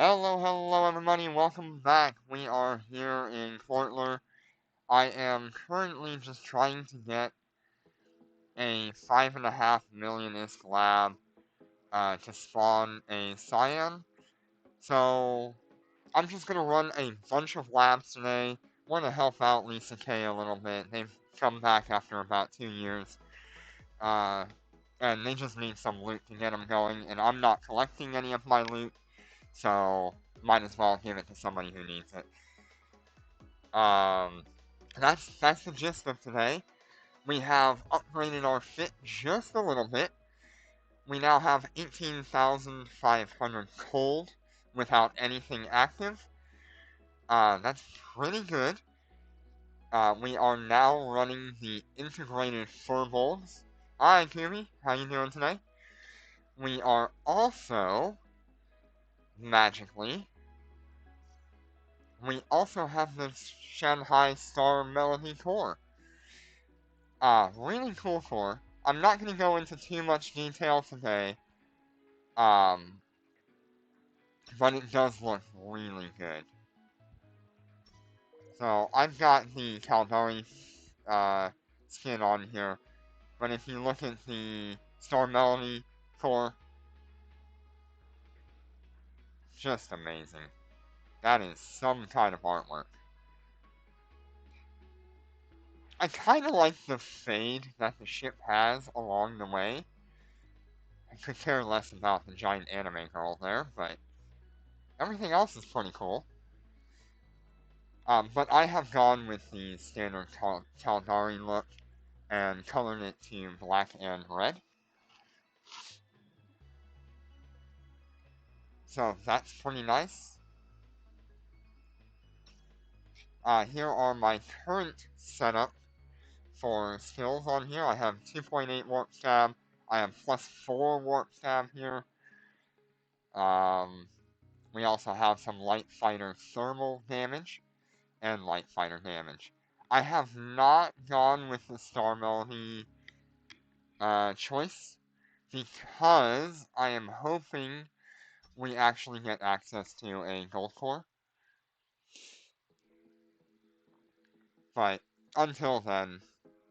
Hello everybody, welcome back. We are here in Fortler. I am currently just trying to get a 5.5 million-isk lab to spawn a Scion. So, I'm just gonna run a bunch of labs today. Want to help out Lisa K a little bit. They've come back after about 2 years. Uh, and they just need some loot to get them going, and I'm not collecting any of my loot. So, might as well give it to somebody who needs it. Um, that's the gist of today. We have upgraded our fit just a little bit. We now have 18,500 cold without anything active. That's pretty good. We are now running the integrated furbolgs. Hi, Kubi. How you doing today? We are also, magically, we also have the Shanhai Star Melody core. Really cool core. I'm not going to go into too much detail today, um, but it does look really good. So, I've got the Caldari, skin on here, but if you look at the Star Melody core, just amazing. That is some kind of artwork. I kind of like the fade that the ship has along the way. I could care less about the giant anime girl there, but everything else is pretty cool. But I have gone with the standard Caldari look and colored it to black and red. So that's pretty nice. Here are my current setup for skills on here. I have 2.8 warp stab. I have +4 warp stab here. We also have some light fighter thermal damage and light fighter damage. I have not gone with the Star Melody choice because I am hoping we actually get access to a gold core. But until then,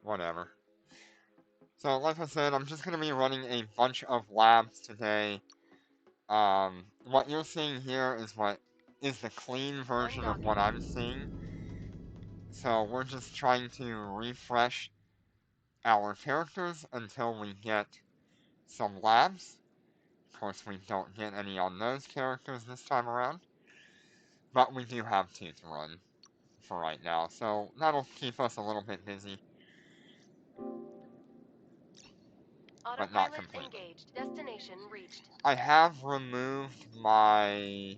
whatever. So like I said, I'm just going to be running a bunch of labs today. What you're seeing here is what is the clean version of what I'm seeing. So we're just trying to refresh our characters until we get some labs. Of course, we don't get any on those characters this time around. But we do have two to run for right now, so that'll keep us a little bit busy. But not completely. Engaged. Destination reached. I have removed my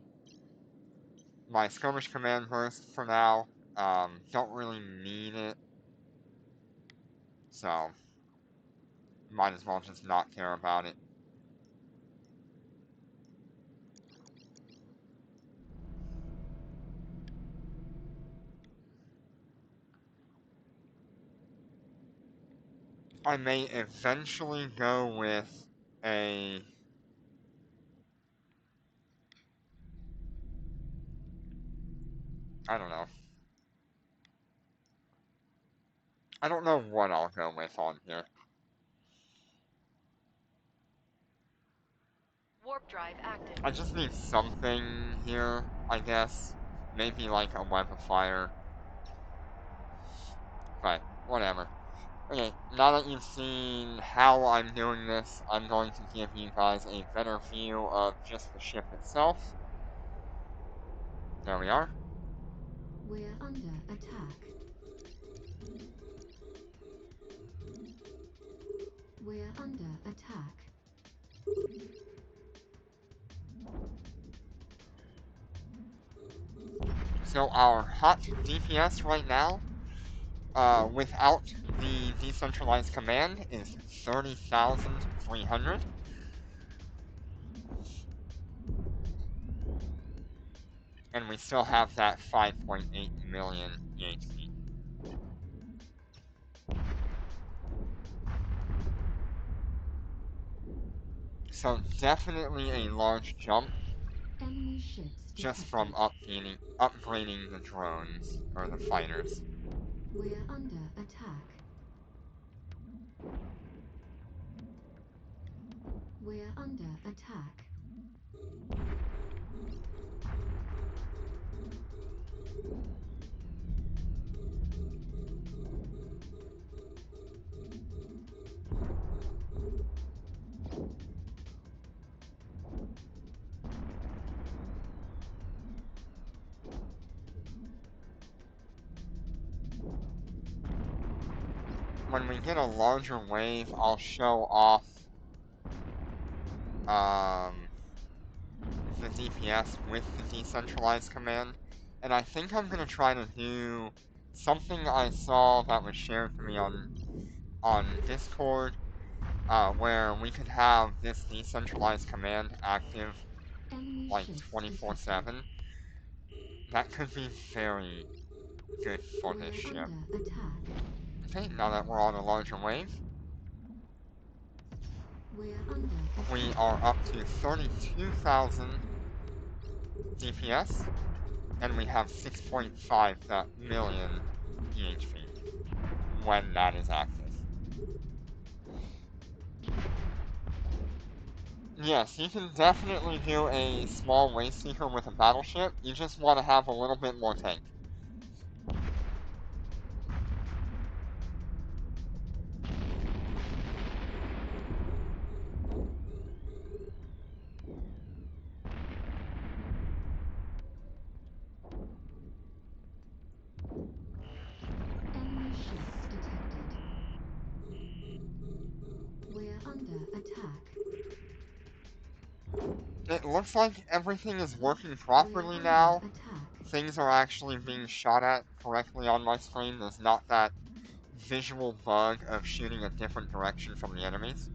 skirmish command burst for now. Don't really need it. So, might as well just not care about it. I may eventually go with a... I don't know. I don't know what I'll go with on here. Warp drive active. I just need something here, I guess. Maybe like a web of fire. But, whatever. Okay, now that you've seen how I'm doing this, I'm going to give you guys a better view of just the ship itself. There we are. We're under attack. We're under attack. So our hot DPS right now, without the decentralized command, is 30,300. And we still have that 5.8 million EHP. So definitely a large jump Enemy ships just detected. from upgrading the drones, or the fighters. We're under attack. We're under attack. When we get a larger wave, I'll show off the DPS with the decentralized command. And I think I'm gonna try to do something I saw that was shared to me on Discord, where we could have this decentralized command active Enemy like ships 24/7. detected. That could be very good for this We're ship. under attack. Okay, now that we're on a larger wave, We're under attack. we are up to 32,000 DPS, and we have 6.5 million EHP when that is active. Yes, you can definitely do a small waste seeker with a battleship. You just want to have a little bit more tank. Enemy ships detected. We're under attack. It looks like everything is working We're properly under now. attack. Things are actually being shot at correctly on my screen. There's not that visual bug of shooting a different direction from the enemies.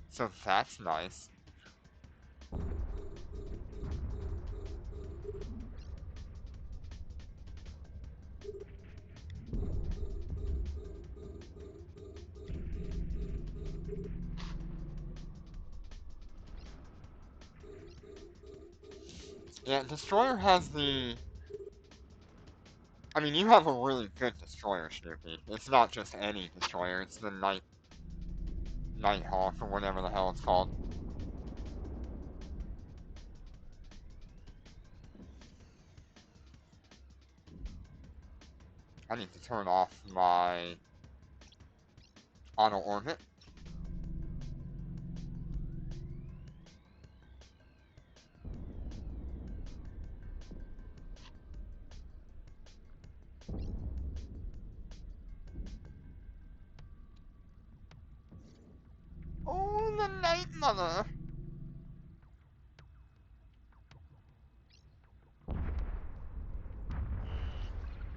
So that's nice. Yeah, Destroyer has the... I mean, you have a really good Destroyer, Snoopy. It's not just any Destroyer, it's the Nighthawk, or whatever the hell it's called. I need to turn off my auto orbit. Oh, the Night Mother!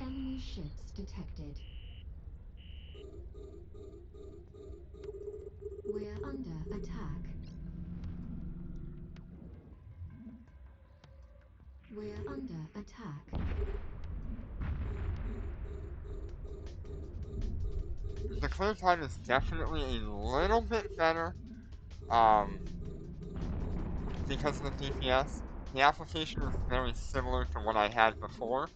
Enemy ships detected. We're under attack. We're under attack. The clear time is definitely a little bit better, um, because of the DPS. The application is very similar to what I had before.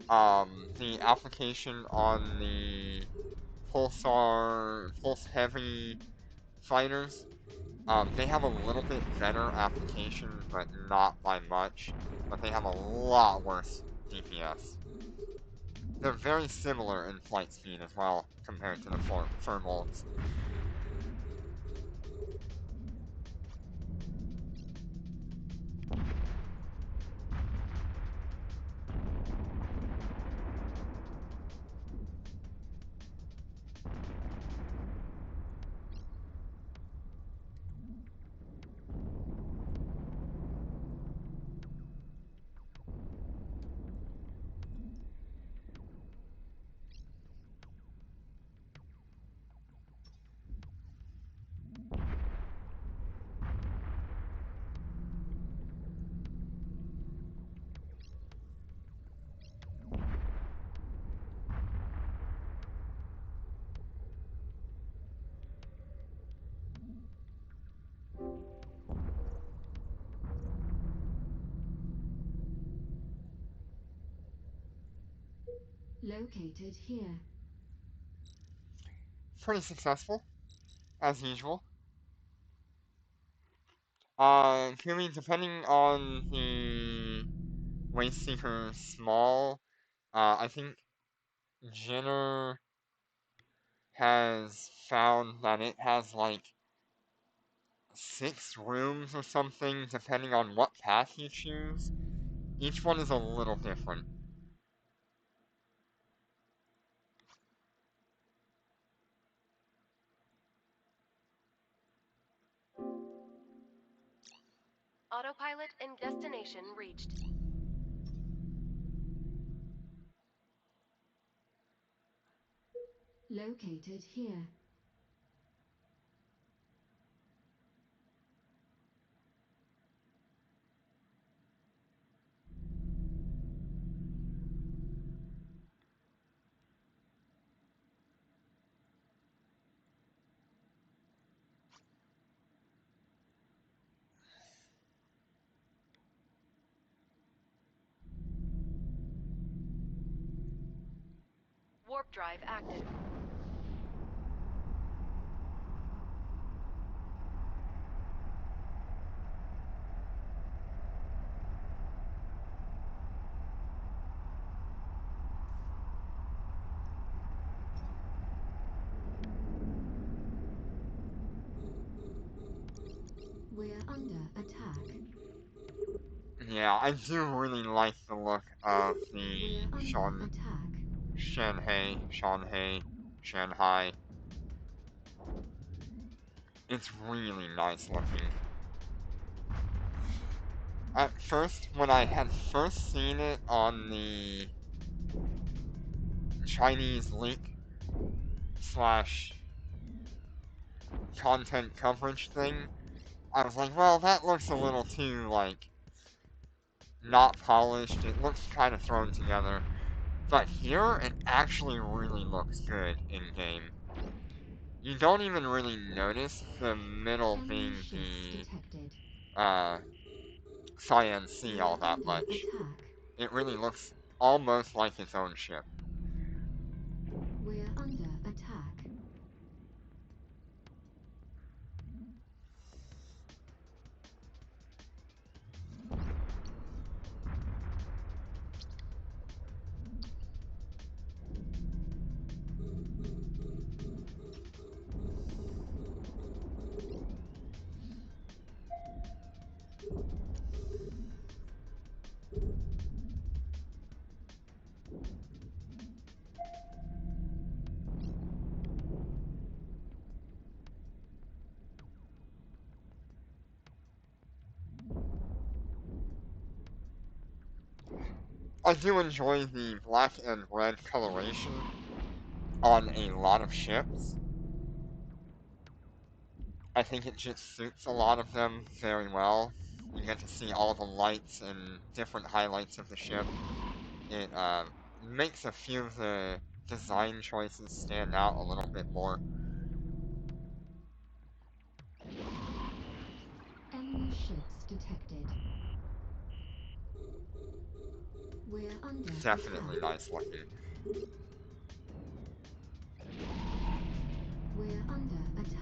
The application on the Pulse Heavy fighters, they have a little bit better application, but not by much. But they have a lot worse DPS. They're very similar in flight speed as well, compared to the Furbolgs. Located here. Pretty successful, as usual. Kumi, depending on the Waste Seeker's small, I think Jenner has found that it has like 6 rooms or something, depending on what path you choose. Each one is a little different. Autopilot and destination reached. Located here. Warp drive active. We're under attack. Yeah, I do really like the look of the We're under attack. Shanhai. It's really nice looking. At first, when I had first seen it on the Chinese leak slash content coverage thing, I was like, well, that looks a little too, like, not polished. It looks kind of thrown together. But here, it actually really looks good in-game. You don't even really notice the middle Enemy being ships the, detected. CyanSea all We're that under much. attack. It really looks almost like its own ship. We're under attack. I do enjoy the black and red coloration on a lot of ships. I think it just suits a lot of them very well. You get to see all the lights and different highlights of the ship. It makes a few of the design choices stand out a little bit more. Enemy ships detected. We're under Definitely attack. nice looking. We're under attack.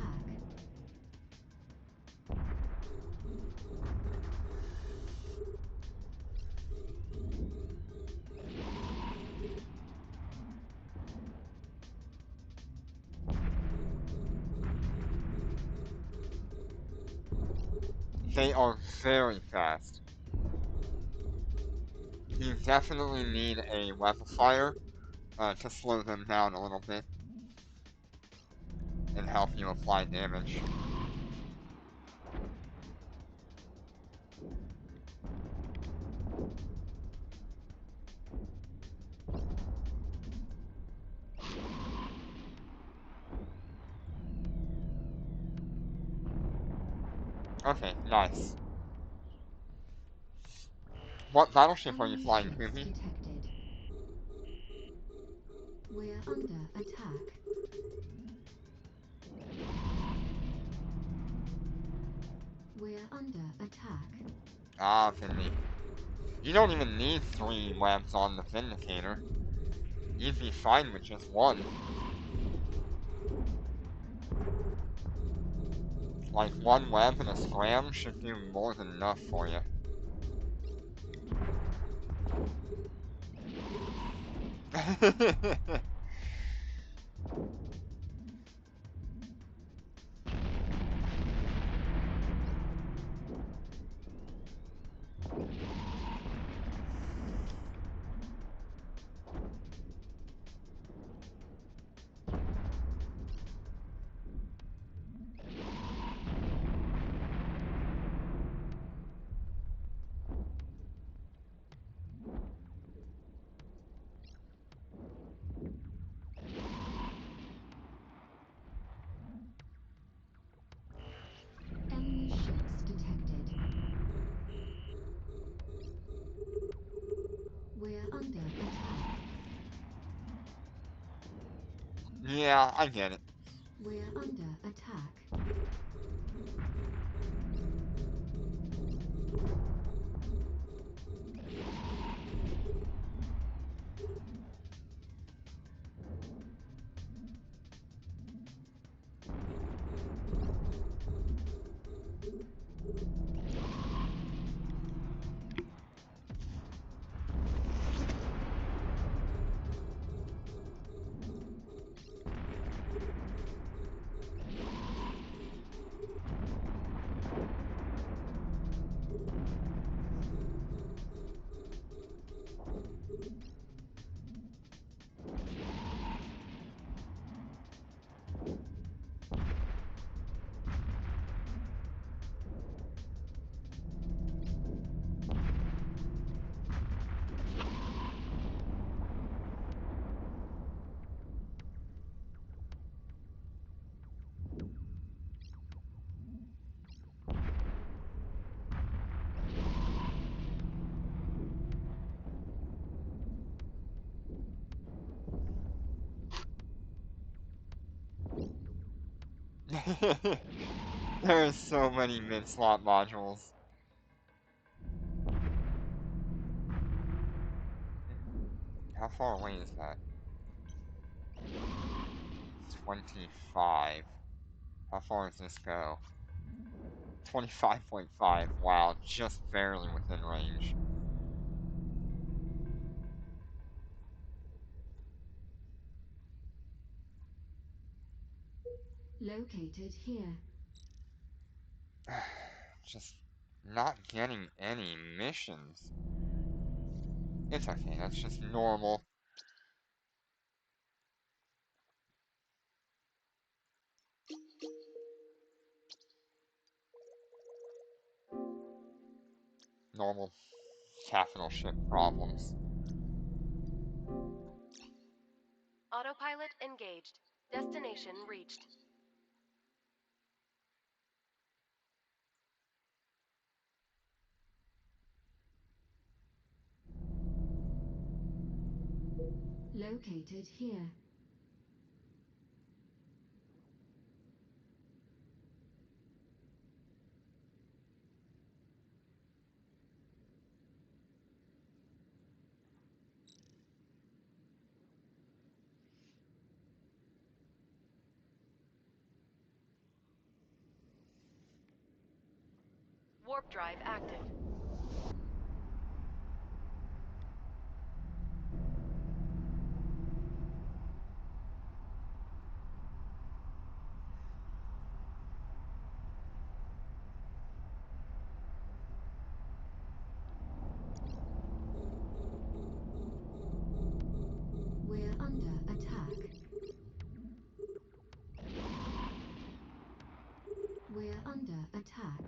They are very fast. You definitely need a weapon fire to slow them down a little bit and help you apply damage. Okay, nice. What battleship are you Enemy flying, ships Kumi? detected. We're under attack. We're under attack. Ah, Vindy. You don't even need 3 webs on the Vindicator. you'd be fine with just one. Like, one web and a scram should do more than enough for you. Enemy ships detected. We're under attack. Yeah, I get it. We're under attack. There are so many mid-slot modules. How far away is that? 25. How far does this go? 25.5. Wow, just barely within range. Located here. Just not getting any missions. It's okay, that's just normal. Normal capital ship problems. Autopilot engaged. Destination reached. Located here. Warp drive active. We're under attack. We're under attack.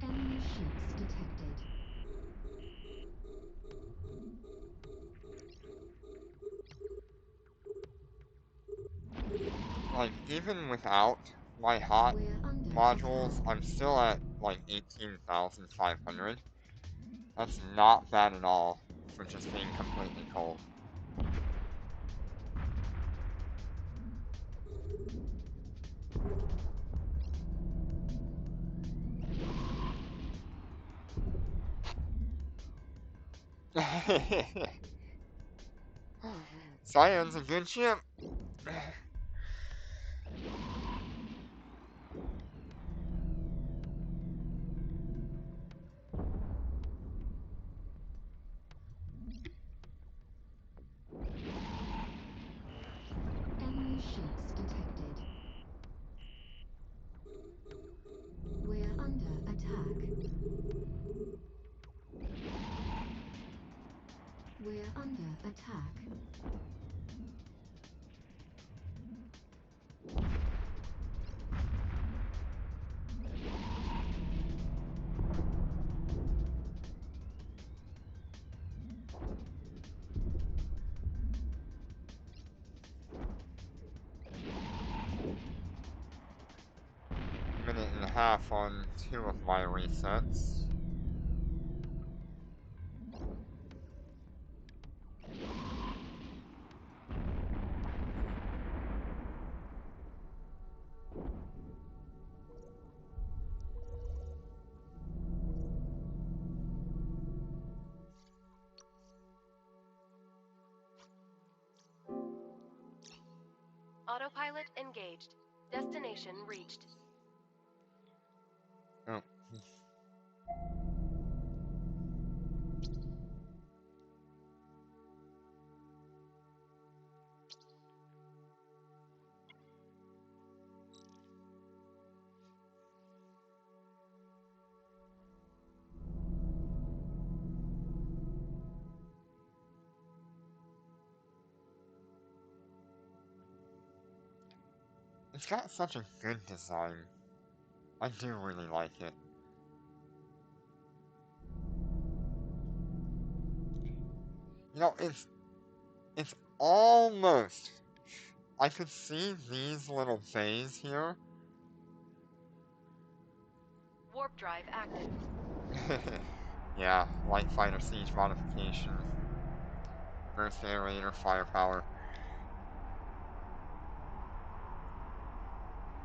Enemy ships detected. like, even without my hot We're under modules, attack. I'm still at, like, 18,500. That's not bad at all for just being completely cold. Scion's a good ship. Enemy ships detected. We're under attack. We're under attack. Minute and a half on 2 of my resets. Autopilot engaged. Destination reached. Oh. It's got such a good design. I do really like it. You know, it's almost. I could see these little bays here. Warp drive active. Yeah, light fighter siege modification. Burst aerator firepower.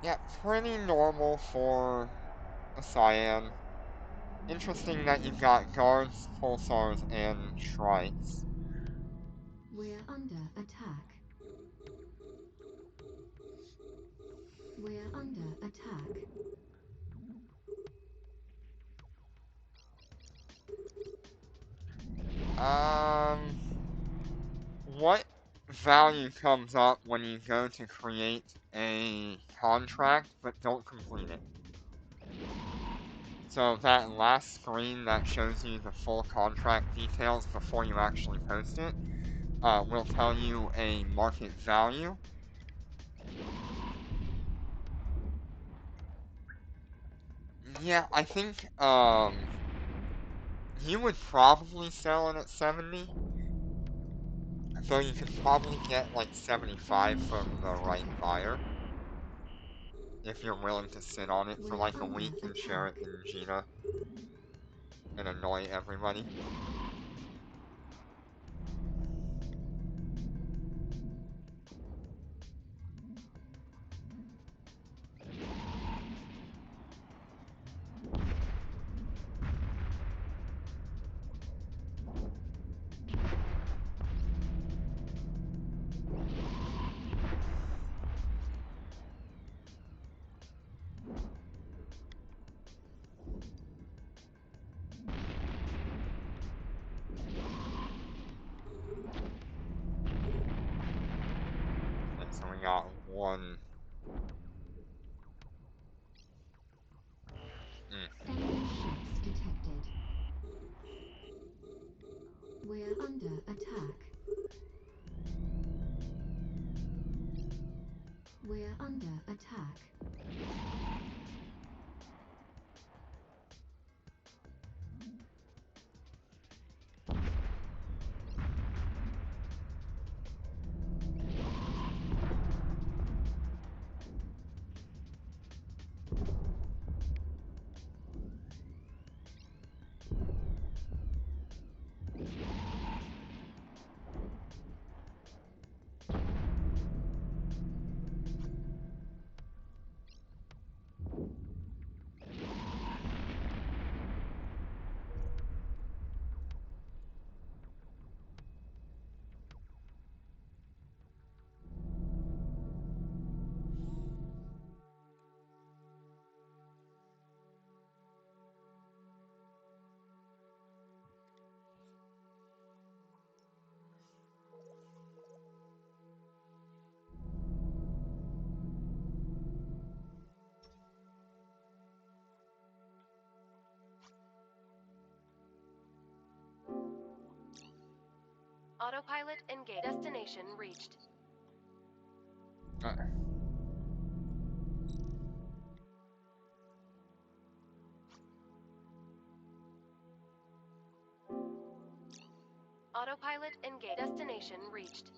Yeah, pretty normal for a Cyan. Interesting that you've got guards, pulsars, and shrikes. We're under attack. We're under attack. What value comes up when you go to create a contract but don't complete it? So that last screen that shows you the full contract details before you actually post it will tell you a market value. Yeah, I think you would probably sell it at 70. So you could probably get like 75 Enemy from the ships right detected. buyer if you're willing to sit on it for We're like a under week and share it attack. in Gina and annoy everybody. Okay, so we got one. Enemy ships detected. We're under attack. We're under attack. Autopilot engaged. Destination reached. Uh, Autopilot engaged. Destination reached.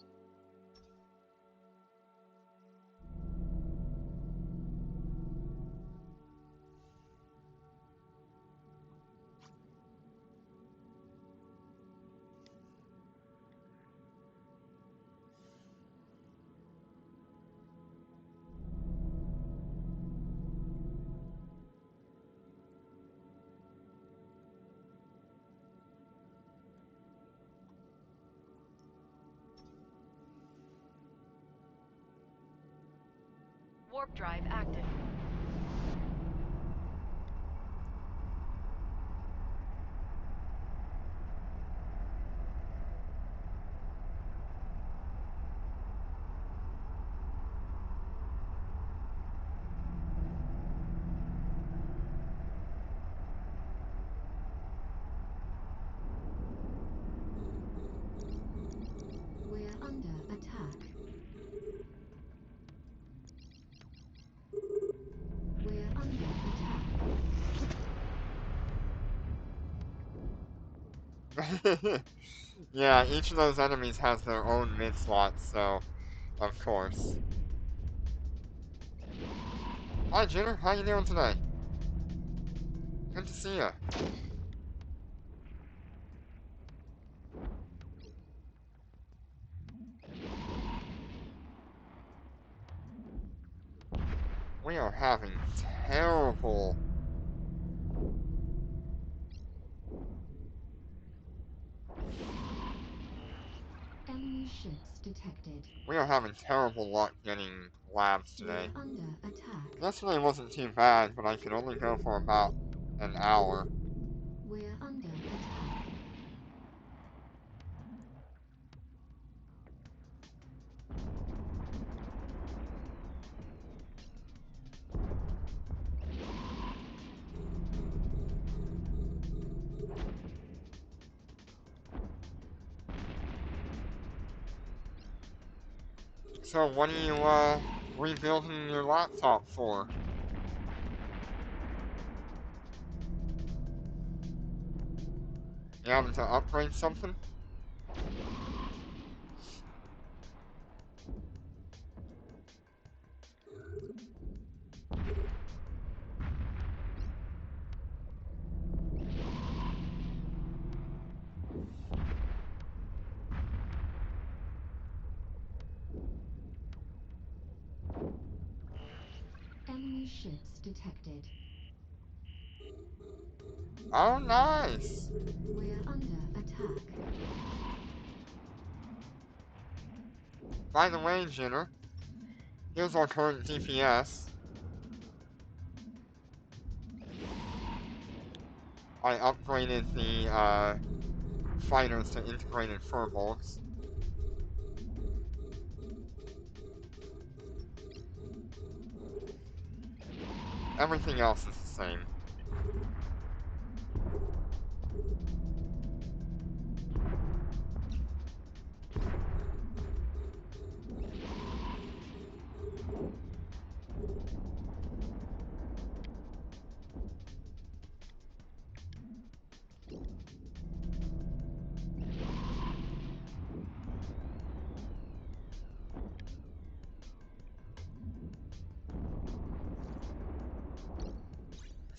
Warp drive active. We're under attack. We're under attack. yeah, each of those enemies has their own mid slots, so of course. Hi, Jenner. How you doing today? Good to see you. We are having terrible. Enemy ships detected. We are having terrible luck getting labs today. We're under attack. Yesterday wasn't too bad, but I could only go for about an hour. We're under attack. So what are you rebuilding your laptop for? You having to upgrade something? Enemy ships detected. Oh, nice! We're under attack. By the way, Jenner, here's our current DPS. I upgraded the fighters to integrated furbolgs. Everything else is the same.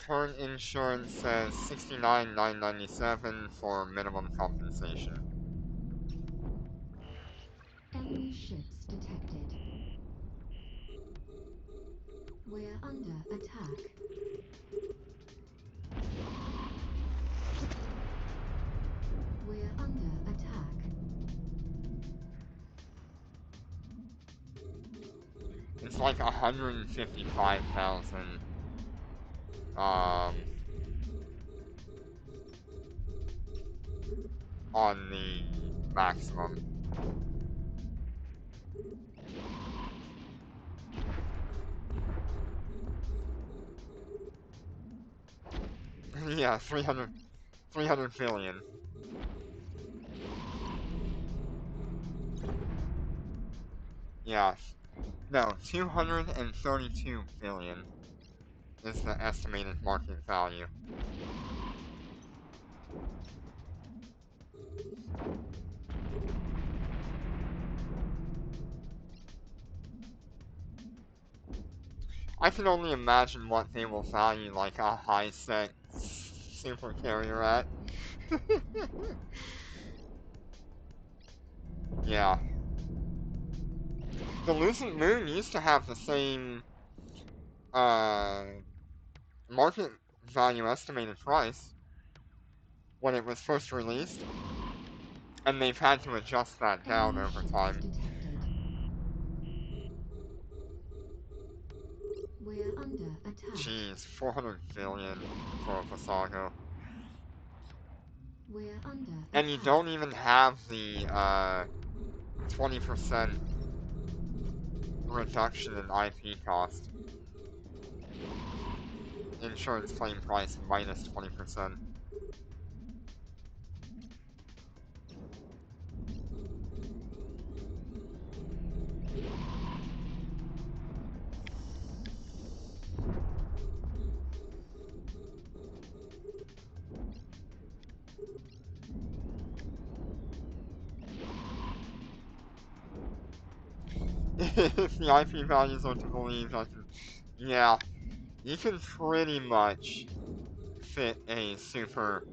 Current insurance says $69,997 for minimum compensation. Enemy ships detected. We're under attack. We're under attack. It's like 155,000 on the maximum. yeah, 300 billion. Yeah. No, 232 billion is the estimated market value. I can only imagine what they will value like a high-sec super carrier at. Yeah. The Lucent Moon used to have the same uh, market value estimated price when it was first released, and they've had to adjust that down Enemy over ships time. detected. We're under attack. Jeez, 400 billion for a Visago. We're under And you attack. don't even have the 20% reduction in IP cost. Insurance claim price minus 20%. If the IP values are to believe, yeah, you can pretty much fit a super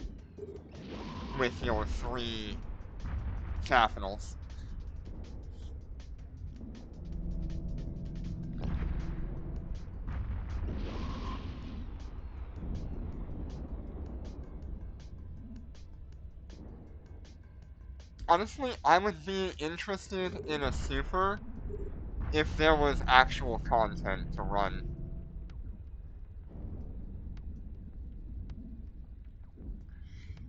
with your 3 capitals. Honestly, I would be interested in a super if there was actual content to run.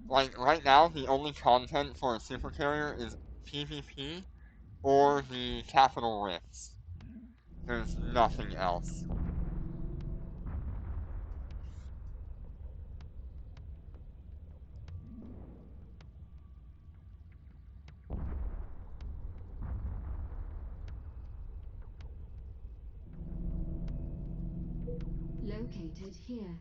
Like, right now, the only content for a super carrier is PvP or the capital rifts. There's nothing else. Located here.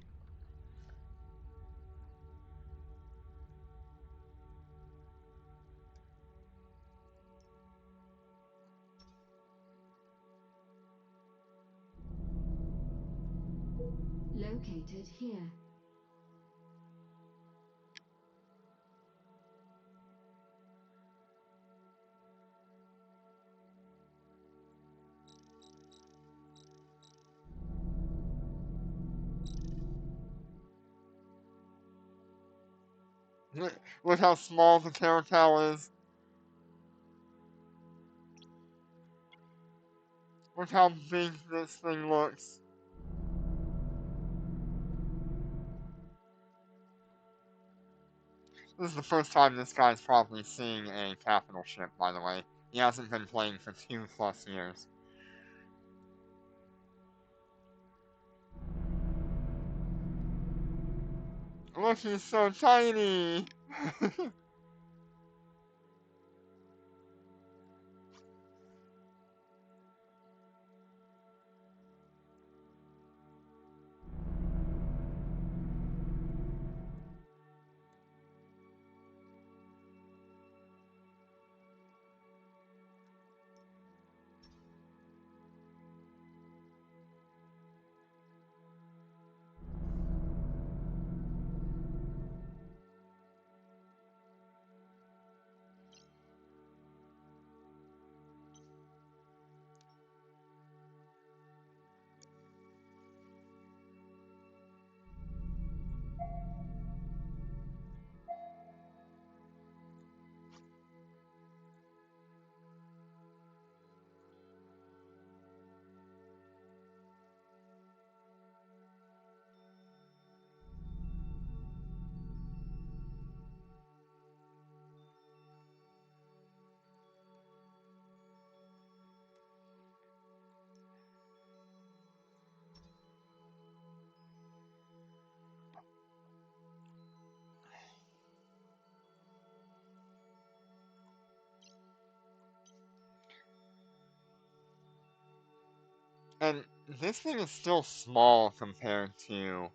Located here. Look how small the carousel is. Look how big this thing looks. This is the first time this guy's probably seeing a capital ship, by the way. He hasn't been playing for 2+ years. Look, he's so tiny! And this thing is still small compared to,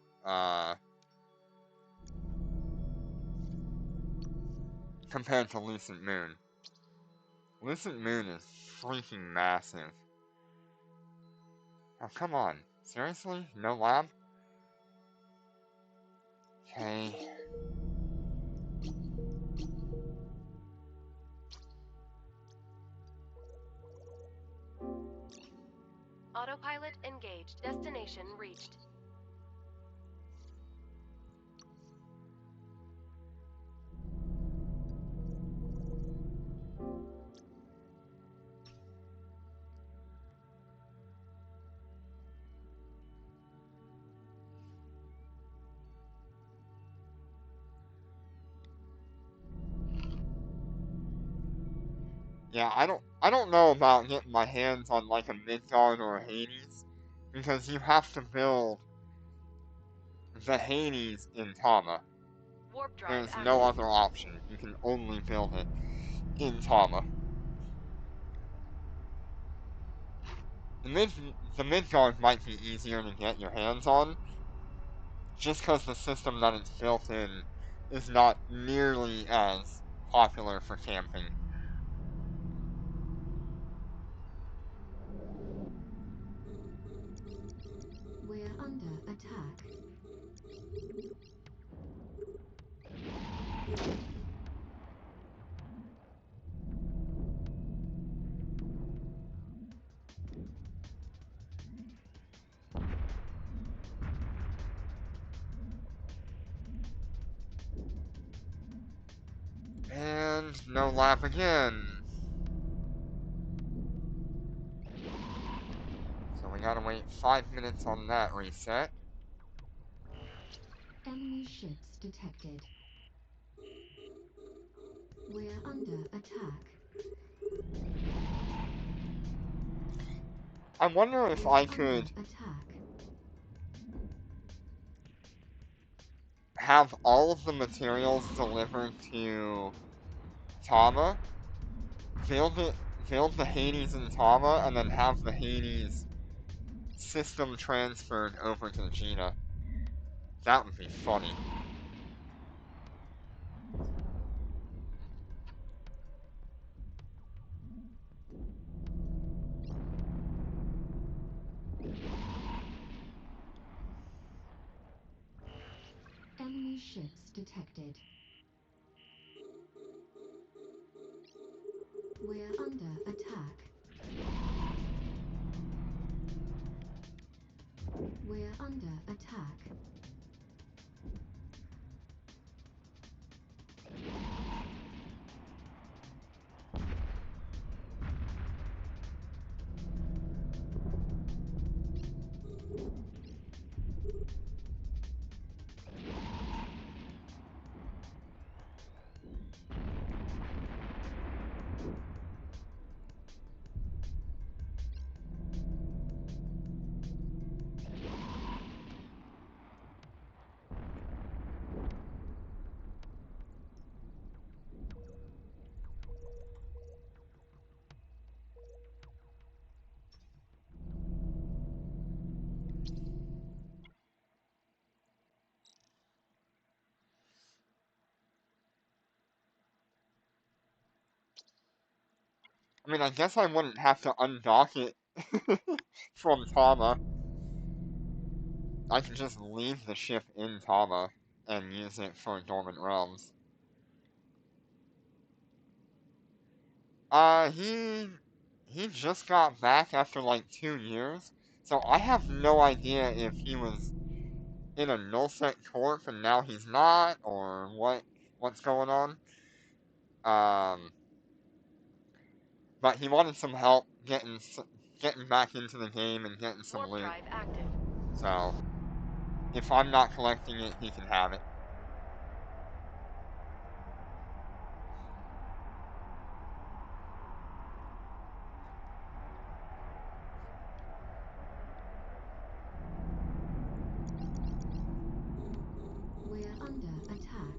Lucent Moon. Lucent Moon is freaking massive. Oh, come on. Seriously? No lab? Okay. Autopilot engaged. Destination reached. Yeah, I don't know about getting my hands on like a Midgard or a Hades, because you have to build the Hades in Tama. Warp drive There's active. no other option. You can only build it in Tama. The Midgard might be easier to get your hands on, just because the system that it's built in is not nearly as popular for camping. We're under attack. And no lap again. So we gotta wait 5 minutes on that reset. Enemy ships detected. We're under attack. I wonder if We're I under could attack. have all of the materials delivered to Tama, build the Hades in Tama, and then have the Hades system transferred over to Gina. That would be funny. Enemy ships detected. We're under attack. We're under attack. I mean, I guess I wouldn't have to undock it from Tama. I could just leave the ship in Tama and use it for Dormant Realms. He just got back after like 2 years, so I have no idea if he was in a nullsec corp and now he's not, or what's going on. But he wanted some help getting back into the game and getting some Warp loot. drive active. So if I'm not collecting it, he can have it. We're under attack.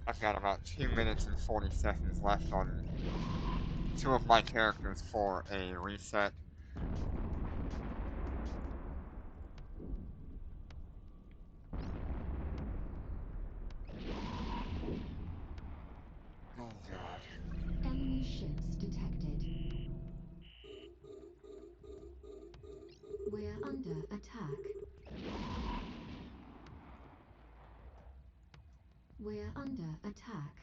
I've got about 2 minutes and 40 seconds left on 2 of my characters for a reset. Oh god. Enemy ships detected. We're under attack. We're under attack.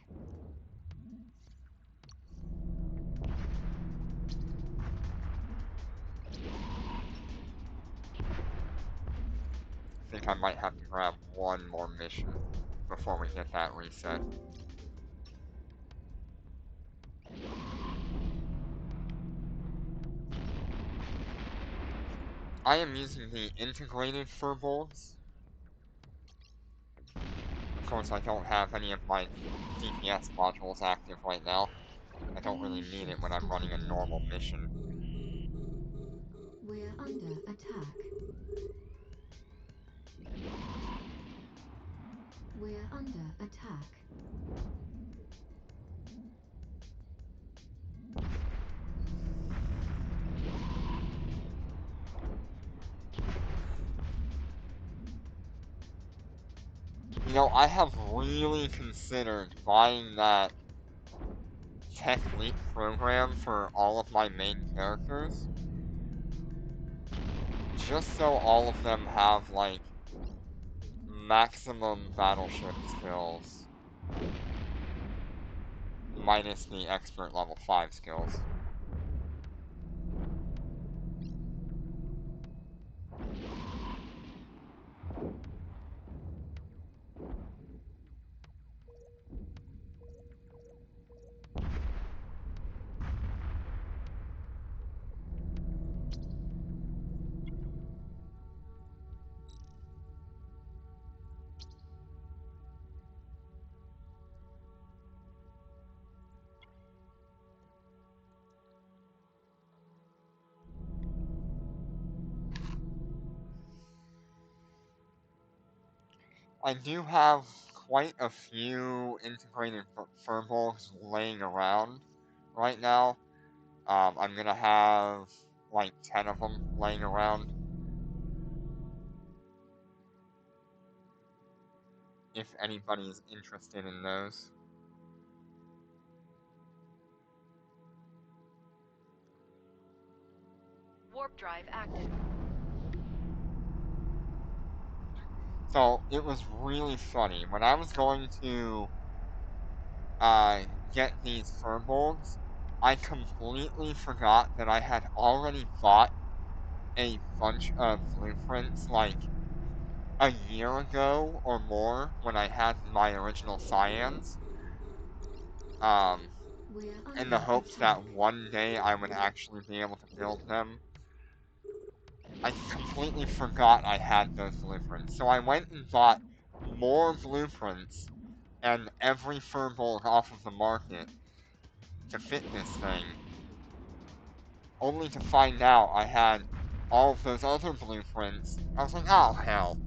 I think I might have to grab one more mission before we get that reset. I am using the integrated furbolgs. Of course, I don't have any of my DPS modules active right now. I don't really Enemy need it ships when I'm running a detected. normal mission. We're under attack. We're under attack. You know, I have really considered buying that Tech Leap program for all of my main characters, just so all of them have, like, maximum battleship skills, minus the expert level 5 skills. I do have quite a few integrated furbolgs laying around right now. I'm gonna have like 10 of them laying around. If anybody's interested in those. Warp drive active. So it was really funny. When I was going to get these furbolgs, I completely forgot that I had already bought a bunch of blueprints like a year ago or more when I had my original Cyans. We're In under the hopes that attack. one day I would actually be able to build them. I completely forgot I had those blueprints, so I went and bought more blueprints and every furbolg off of the market to fit this thing, only to find out I had all of those other blueprints. I was like, oh hell.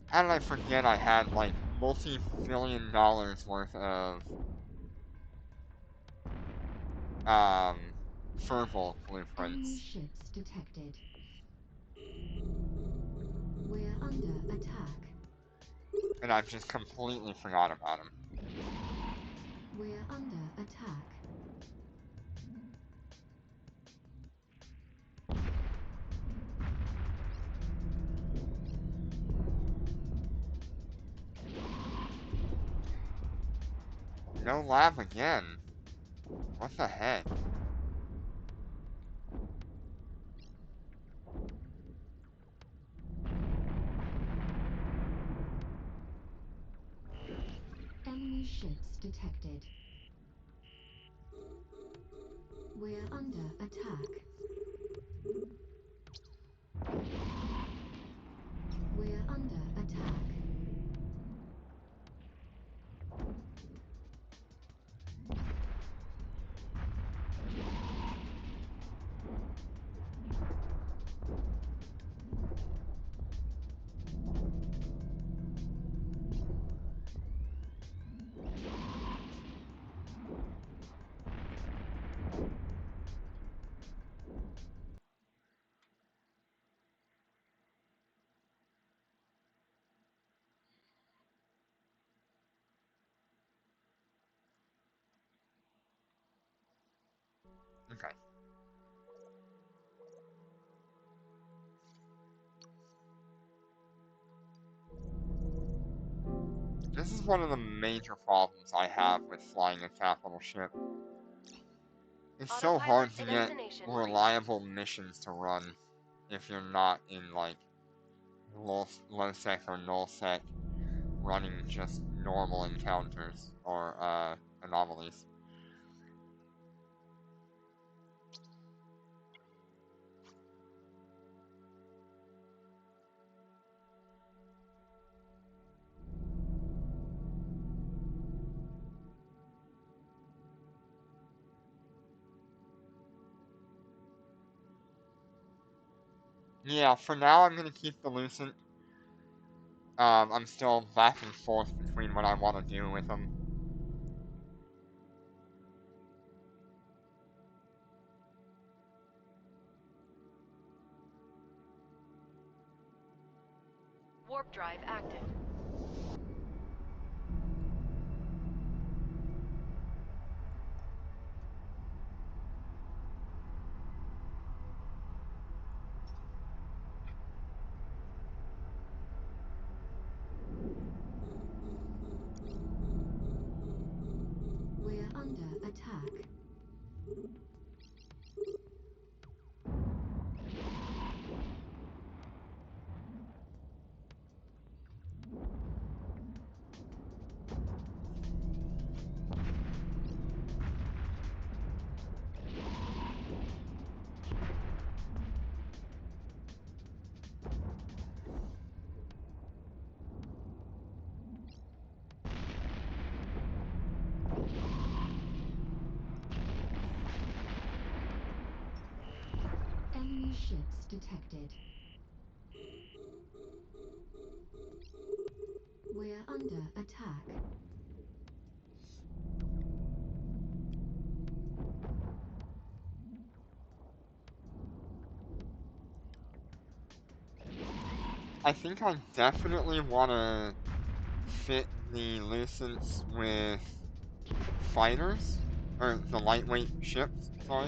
How did I forget I had like multi-billion dollars worth of furbolg Enemy blueprints? ships detected. We're under attack. And I've just completely forgot about them. We're under attack. No lab again. What the heck? Enemy ships detected. We're under attack. We're under attack. Okay. This is one of the major problems I have with flying a capital ship. It's so hard to get reliable missions to run if you're not in, like, low sec or null sec, running just normal encounters or anomalies. Yeah, for now I'm gonna keep the Lucent. I'm still back and forth between what I want to do with them. Warp drive active. We're under attack. Enemy ships detected. We're under attack. I think I definitely want to fit the Lucents with fighters, or the lightweight ships, sorry.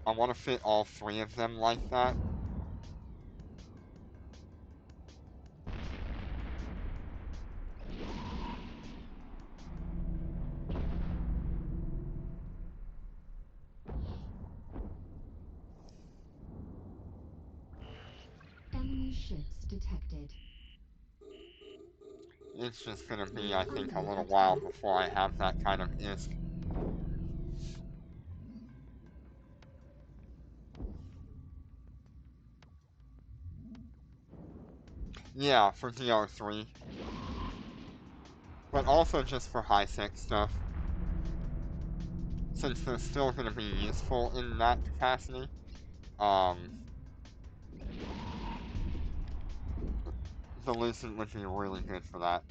I want to fit all three of them like that. Enemy ships detected. It's just gonna be, We're I think, a under little while attack. before I have that kind of ISK. Yeah, for DR3. But also just for high-sec stuff. Since they're still gonna be useful in that capacity. The Lucent would be really good for that.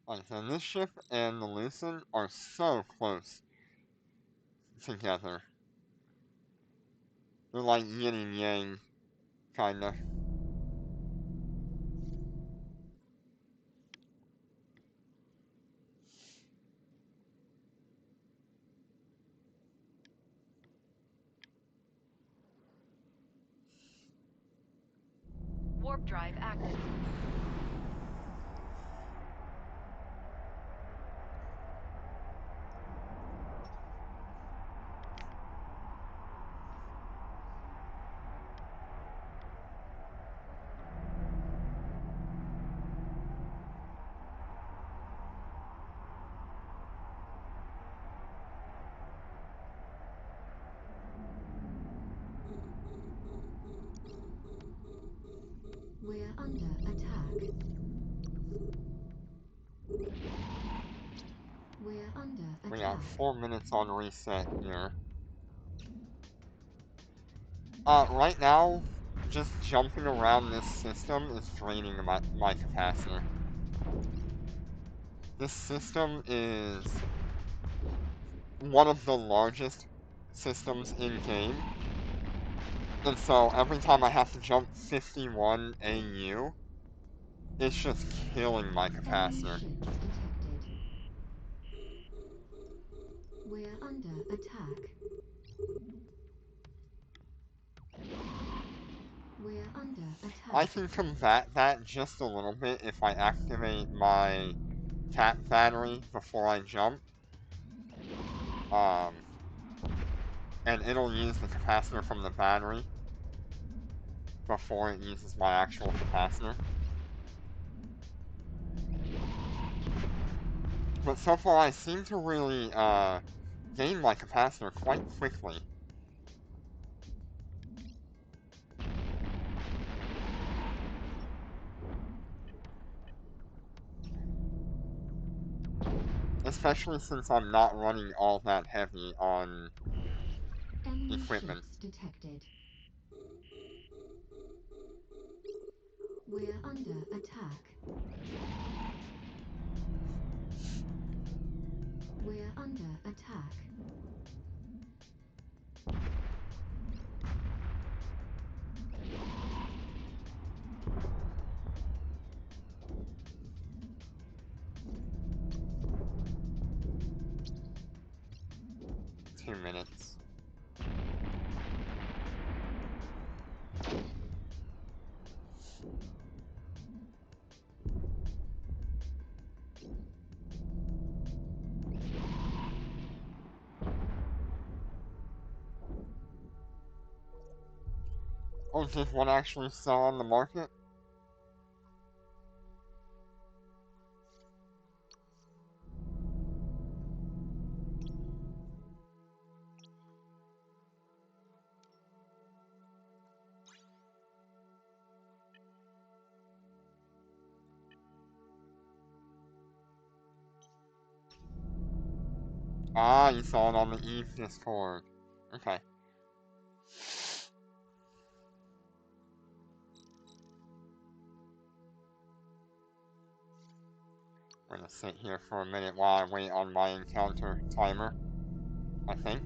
Like, so this ship and the Lucent are so close together. They're like yin and yang, kinda. Warp drive active. We're under We got attack. 4 minutes on reset here. Right now, just jumping around this system is draining my capacitor. This system is one of the largest systems in-game, and so every time I have to jump 51 AU, it's just killing my Enemy capacitor. ships detected. We're under attack. We're under I attack. can combat that just a little bit if I activate my tap battery before I jump. And it'll use the capacitor from the battery before it uses my actual capacitor. But so far I seem to really, gain my capacitor quite quickly. Especially since I'm not running all that heavy on Enemy equipment. ships detected. We're under attack. We're under attack. Two minutes. Oh, did one actually sell on the market? Ah, you saw it on the Eve Discord. Okay. I'm gonna sit here for a minute while I wait on my encounter timer, I think.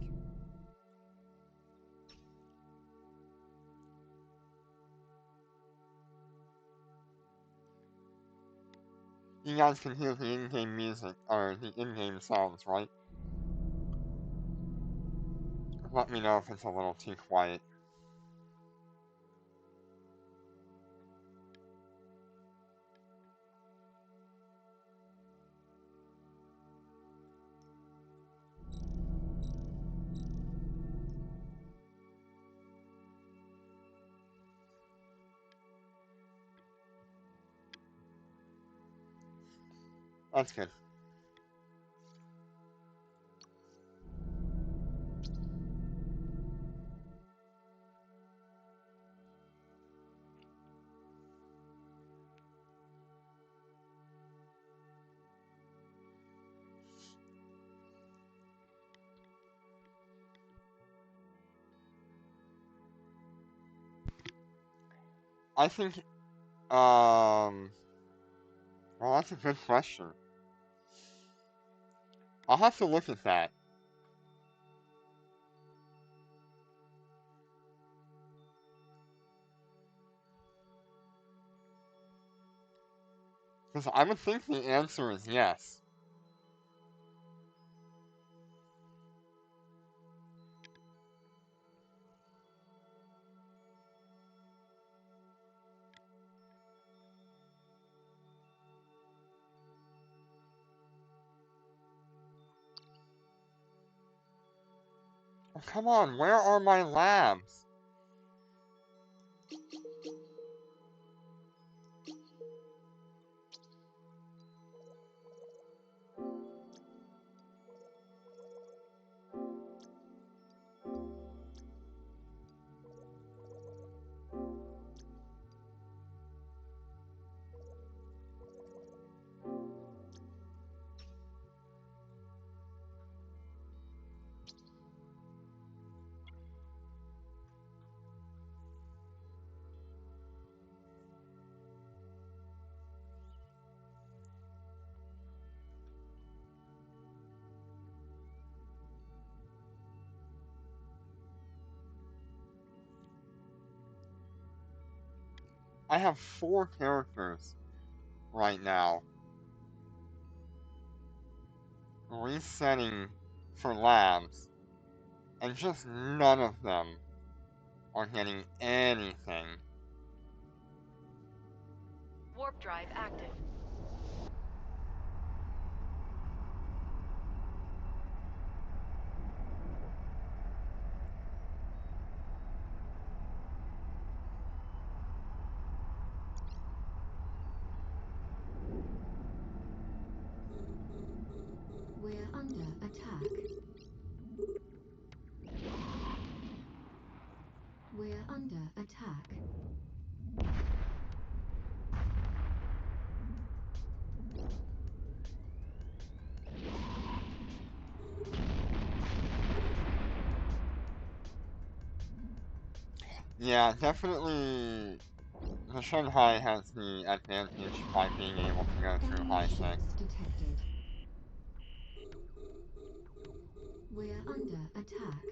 You guys can hear the in-game music, or the in-game sounds, right? Let me know if it's a little too quiet. That's good. I think, well, that's a good question. I'll have to look at that. Because I would think the answer is yes. Oh, come on, where are my labs? I have 4 characters right now resetting for labs, and just none of them are getting anything. Warp drive active. We're under attack. We're under attack. Yeah, definitely the Shanhai has the advantage by being able to go through Enemy high six. ships detected. We're under attack.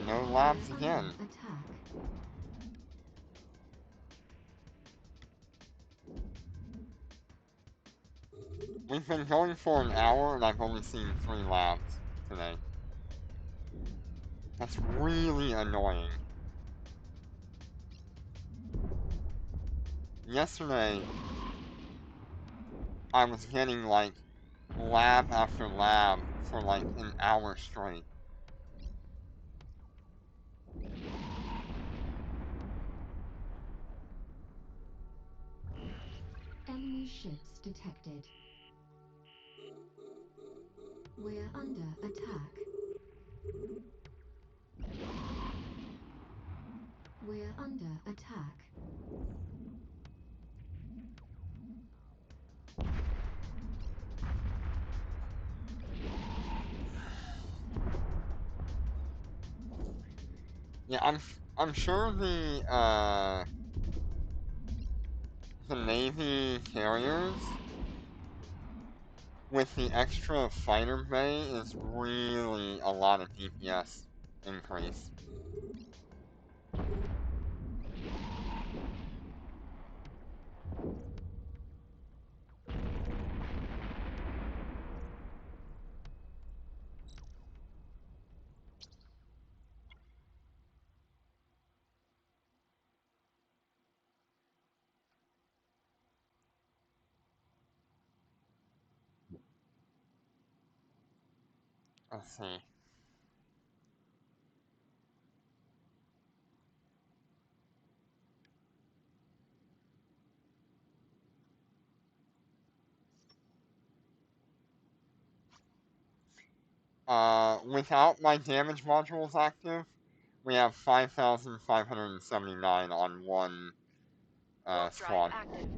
No labs We're again. under attack. We've been going for an hour and I've only seen 3 labs today. That's really annoying. Yesterday, I was getting like lab after lab for like an hour straight. Enemy ships detected. We're under attack. We're under attack. Yeah, I'm sure the Navy carriers with the extra fighter bay is really a lot of DPS increase. Let's see. Without my damage modules active, we have 5,579 on one Warp drive squad. active.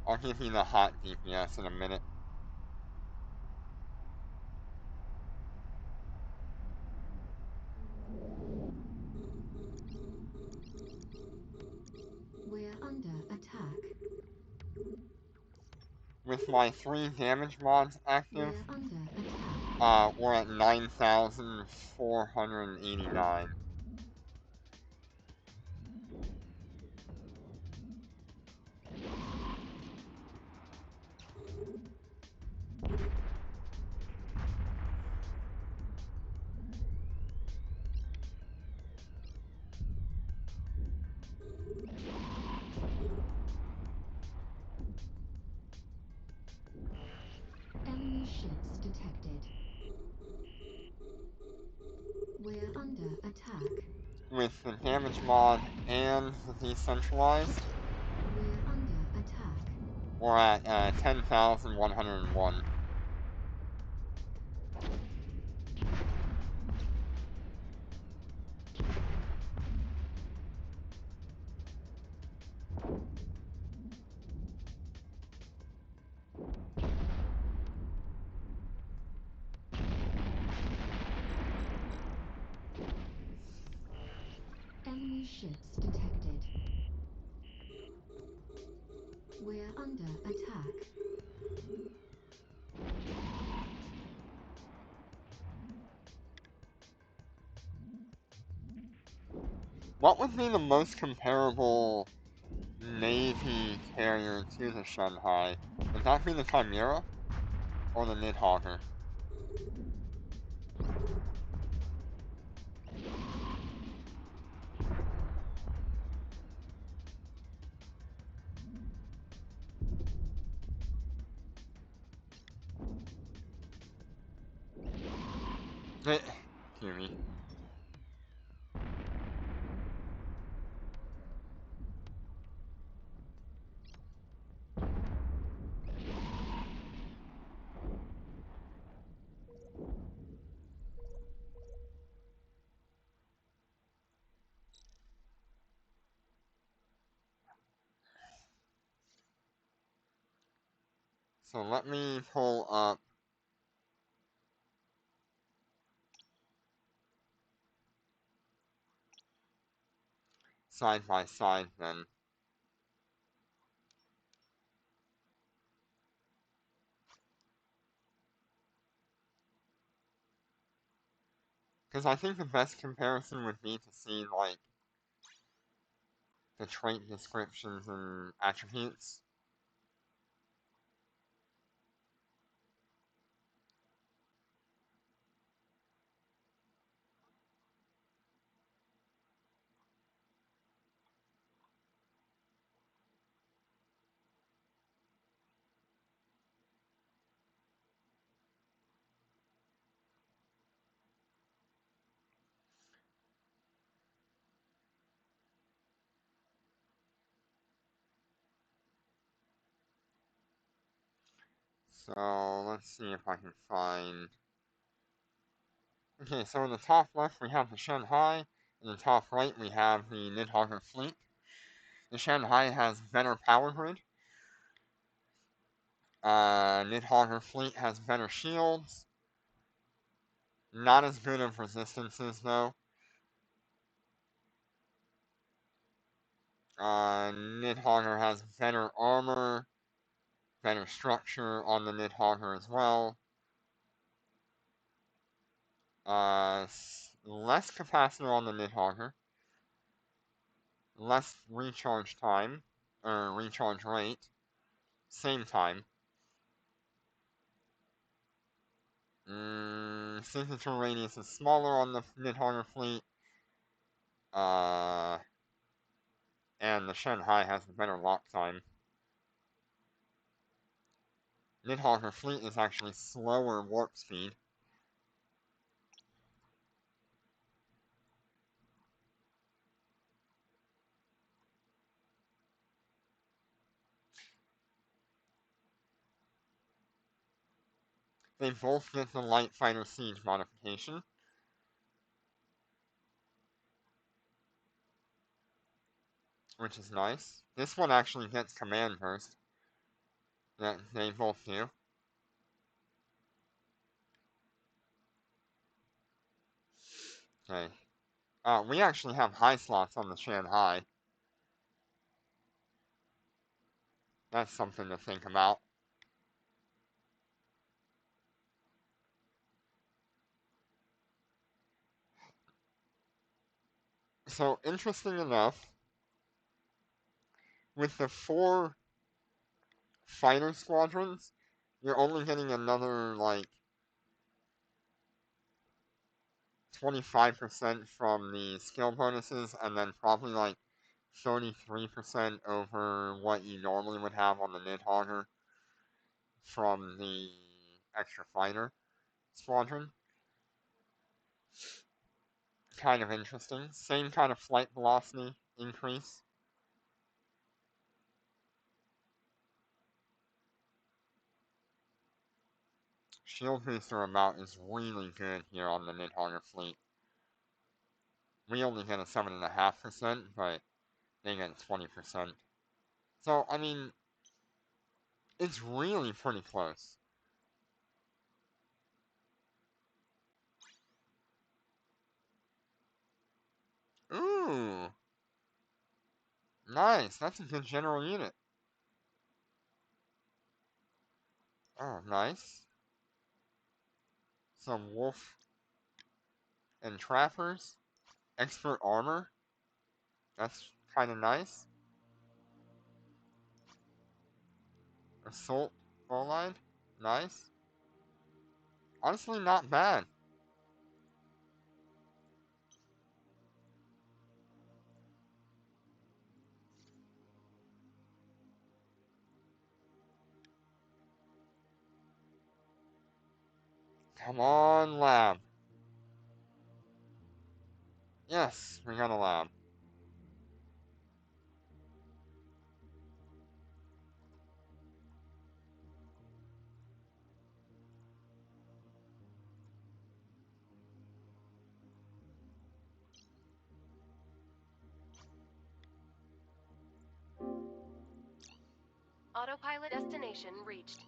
I'll give you the hot DPS in a minute. We're under attack. With my 3 damage mods active, We're under attack. we're at 9,489. Enemy ships detected. We're under attack. With the damage mod and the decentralized, We're under attack. we're at 10,101. Enemy ships detected. We're under attack. What would be the most comparable Navy carrier to the Shanhai? Would that be the Chimera or the Nidhogger? Hear me. So let me pull up side by side then. Because I think the best comparison would be to see, like, the trait descriptions and attributes. So let's see if I can find. Okay, so in the top left we have the Shanhai, in the top right we have the Nidhogger fleet. The Shanhai has better power grid. Nidhogger fleet has better shields. Not as good of resistances though. Nidhogger has better armor, better structure on the Nidhogger as well. Less capacitor on the Nidhogger, less recharge time, or recharge rate, same time. Signature radius is smaller on the Nidhogger fleet, uh, and the Shanhai has a better lock time. Nidhogger fleet is actually slower warp speed. They both get the light fighter siege modification, which is nice. This one actually gets command burst. Yeah, they both do. Okay. We actually have high slots on the Shanhai. That's something to think about. So, interesting enough, with the 4 fighter squadrons, you're only getting another, like, 25% from the skill bonuses, and then probably, like, 33% over what you normally would have on the Nidhogger from the extra fighter squadron. Kind of interesting. Same kind of flight velocity increase. Shield booster amount is really good here on the Nidhogger fleet. We only get a 7.5%, but they get 20%. So, I mean, it's really pretty close. Ooh, nice. That's a good general unit. Oh, nice. Some wolf and trappers. Expert armor. That's kind of nice. Assault Bowline. Nice. Honestly, not bad. Come on, lab. Yes, we got a lab. Autopilot destination reached.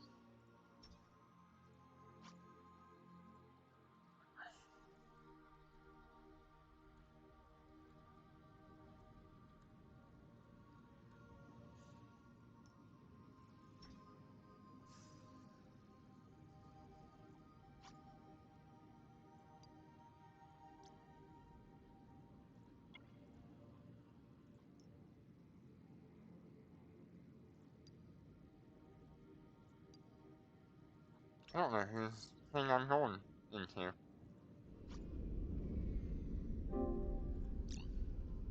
I don't know whose thing I'm going into.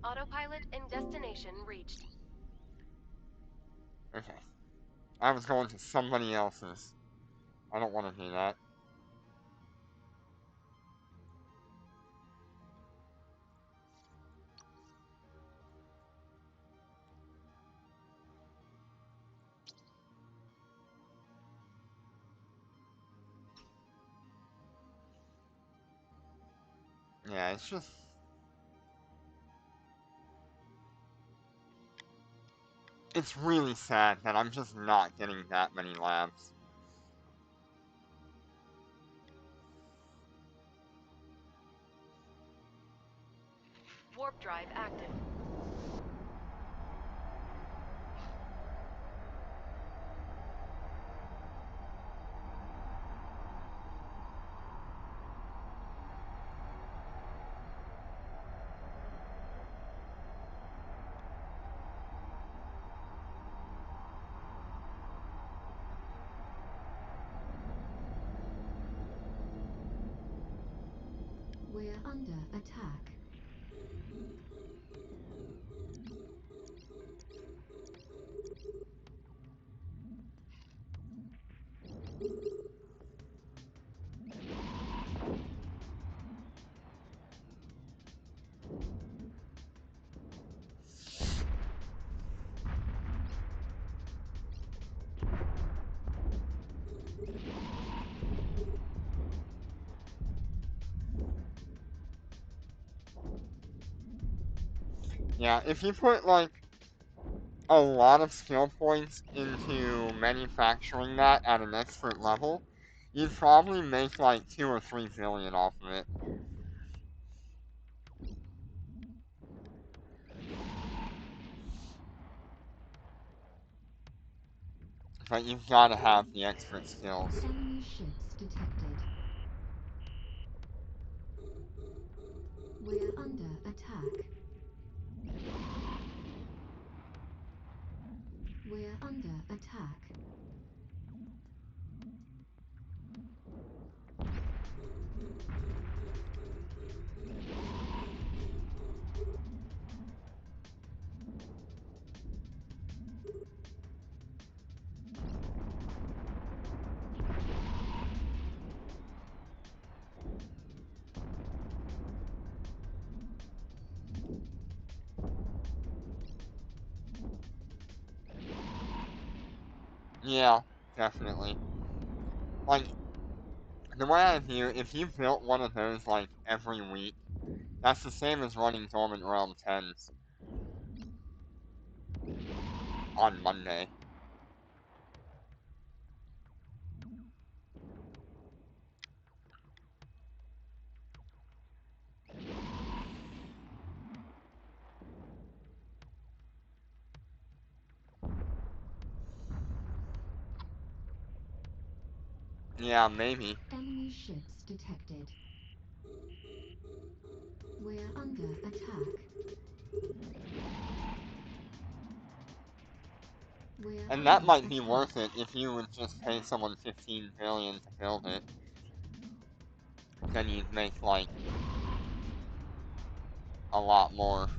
Autopilot and destination reached. Okay. I was going to somebody else's. I don't want to do that. Yeah, it's just... It's really sad that I'm just not getting that many labs. Warp drive active. We're under attack. Yeah, if you put, like, a lot of skill points into manufacturing that at an expert level, you'd probably make, like, 2 or 3 billion off of it. But you've gotta have the expert skills. Enemy ships detected. We're under attack. We're under attack. Yeah, definitely. Like, the way I view it, if you built one of those, like, every week, that's the same as running Dormant Realm 10s on Monday. Yeah, maybe. Enemy ships detected. We're under attack. And that under might be attack. worth it if you would just pay someone 15 billion to build it. Then you'd make, like, a lot more.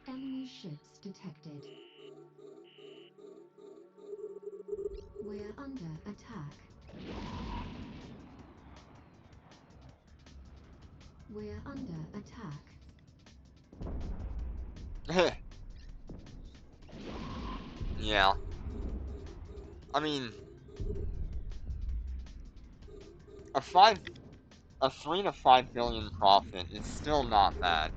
Enemy ships detected. We're under attack. We're under attack. Yeah. I mean, a 3 to 5 billion profit is still not bad.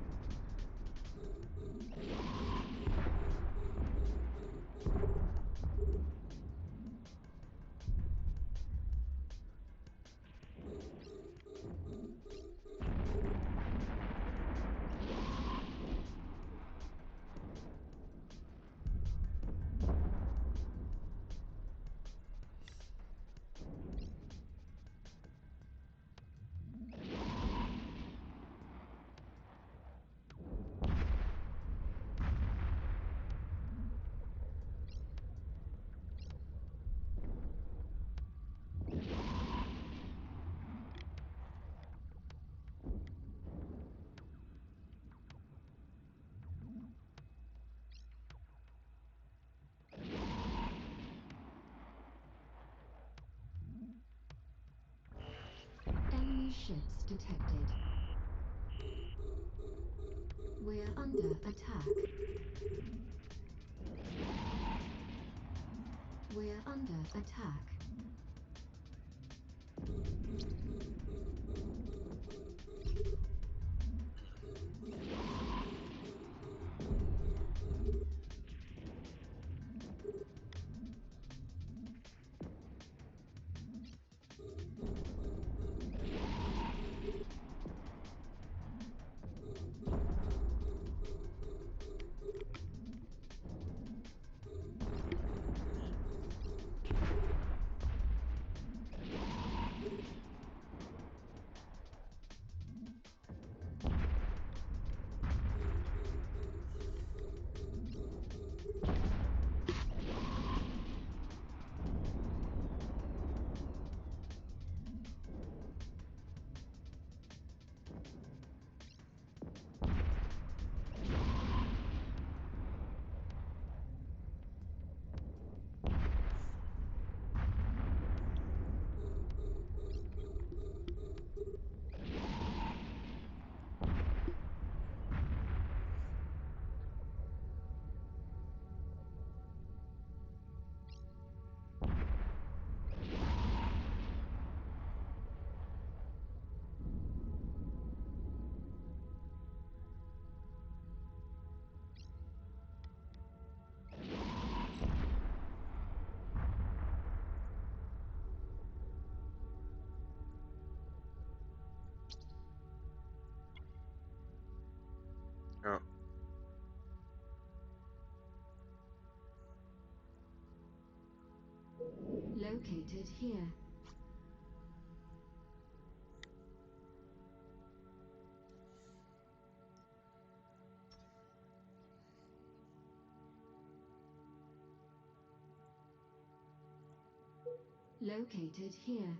Enemy ships detected. We're under attack. We're under attack. Oh. Located here. Located here.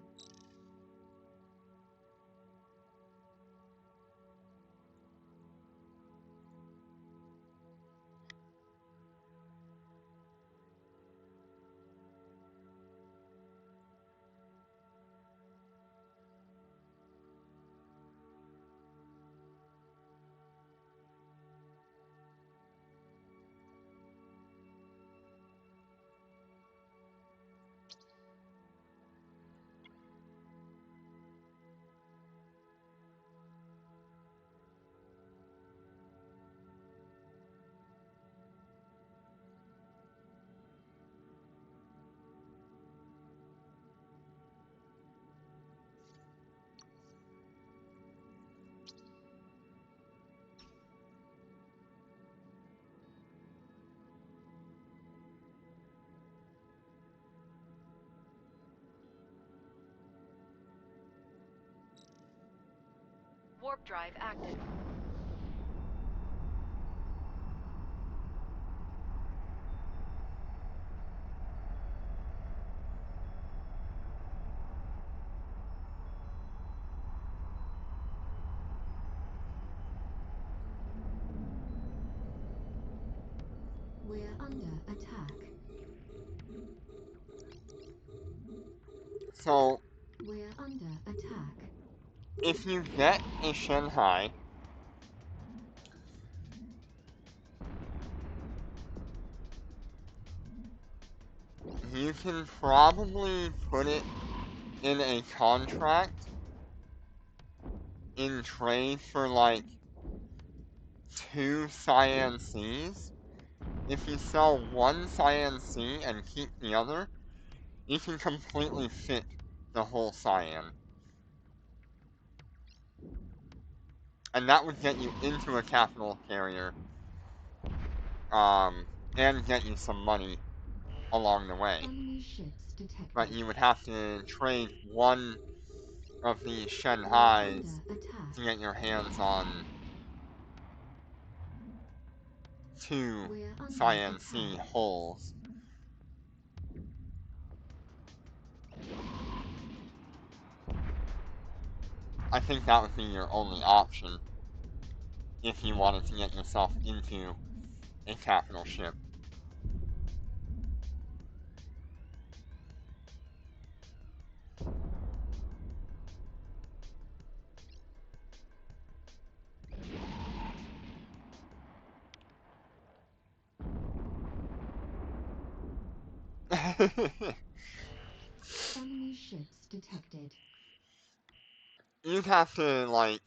Warp drive active. We're under attack. So, We're under attack. if you get a Shanhai, you can probably put it in a contract in trade for like 2 CyanSeas. If you sell one CyanSea and keep the other, you can completely fit the whole Scion. And that would get you into a capital carrier, and get you some money along the way. Enemy ships detected. But you would have to trade one of the We're Shanhais under attack. to get your hands on 2 We're under CyanSea attack. hulls. I think that would be your only option if you wanted to get yourself into a capital ship. Enemy ships detected. You'd have to, like,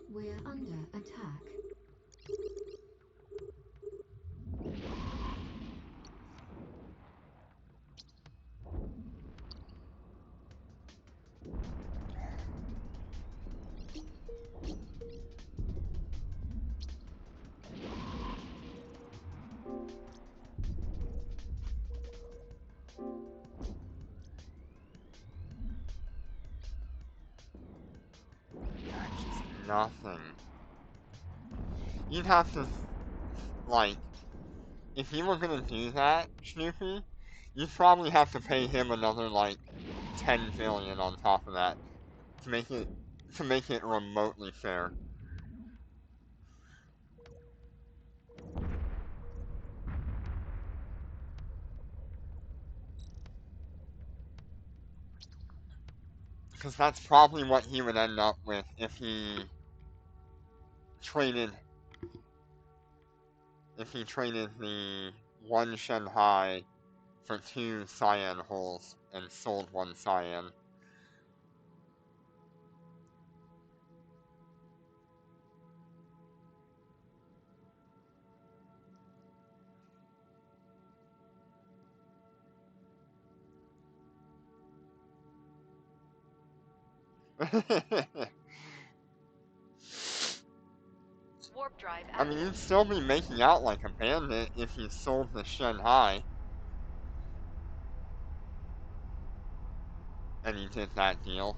We're under attack. just nothing. You'd have to, like, if you were gonna do that, Snoopy, you'd probably have to pay him another, like, 10 billion on top of that to make it remotely fair. Because that's probably what he would end up with if he traded the one Shanhai for 2 Cyan holes and sold 1 Cyan. Warp drive I mean, active. you'd still be making out like a bandit if you sold the Shanhai and you did that deal.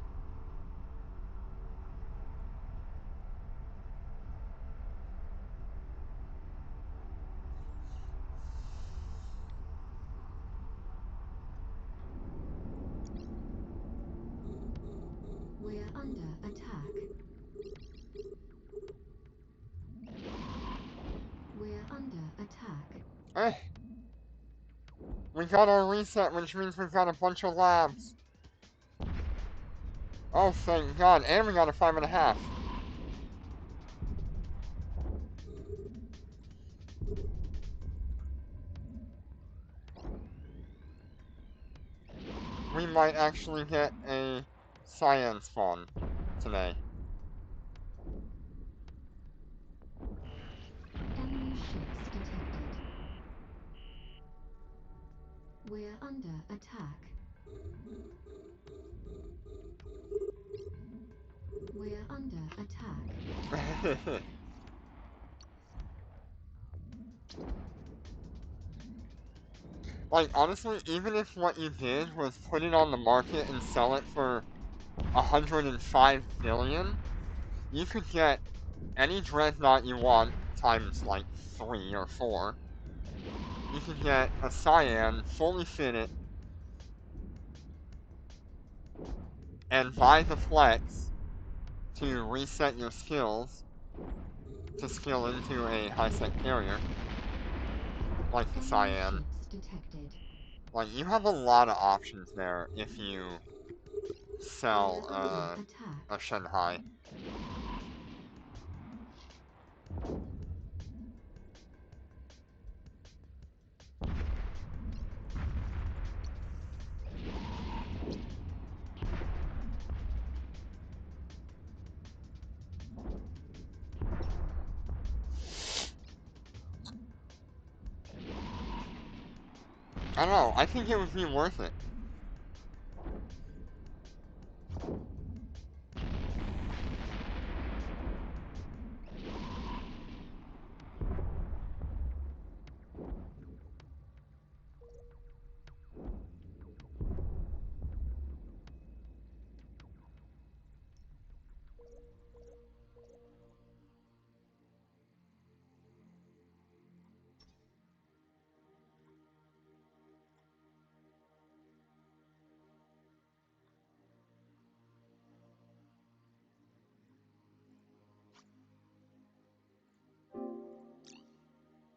We're under attack. We're under attack. Eh, we got our reset, which means we've got a bunch of labs. Oh, thank God, and we got a 5.5. We might actually get a Scion spawn today. Enemy ships detected. We're under attack. We're under attack. Like, honestly, even if what you did was put it on the market and sell it for 105 billion, you could get any dreadnought you want times like 3 or 4. You could get a Scion fully fitted and buy the flex to reset your skills to skill into a high-set carrier, like the Enemy Cyan. ships detected. Like, you have a lot of options there if you sell We're under attack. a Shanhai. I don't know, I think it would be worth it.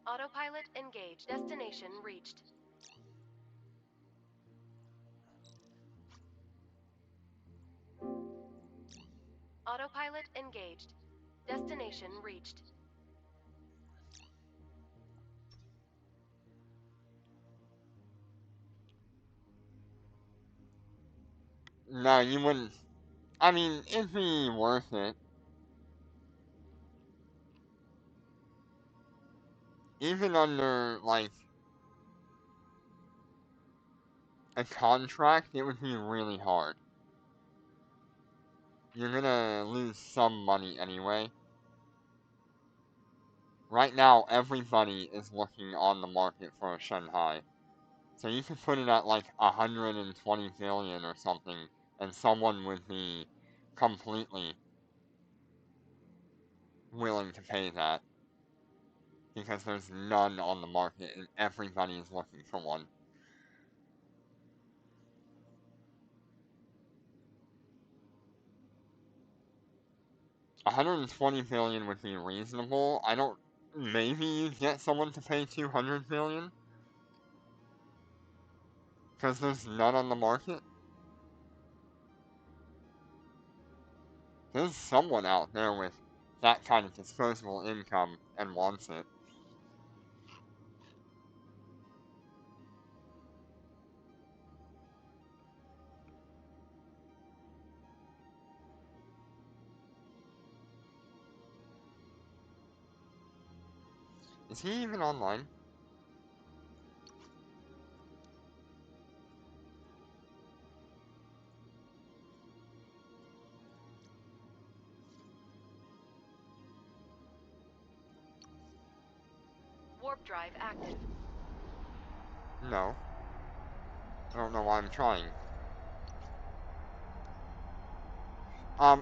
Autopilot engaged. Destination reached. Autopilot engaged. Destination reached. No, you wouldn't. I mean, it'd be worth it. Even under, like, a contract, it would be really hard. You're gonna lose some money anyway. Right now, everybody is looking on the market for a Shanghai. So you could put it at like 120 billion or something, and someone would be completely willing to pay that. Because there's none on the market, and everybody is looking for one. $120 billion would be reasonable. I don't. Maybe you get someone to pay 200 billion? Because there's none on the market? There's someone out there with that kind of disposable income and wants it. Is he even online? Warp drive active. No. I don't know why I'm trying.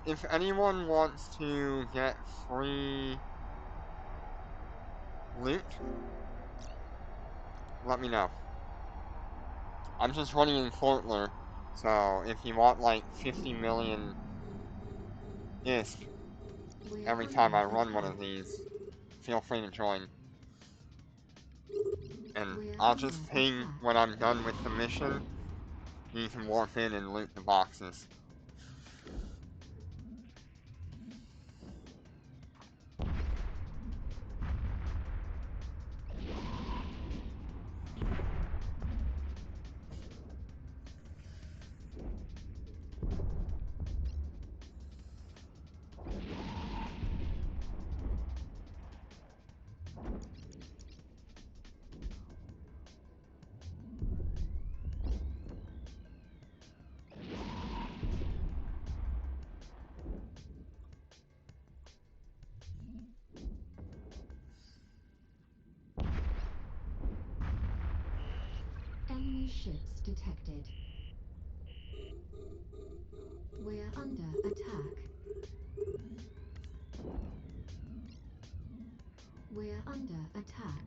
If anyone wants to get free loot, let me know. I'm just running in Fortler, so if you want like 50 million ISK We're every under time I run one attack. of these, feel free to join. And We're I'll under just ping attack. when I'm done with the mission. You can warp in and loot the boxes. Enemy ships detected. We're under attack. We're under attack.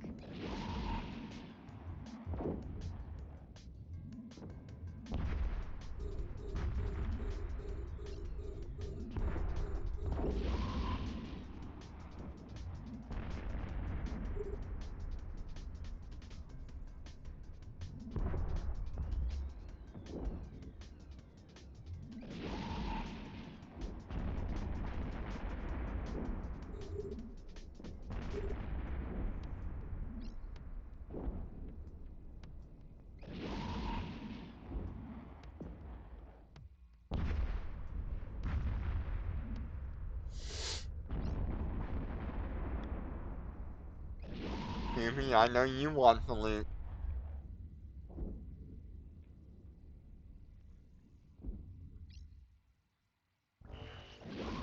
Huey, I know you want the loot.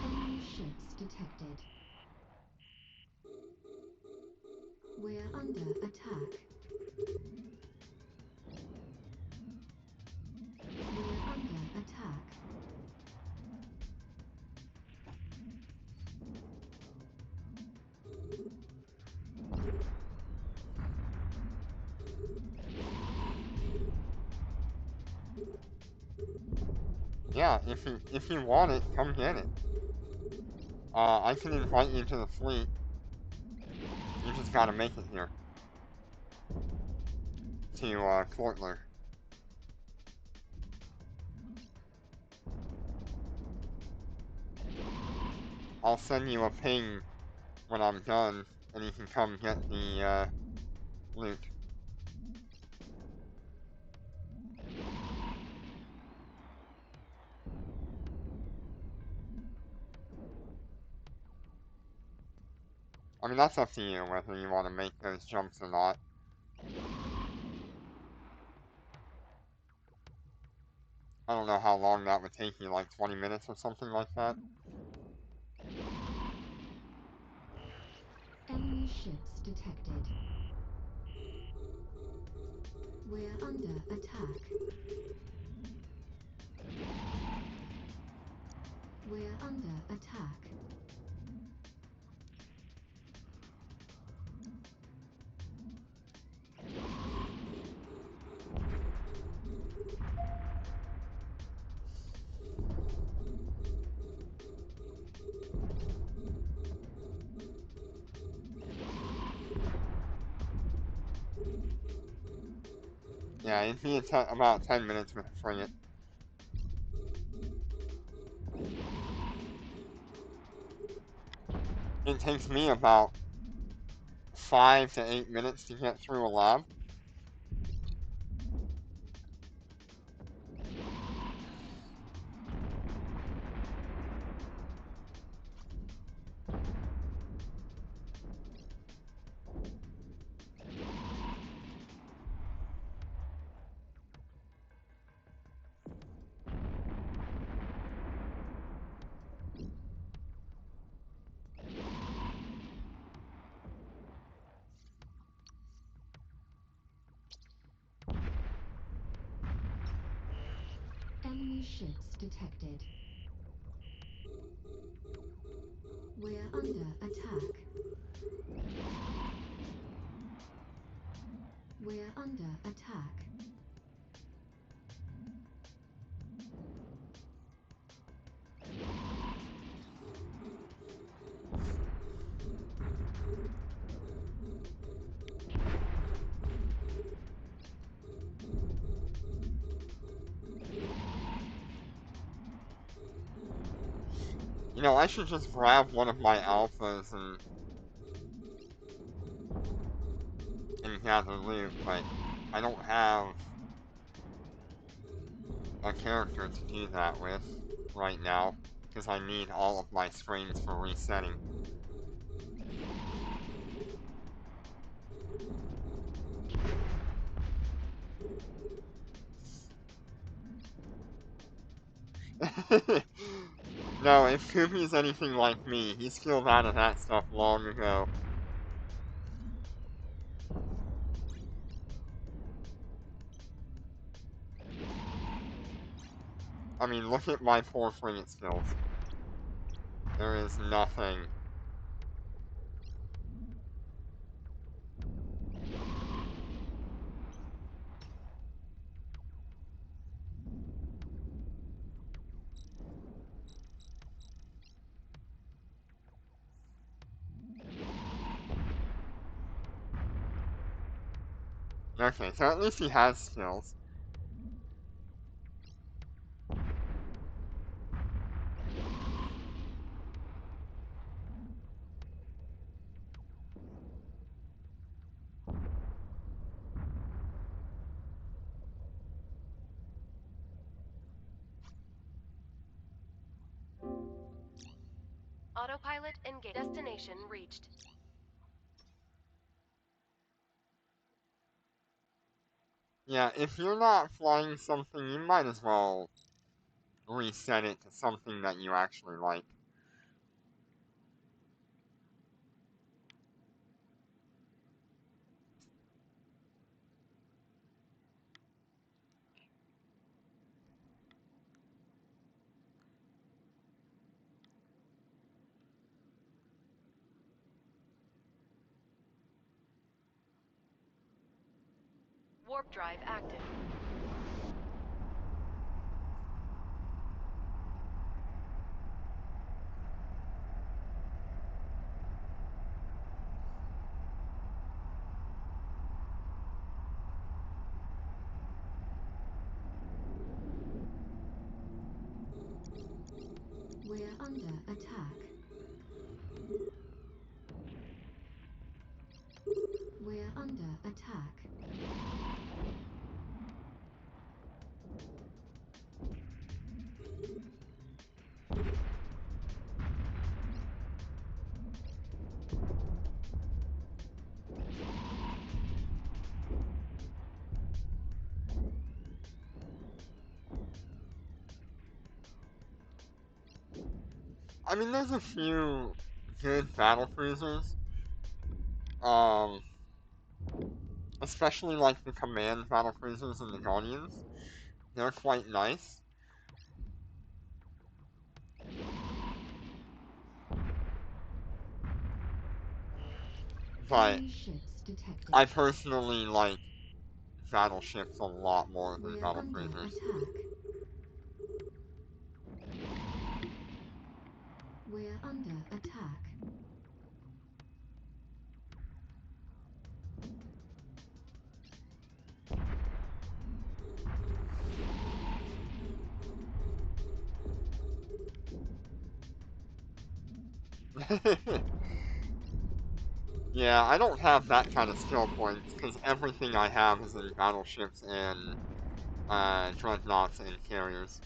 Enemy ships detected. We're under attack. We're under attack. Yeah, if you want it, come get it. I can invite you to the fleet. You just gotta make it here. To, Fortler. I'll send you a ping when I'm done, and you can come get the, loot. I mean, that's up to you, whether you want to make those jumps or not. I don't know how long that would take you, like 20 minutes or something like that. Enemy ships detected. We're under attack. We're under attack. Yeah, it'd be about 10 minutes with a frigate. It takes me about 5 to 8 minutes to get through a lab. Enemy ships detected. We're under attack. We're under attack. You know, I should just grab one of my alphas and gather loot, but I don't have a character to do that with right now, because I need all of my screens for resetting. No, if Koopy's anything like me, he's killed out of that stuff long ago. I mean, look at my poor frigate skills. There is nothing. Okay, so at least he has skills. Autopilot engaged. Destination reached. Yeah, if you're not flying something, you might as well reset it to something that you actually like. Warp drive active. We're under attack. We're under attack. I mean, there's a few good battle cruisers. Um, especially like the command battle cruisers and the Guardians. They're quite nice. But Enemy ships detected. I personally like battleships a lot more than We're battle under cruisers. attack. We're under attack. Yeah, I don't have that kind of skill points because everything I have is in battleships and dreadnoughts and carriers.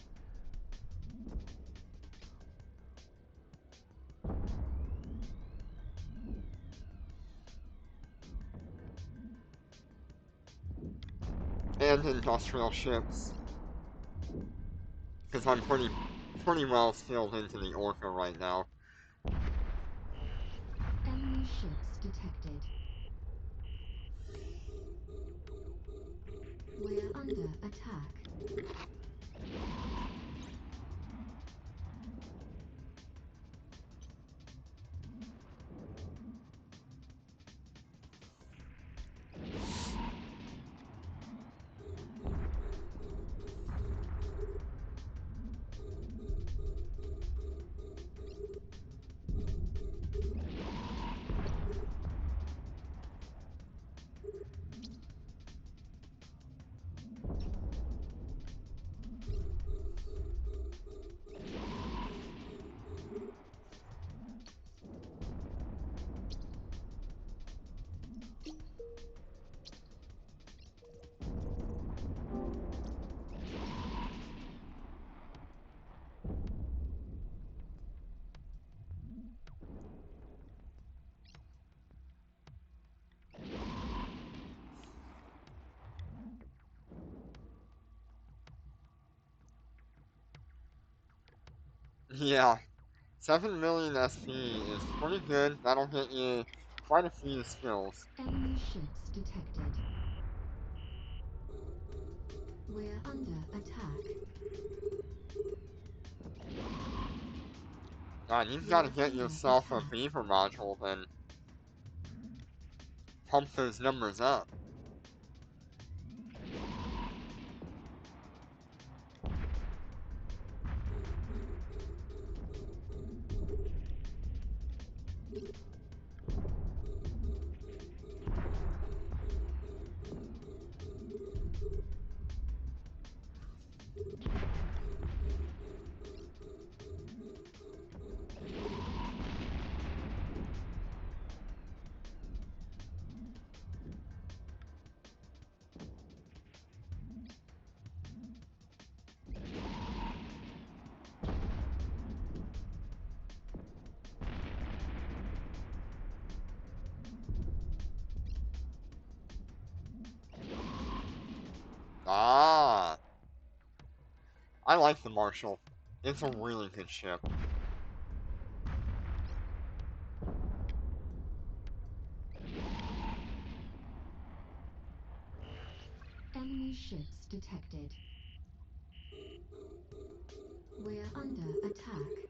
And industrial ships, because I'm pretty well skilled into the Orca right now. Enemy ships detected. We're under attack. Yeah, 7 million SP is pretty good. That'll get you quite a few skills. Enemy ships detected. We're under attack. God, you've got to We're get under yourself a attack. beaver module, then pump those numbers up. Ah, I like the Marshall. It's a really good ship. Enemy ships detected. We're under attack.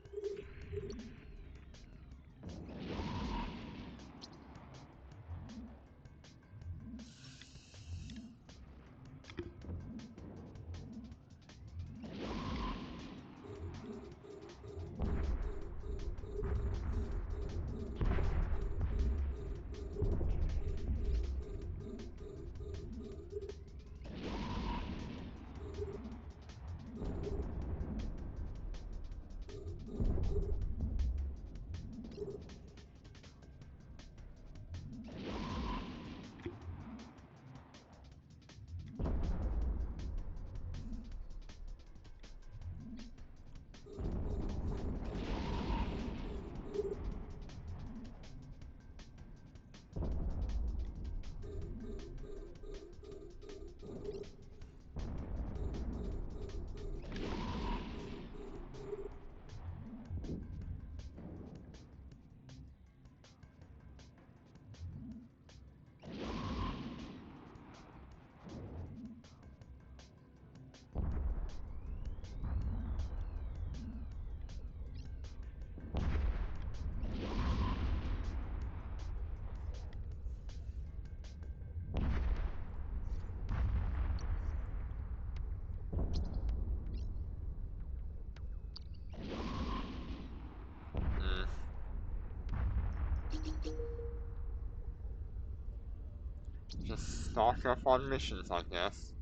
Mm. Just stock up on missions, I guess.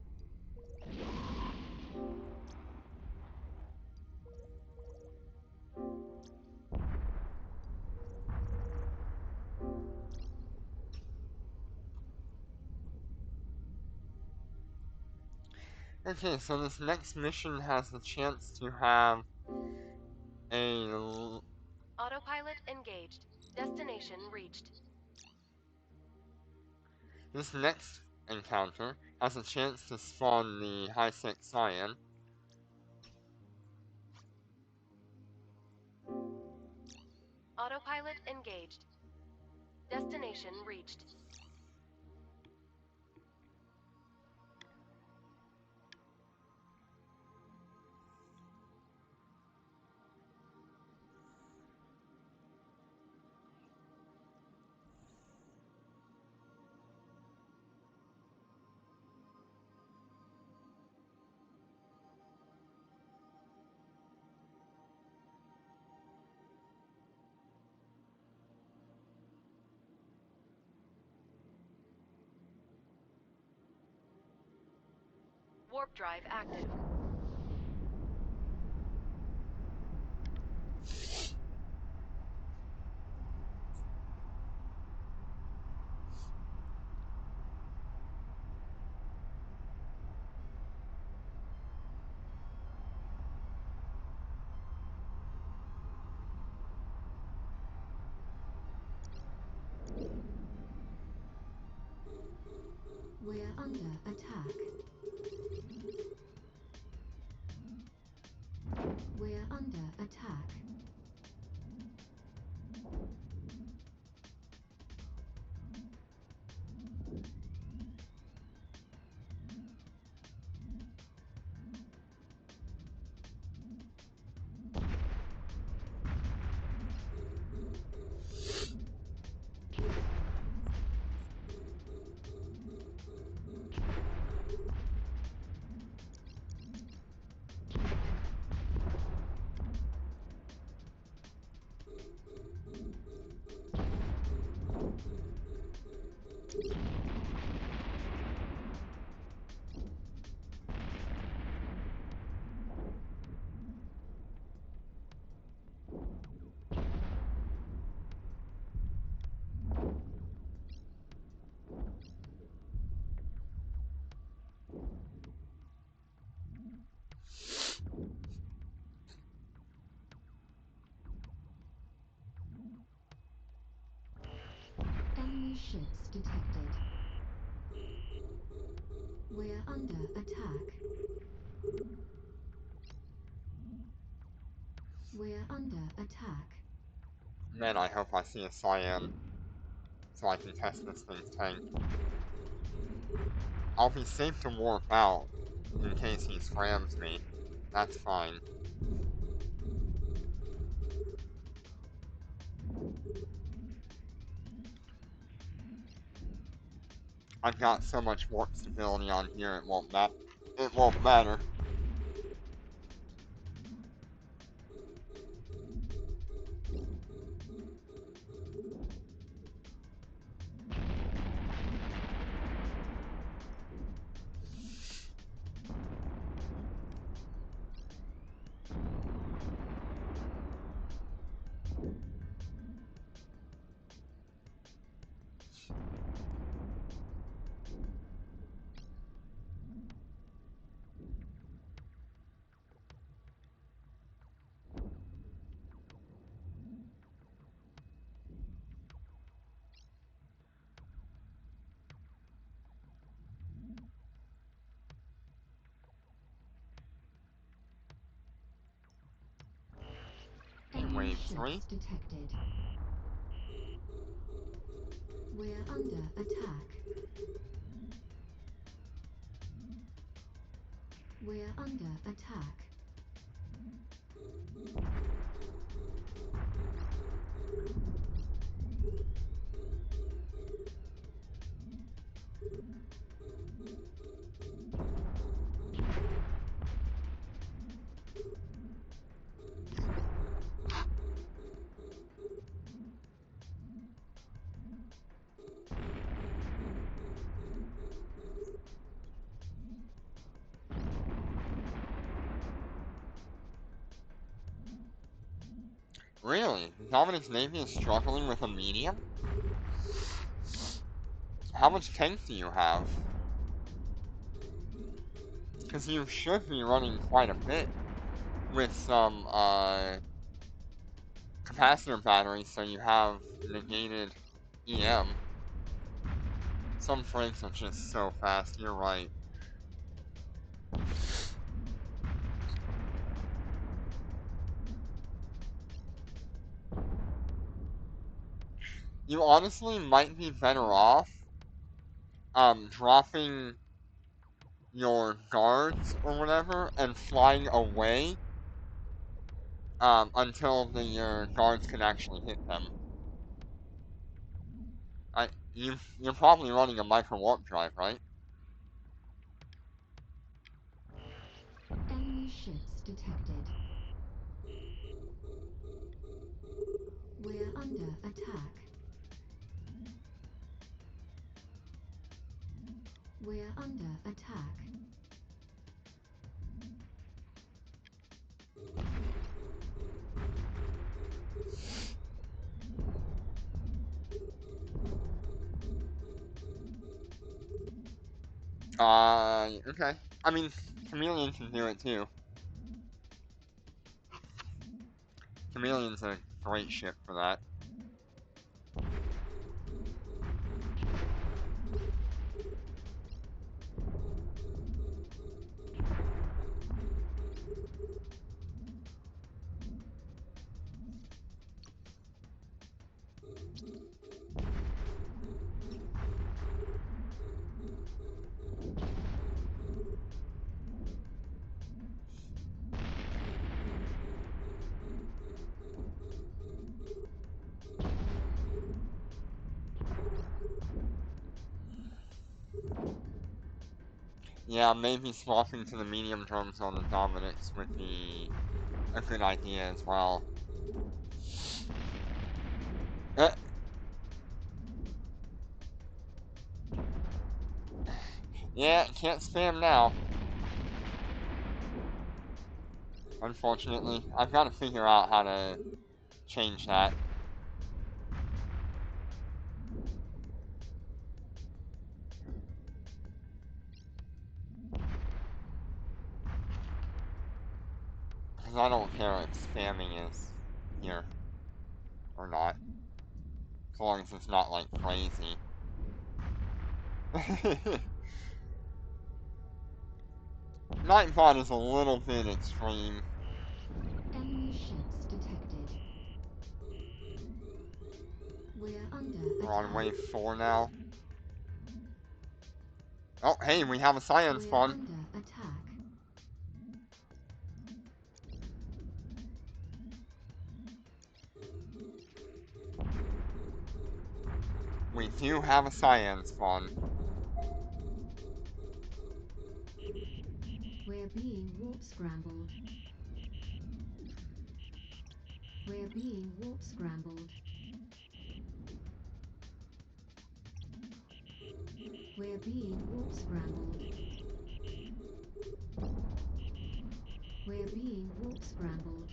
Okay, so this next mission has the chance to have a... Autopilot engaged. Destination reached. This next encounter has a chance to spawn the high-sec Scion. Autopilot engaged. Destination reached. Warp drive active. We're under attack. We're under attack. Enemy ships detected. We're under attack. We're under attack. Man, I hope I see a Scion so I can test this thing's tank. I'll be safe to warp out in case he scrams me. That's fine. I've got so much warp stability on here it won't matter. Enemy Wave ships 3. detected. We're under attack. We're under attack. Really? Dominic's Navy is struggling with a medium? How much tank do you have? Because you should be running quite a bit with some capacitor batteries so you have negated EM. Some frames are just so fast, you're right. You honestly might be better off dropping your guards or whatever and flying away until your guards can actually hit them. You're probably running a micro warp drive, right? Enemy ships detected. We're under attack. We're under attack. Okay. I mean, Chameleon can do it too. Chameleon's a great ship for that. Yeah, maybe swapping to the medium drones on the Dominix would be a good idea as well. Uh, yeah, can't spam now. Unfortunately, I've got to figure out how to change that. Because I don't care if spamming is here or not. As long as it's not like crazy. Nightbot is a little bit extreme. Enemy ships detected. We're under We're on attack. wave 4 now. Oh, hey, we have a Scion We're spawn. under attack. We do have a Scion spawn. We're being warp scrambled. We're being warp scrambled. We're being warp scrambled. We're being warp scrambled.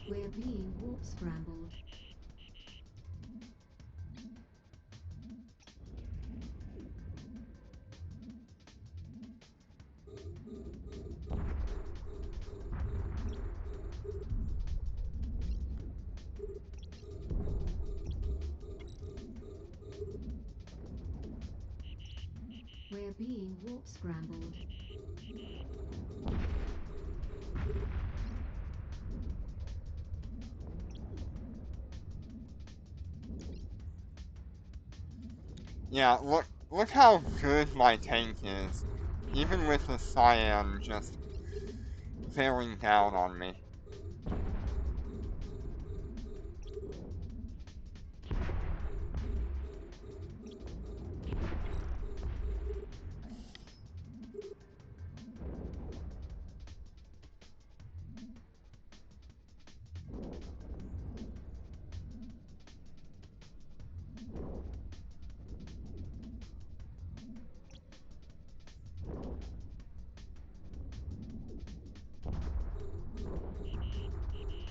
We're being warp scrambled. We're being warp scrambled. Yeah, look how good my tank is. Even with the Scion just bearing down on me.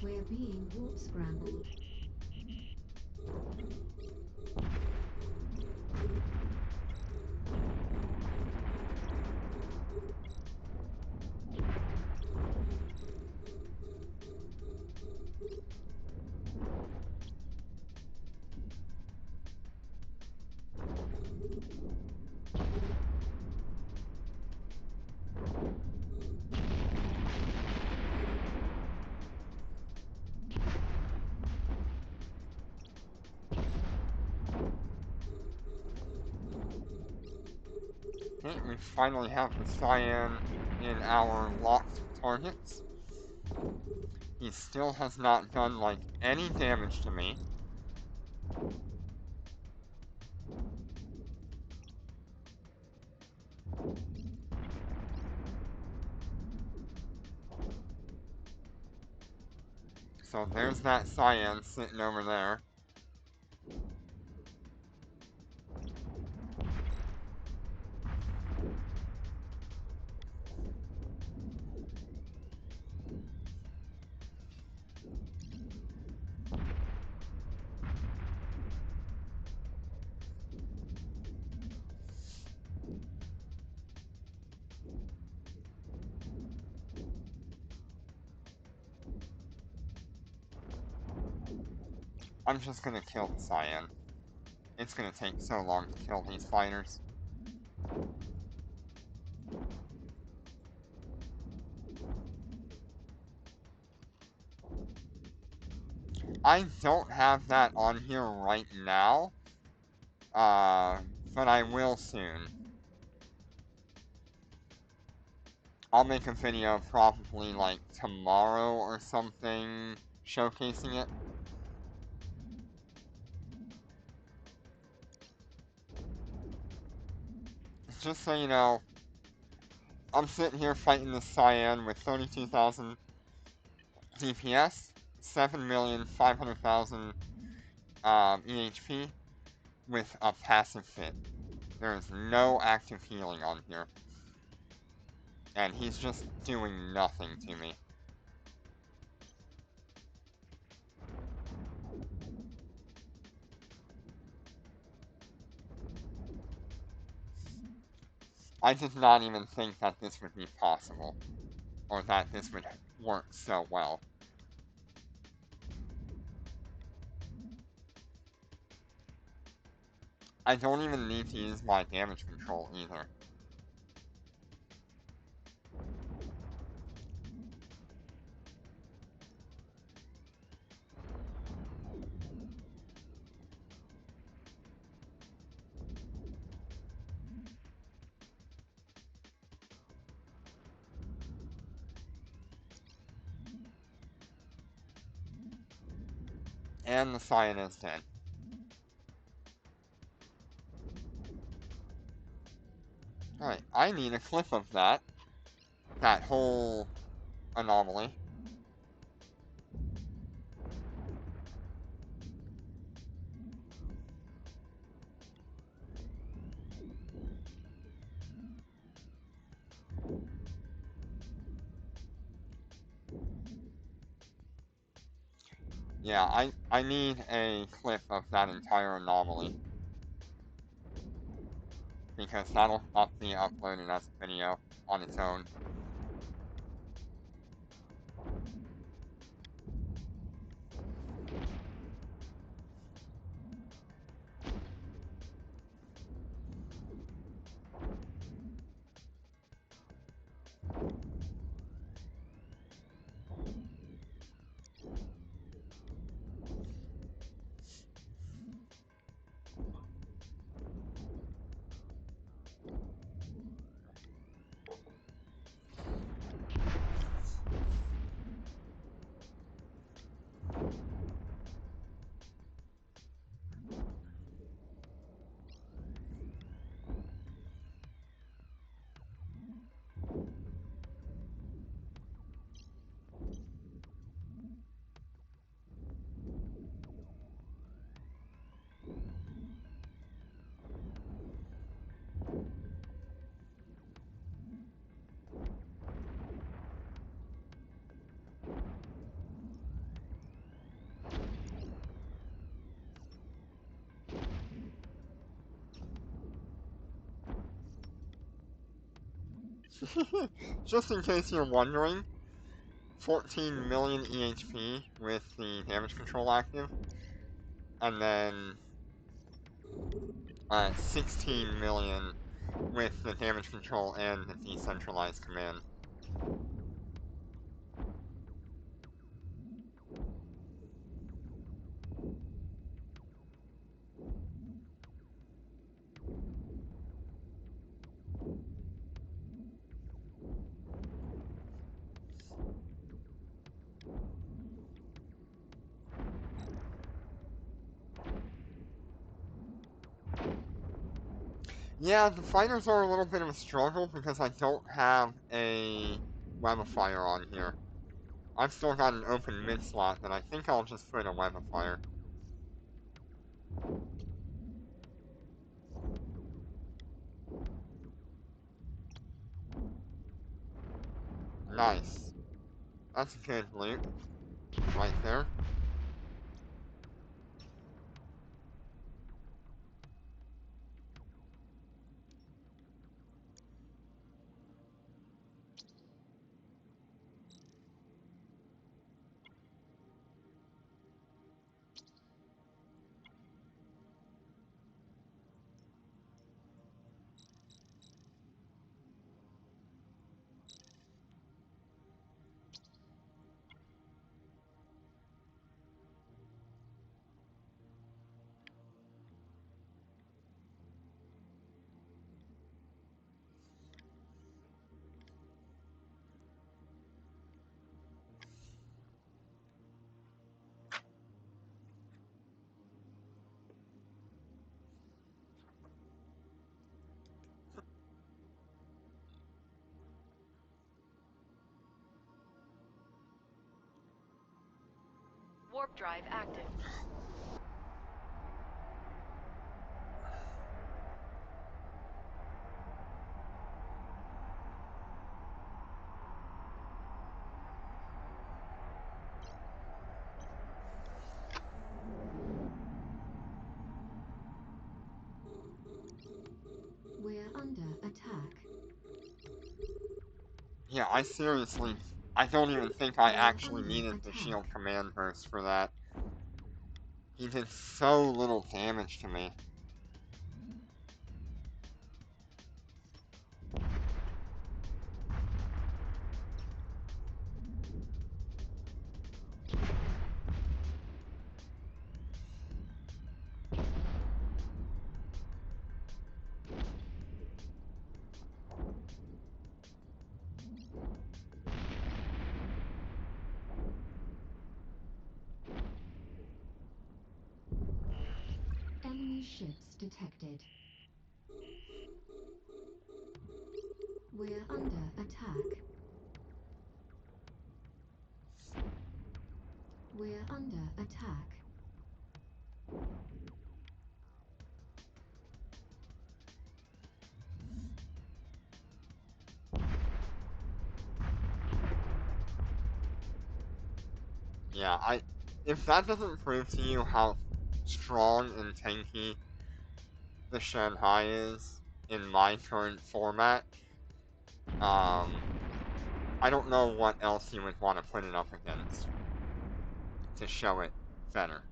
We're being warp scrambled. Okay, we finally have the Scion in our locked targets. He still has not done, like, any damage to me. So there's that Scion sitting over there. I'm just gonna kill the Scion. It's gonna take so long to kill these fighters. I don't have that on here right now, but I will soon. I'll make a video probably like tomorrow or something showcasing it. Just so you know, I'm sitting here fighting this Cyan with 32,000 DPS, 7,500,000 EHP, with a passive fit. There is no active healing on here. And he's just doing nothing to me. I did not even think that this would be possible, or that this would work so well. I don't even need to use my damage control either. And the Scion is dead. Alright, I need a clip of that. That whole anomaly. Yeah, I need a clip of that entire anomaly. Because that'll be uploaded as a video on its own. Just in case you're wondering, 14 million EHP with the damage control active, and then 16 million with the damage control and the decentralized command. Yeah, the fighters are a little bit of a struggle because I don't have a web of fire on here. I've still got an open mid slot, but I think I'll just put a web of fire. Nice. That's good loot. Right there. Warp drive active. We're under attack. Yeah, I don't even think I We're actually under needed the attack. shield command burst for that. He did so little damage to me. Enemy ships detected. We're under attack. We're under attack. Yeah, if that doesn't prove to you how strong and tanky the Shanhai is in my current format, I don't know what else you would want to put it up against to show it better.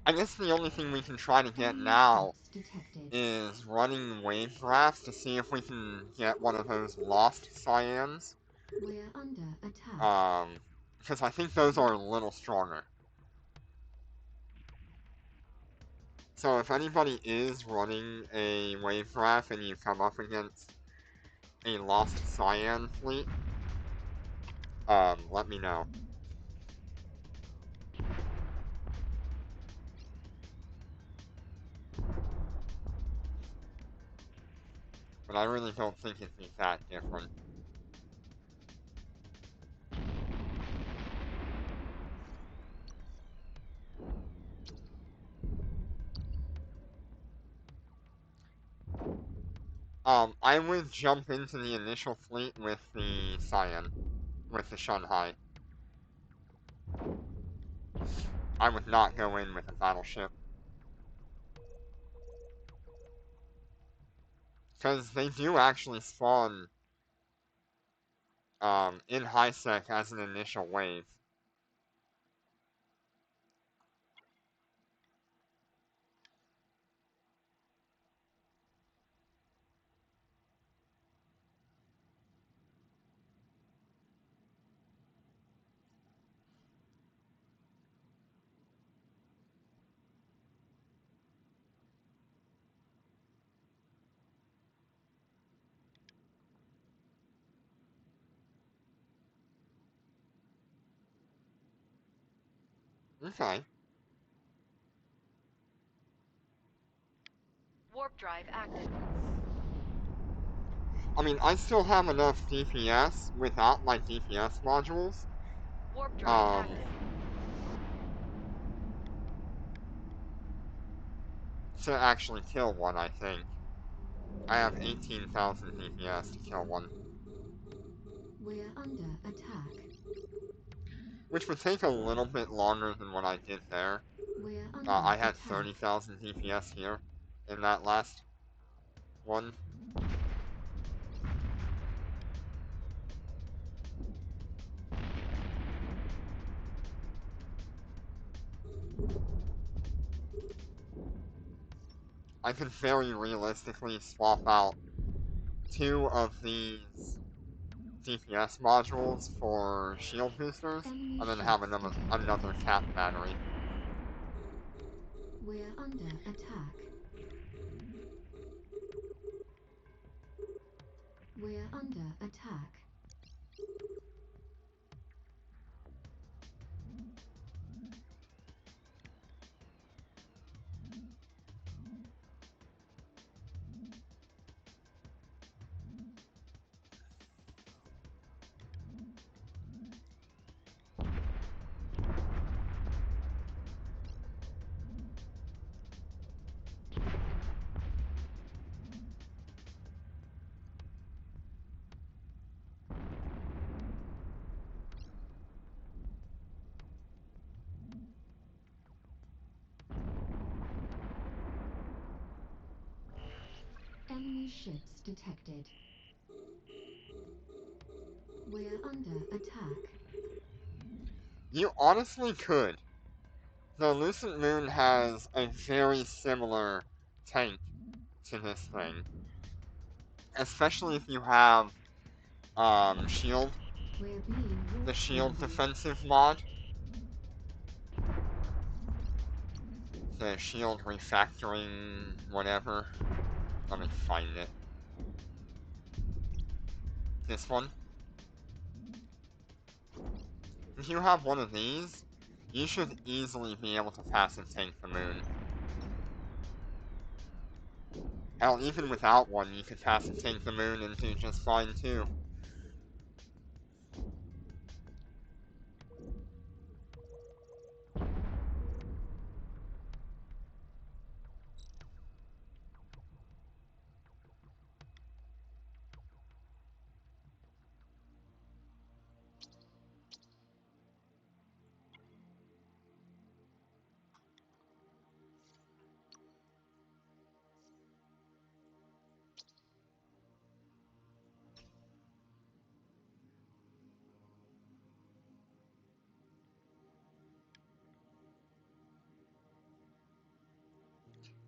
I guess the only thing we can try to get Enemy now ships detected. is running wave drafts to see if we can get one of those lost Cyans. We're under attack. Because I think those are a little stronger. So if anybody is running a wave draft and you come up against a lost Cyan fleet, let me know. But I really don't think it'd be that different. I would jump into the initial fleet with the Scion, with the Shanhai. I would not go in with a battleship. Because they do actually spawn, in high sec as an initial wave. Okay. Warp drive active. I mean, I still have enough DPS without my DPS modules. Warp drive active. To actually kill one, I think. I have 18,000 DPS to kill one. We're under attack. Which would take a little bit longer than what I did there. We're under I had attack. 30,000 DPS here in that last one. I could very realistically swap out 2 of these DPS modules for shield boosters, Enemy and then ships have another cap battery. We're under attack. We're under attack. Enemy ships detected. We're under attack. You honestly could. The Lucent Moon has a very similar tank to this thing. Especially if you have, shield, We're being the warped shield over. defensive mod. The shield refactoring, whatever. Let me find it. This one. If you have one of these, you should easily be able to pass and tank the moon. Hell, even without one, you could pass and tank the moon and do just fine too.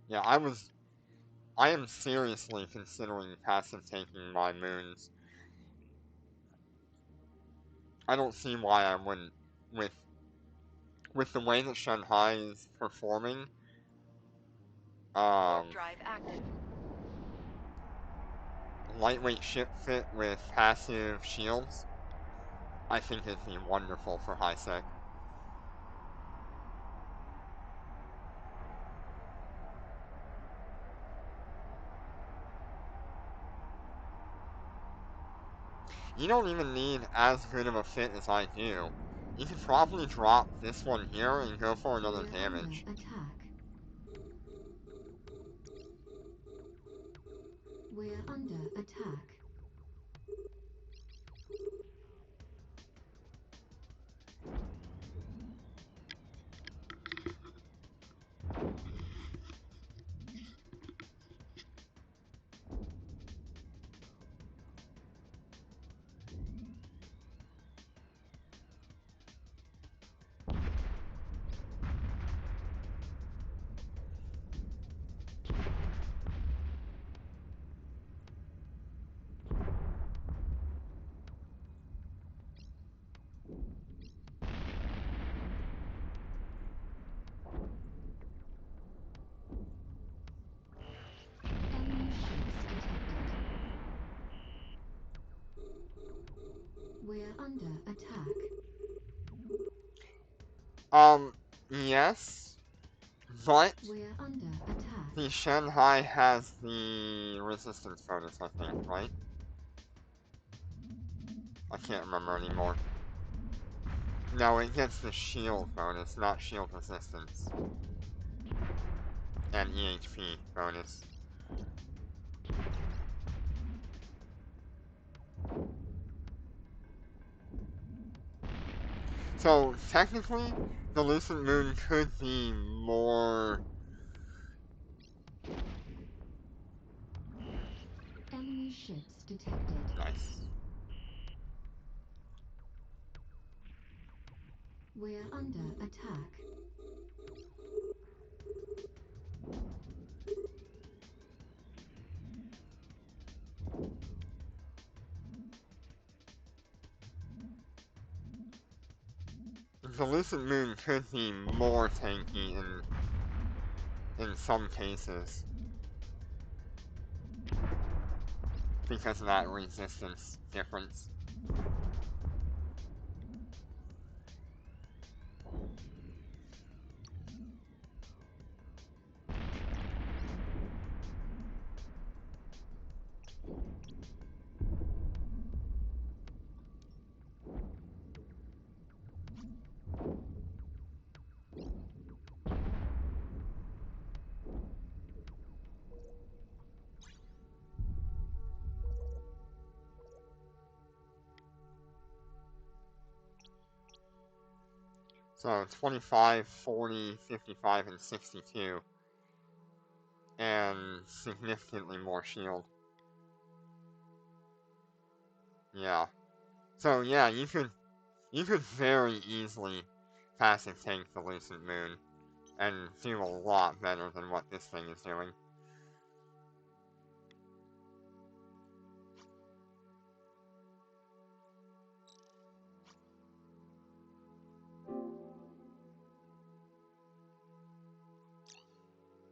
Yeah, I am seriously considering passive tanking my moons. I don't see why I wouldn't. With the way that Shanhai is performing, Warp drive active. lightweight ship fit with passive shields, I think it'd be wonderful for high sec. You don't even need as good of a fit as I do. You could probably drop this one here and go for another We're damage. under attack. We're under attack. Enemy ships detected. We're under attack. Yes, but We're under attack. the Shanhai has the resistance bonus, I think, right? I can't remember anymore. No, it gets the shield bonus, not shield resistance. And EHP bonus. So, technically, the Lucent Moon could be more... Enemy ships detected. nice. We're under attack. The Lucent Moon could be more tanky in some cases. Because of that resistance difference. So 25, 40, 55, and 62. And significantly more shield. Yeah. So yeah, you could very easily passive tank the Lucent Moon and do a lot better than what this thing is doing.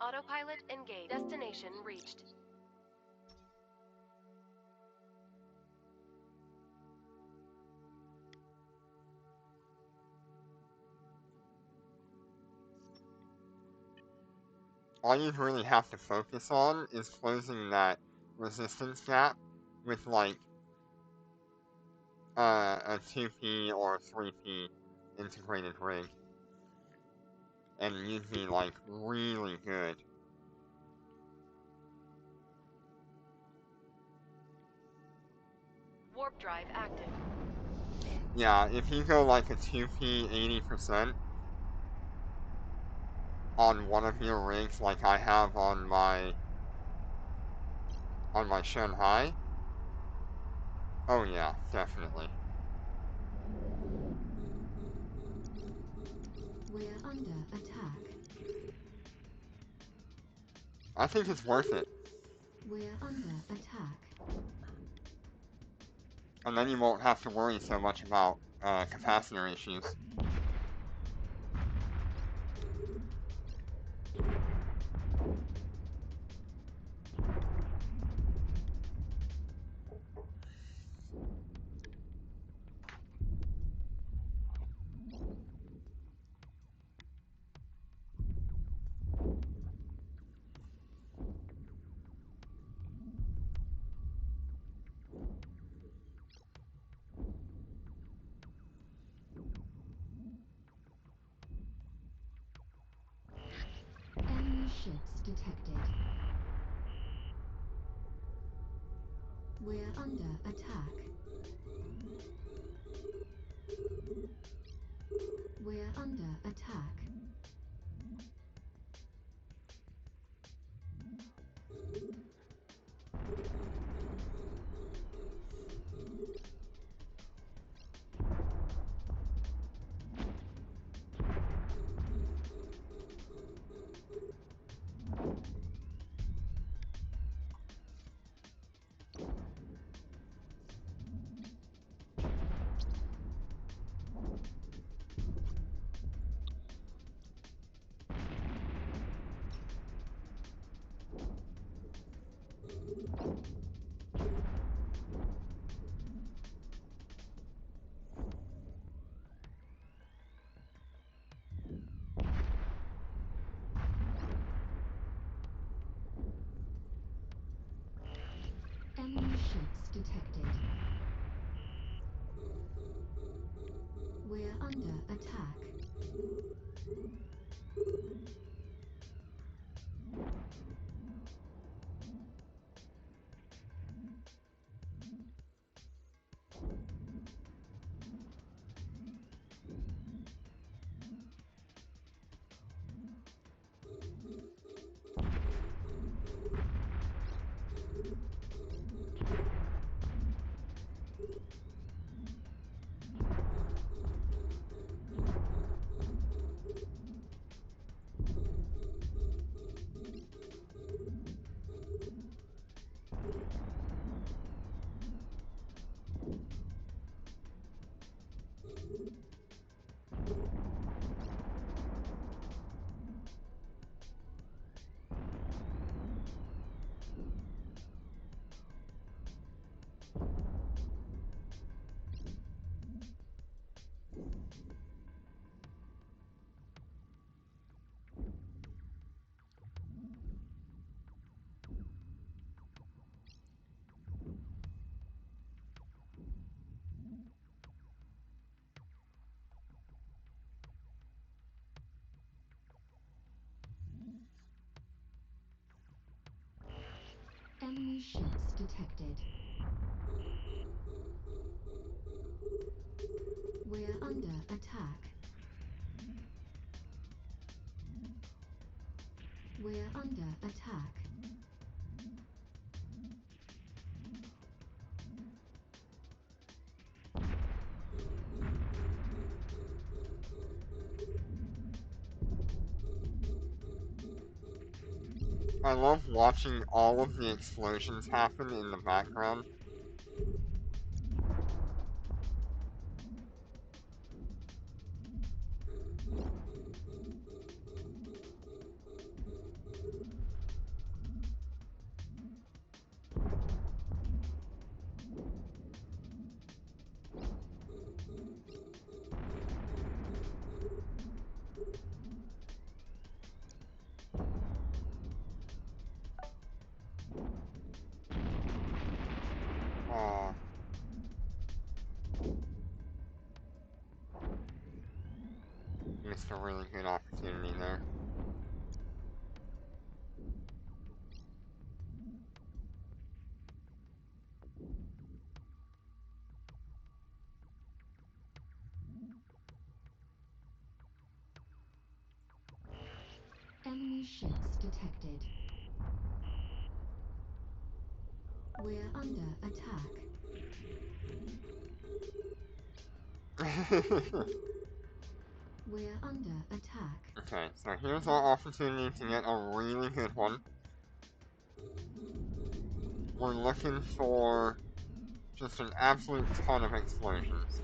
Autopilot engaged. Destination reached. all you really have to focus on is closing that resistance gap with like a 2P or 3P integrated rig. And you'd be like really good. Warp drive active. Yeah, if you go like a 2P 80% on one of your rigs like I have on my Shanhai, oh yeah, definitely. We're under attack. I think it's worth it. We're under attack. And then you won't have to worry so much about capacitor issues. Enemy ships detected. We're under attack. We're under attack. Enemy ships detected. We're under attack. Enemy ships detected. We're under attack. We're under attack. I love watching all of the explosions happen in the background. missed a really good opportunity there. Enemy ships detected. We're under attack. We're under attack. Okay, so here's our opportunity to get a really good one. We're looking for just an absolute ton of explosions.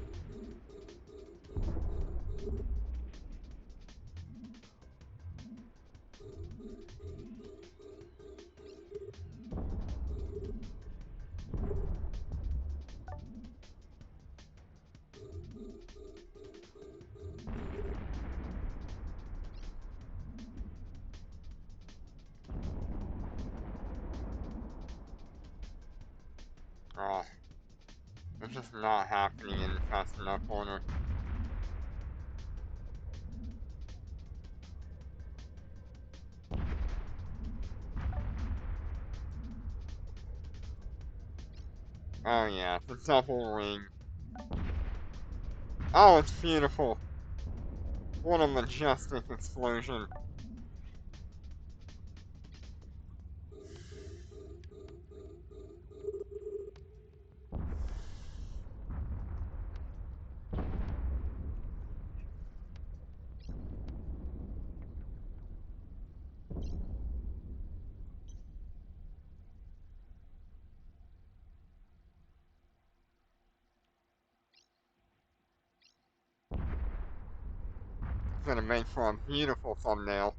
Oh, it's just not happening in fast enough order. Oh yeah, the double ring. Oh, it's beautiful. What a majestic explosion. It's gonna make for a beautiful thumbnail.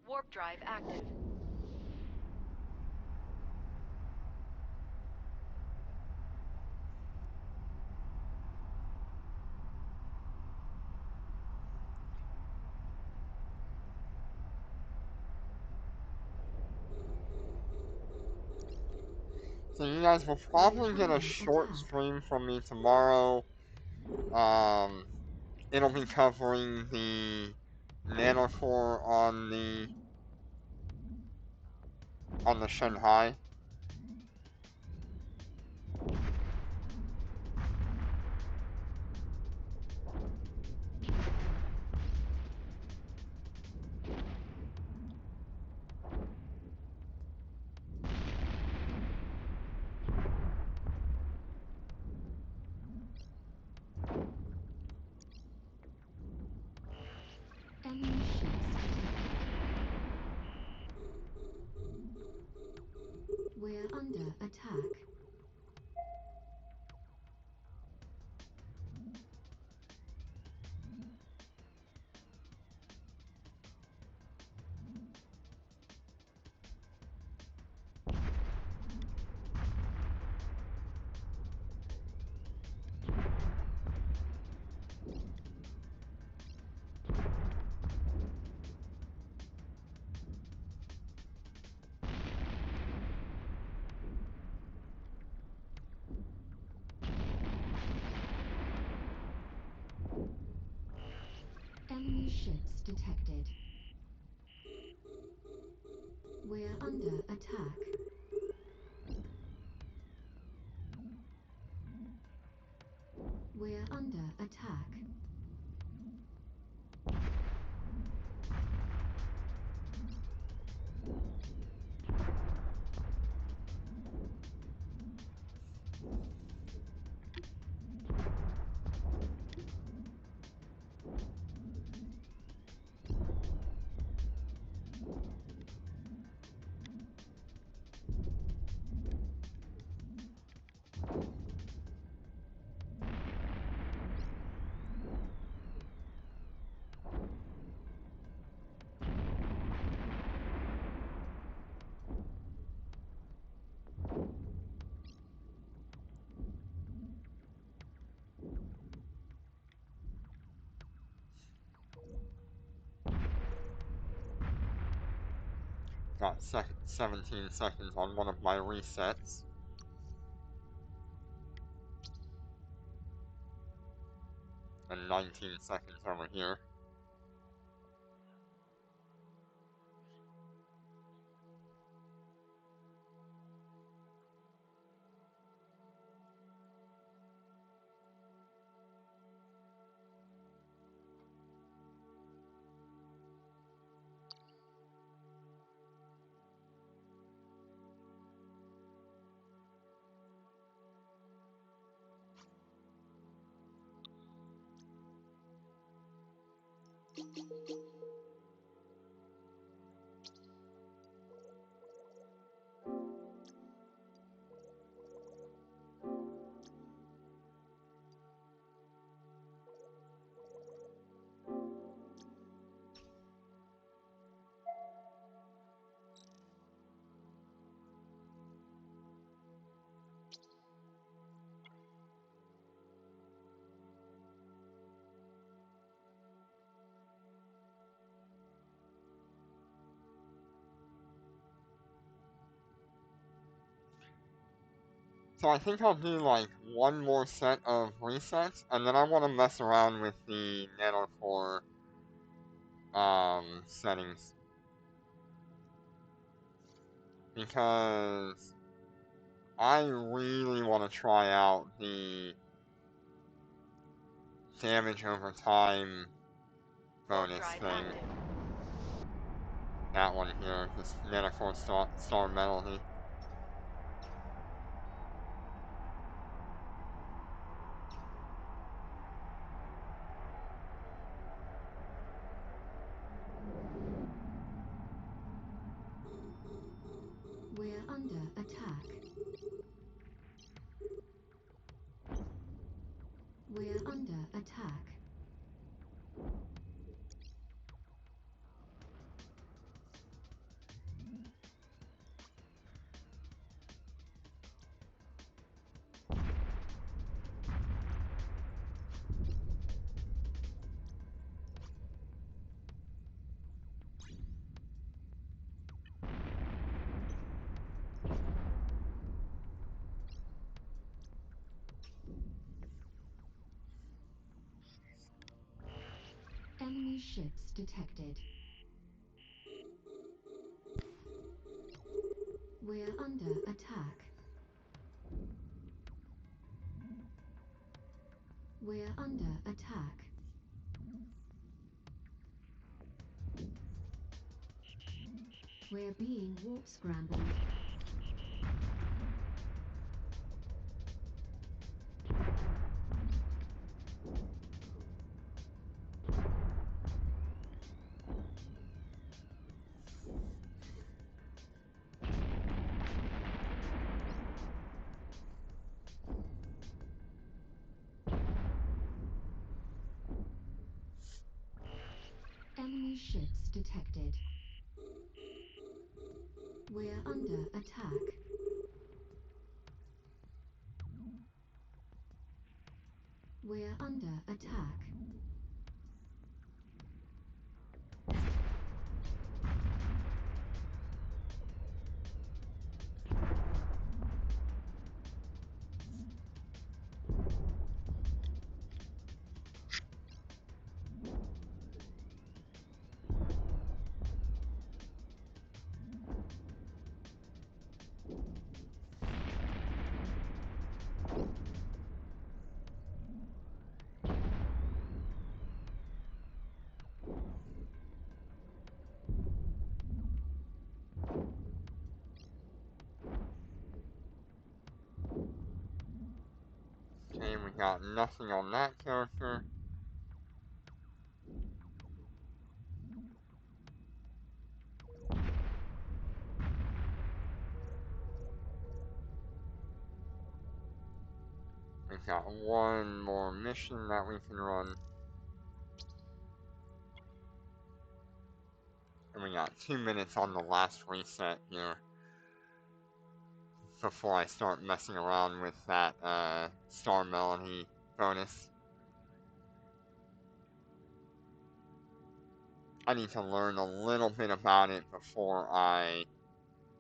Warp drive active. So you guys will probably get a short stream from me tomorrow. It'll be covering the Nano core on the Shanhai. Enemy ships detected. We're under attack. Enemy ships detected. We're under attack. We're under attack. Got 17 seconds on one of my resets. And 19 seconds over here. So I think I'll do like one more set of resets, and then I want to mess around with the Nano Core settings. Because I really want to try out the damage over time bonus Drive thing. active. That one here, this Nano Core Star Melody. We're under attack. We're under attack. Enemy ships detected. We're under attack. We're under attack. We're being warp scrambled. Enemy ships detected. We're under attack. We're under attack. Got nothing on that character. We've got one more mission that we can run. And we got 2 minutes on the last reset here before I start messing around with that Star Melody bonus. I need to learn a little bit about it before I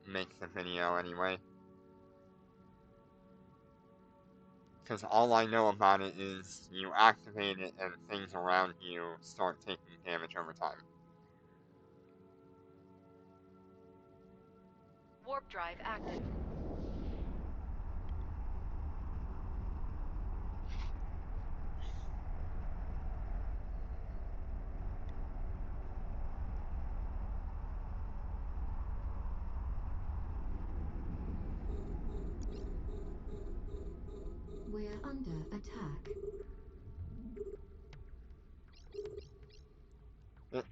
make the video anyway. Because all I know about it is you activate it and things around you start taking damage over time. Warp drive active. We're under attack. It,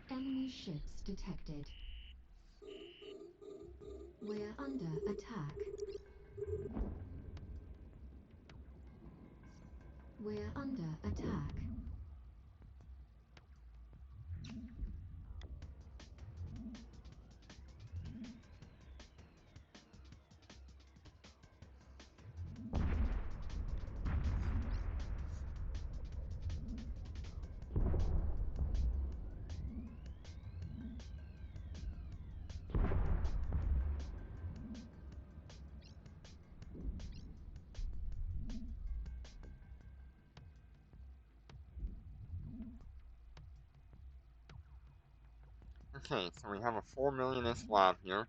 Enemy ships detected. We're under attack. We're under attack. okay, so we have a 4 millionist lab here.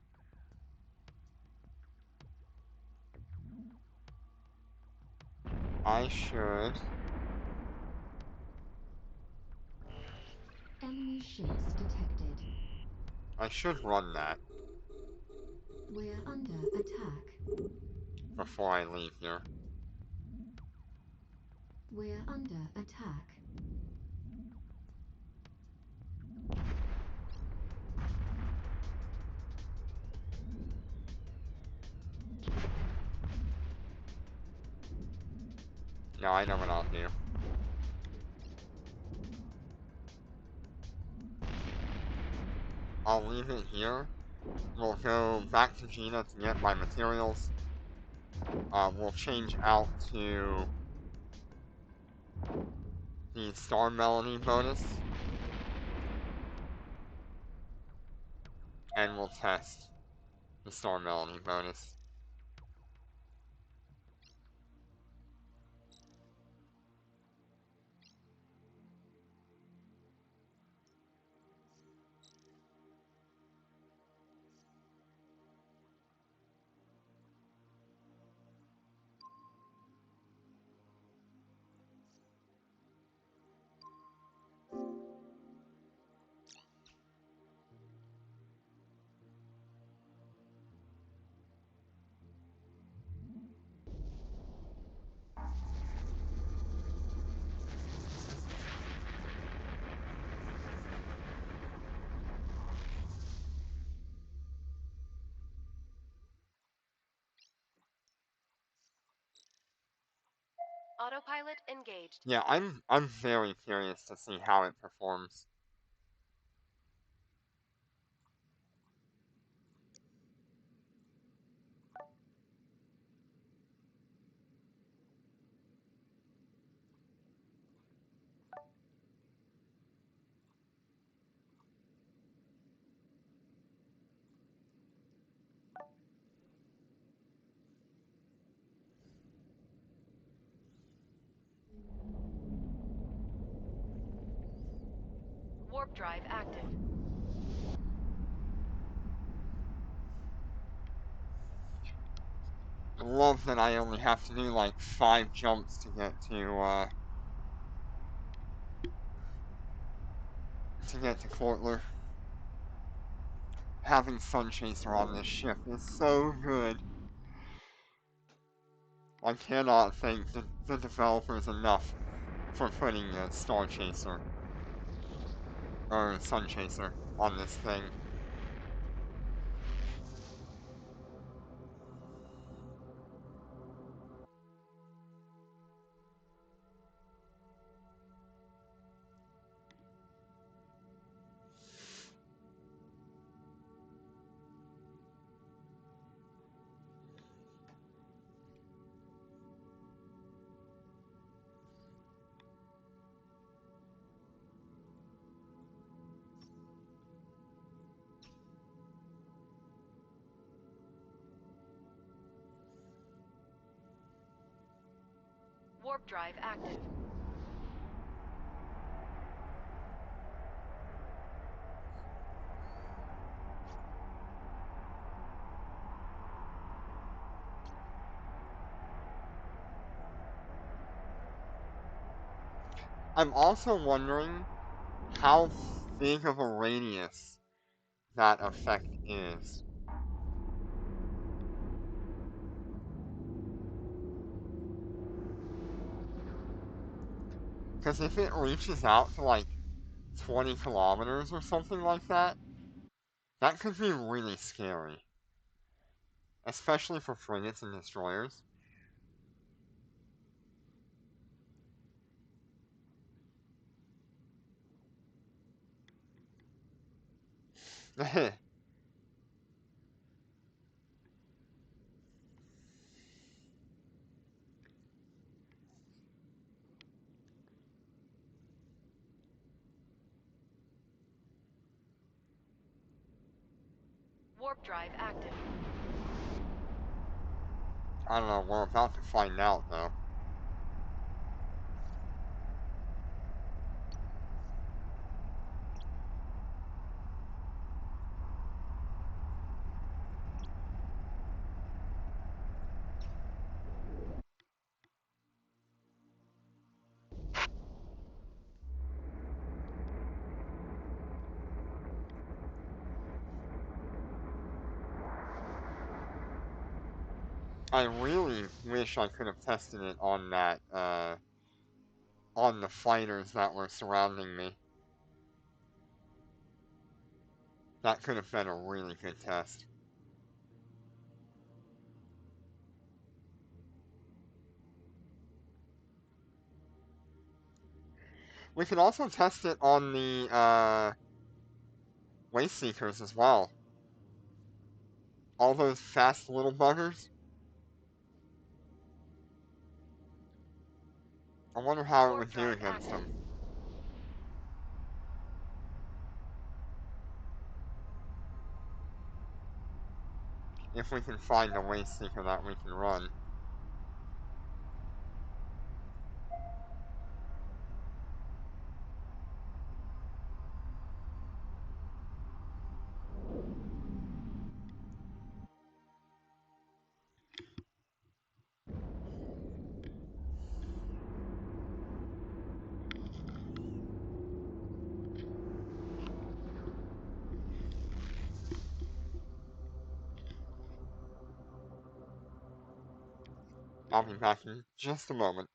I should... Enemy ships detected. I should run that We're under attack. before I leave here. We're under attack. No, I know what I'll do. I'll leave it here. We'll go back to Gina to get my materials. We'll change out to the Star Melody bonus. And we'll test the Star Melody bonus. Autopilot engaged. Yeah, I'm very curious to see how it performs. Warp drive active. I love that I only have to do like 5 jumps to get to Cortler. Having Sun Chaser on this ship is so good. I cannot thank the developers enough for putting a Star Chaser, or Sun Chaser, on this thing. Warp drive active. I'm also wondering how big of a radius that effect is. Because if it reaches out to like 20 kilometers or something like that, that could be really scary. Especially for frigates and destroyers. Warp drive active. I don't know, we're about to find out though. I really wish I could have tested it on that, on the fighters that were surrounding me. That could have been a really good test. We could also test it on the, Waste Seekers as well. All those fast little buggers. I wonder how it would do against them. If we can find a Waste Seeker that we can run. I'll be back in just a moment.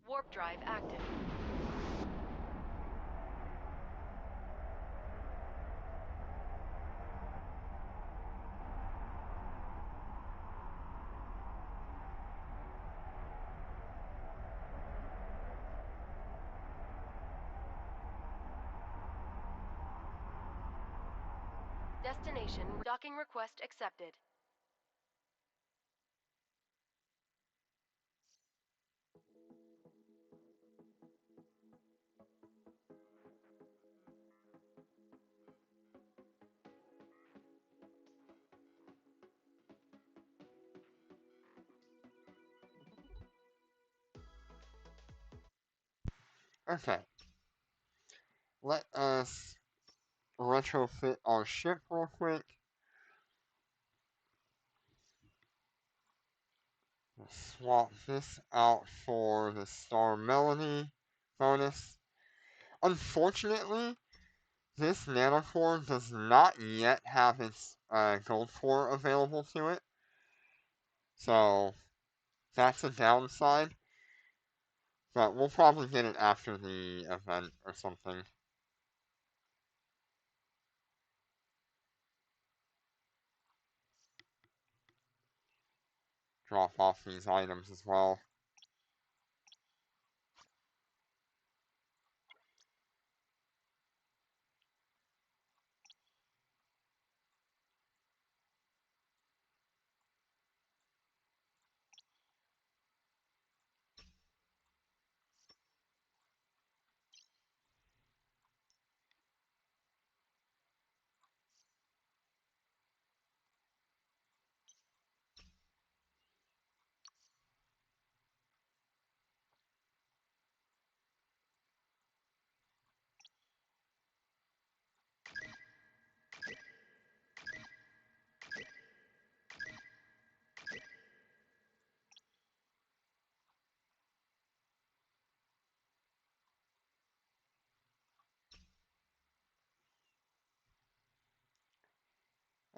Warp drive active. Destination docking request accepted. Okay. Let us retrofit our ship real quick. Swap this out for the Star Melody bonus. Unfortunately, this nanocore does not yet have its gold core available to it, so that's a downside. But we'll probably get it after the event or something. Drop off these items as well.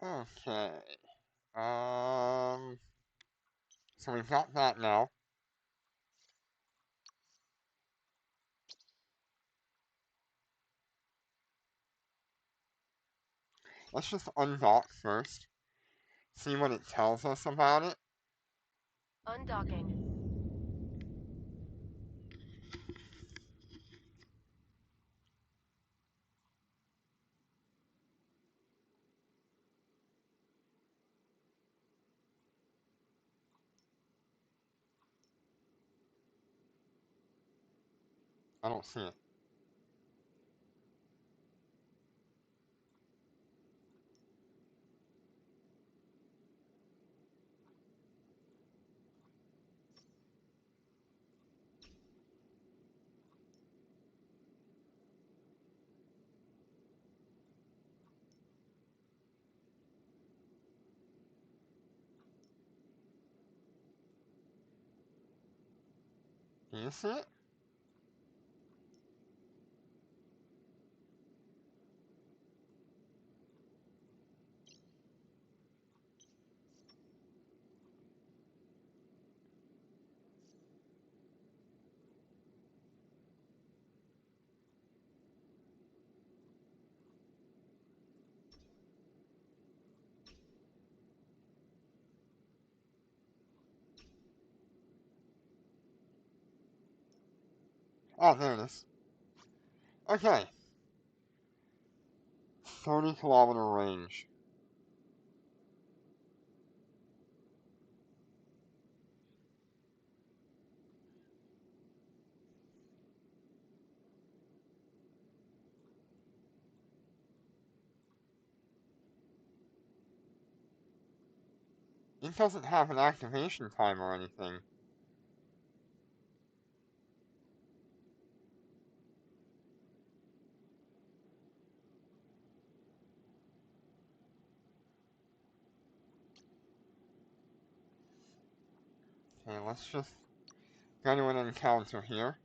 Okay. So we've got that now. Let's just undock first. See what it tells us about it. Undocking. I don't see it. Do you see it? Oh, there it is. Okay. 30-kilometer range. It doesn't have an activation time or anything. Okay, let's just go to an encounter here.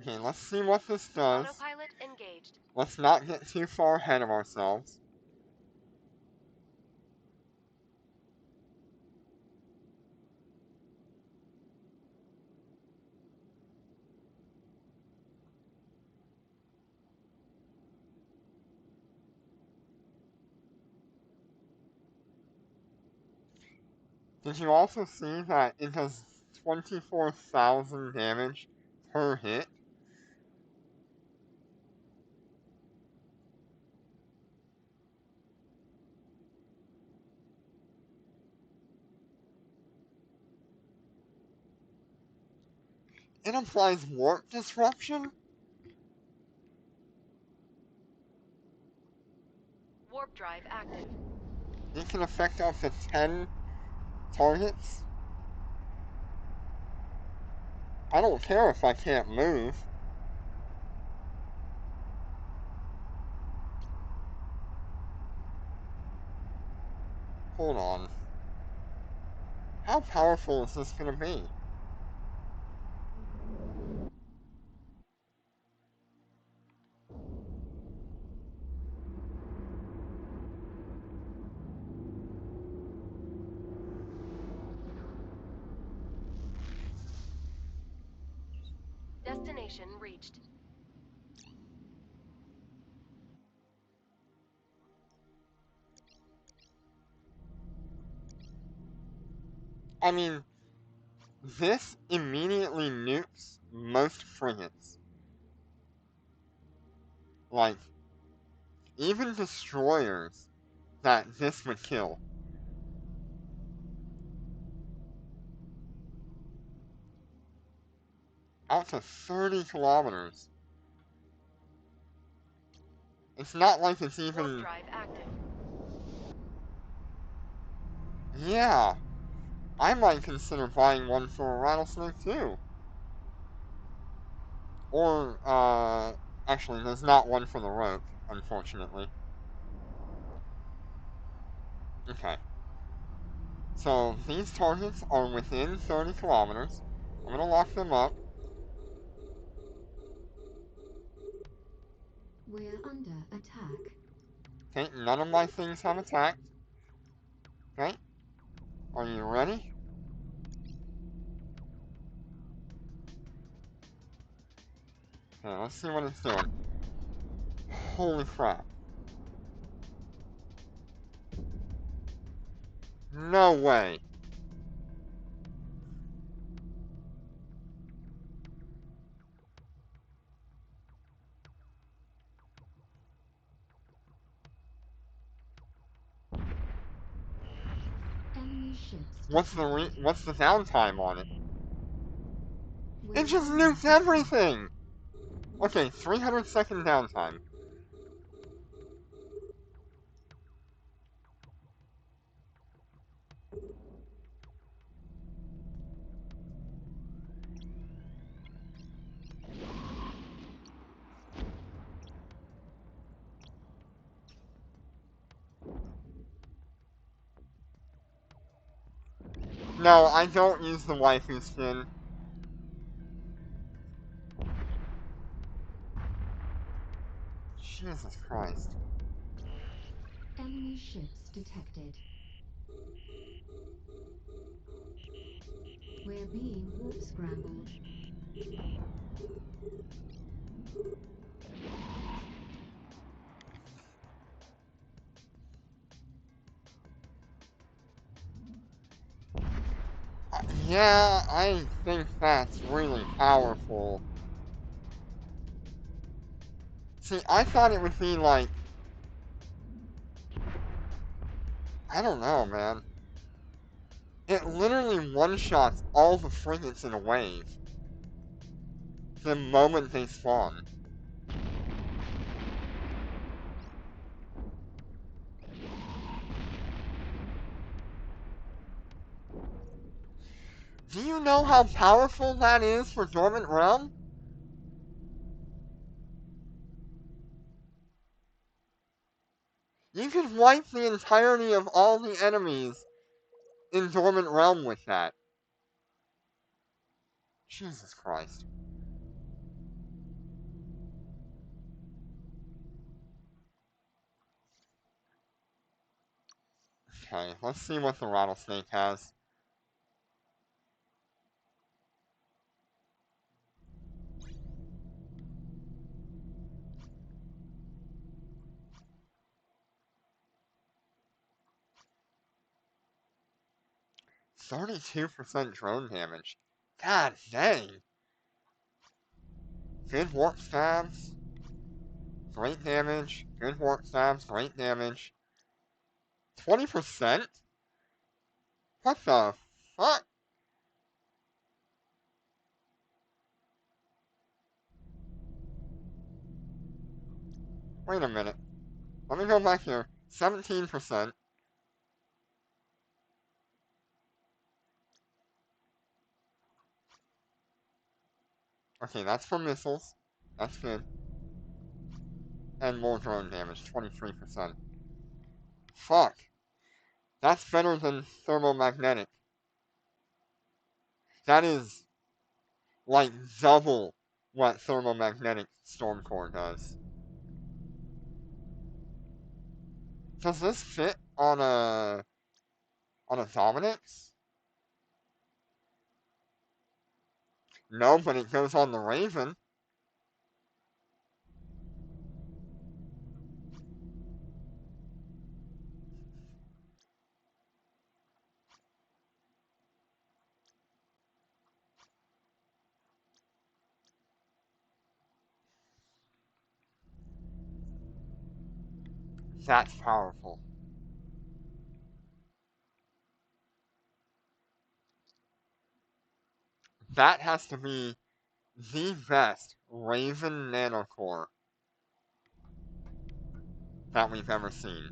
Okay, let's see what this does. Autopilot engaged. Let's not get too far ahead of ourselves. Did you also see that it does 24,000 damage per hit. It applies warp disruption? Warp drive active. It can affect up to 10 targets? I don't care if I can't move. Hold on. How powerful is this gonna be? Destination reached. I mean, this immediately nukes most frigates. Like, even destroyers that this would kill. Out to 30 kilometers. It's not like it's Warp even... drive active. Yeah, I might consider buying one for a rattlesnake too. Or, actually, there's not one for the rope, unfortunately. Okay. So, these targets are within 30 kilometers. I'm gonna lock them up. We're under attack. Okay, none of my things have attacked. Okay, are you ready? Okay, let's see what it's doing. Holy crap. No way. Enemy ships What's detected. the downtime on it? We're It just under nuked attack. everything! Okay, 300-second downtime. No, I don't use the waifu skin. Jesus Christ. Enemy ships detected. We're being warp scrambled. Yeah, I think that's really powerful. See, I thought it would be like... I don't know, man. It literally one-shots all the frigates in a wave. The moment they spawn. Do you know how powerful that is for Dormant Realm? You could wipe the entirety of all the enemies in Dormant Realm with that. Jesus Christ. Okay, let's see what the rattlesnake has. "32% drone damage." God dang. Good warp stabs. Great damage. Good warp stabs. Great damage. 20%? What the fuck? Wait a minute. Let me go back here. 17%. Okay, that's for missiles. That's good. And more drone damage, 23%. Fuck. That's better than thermomagnetic. That is, like, double what thermomagnetic Stormcore does. Does this fit on a Dominix? No, but it goes on the Raven. That's powerful. That has to be the best Raven nanocore that we've ever seen.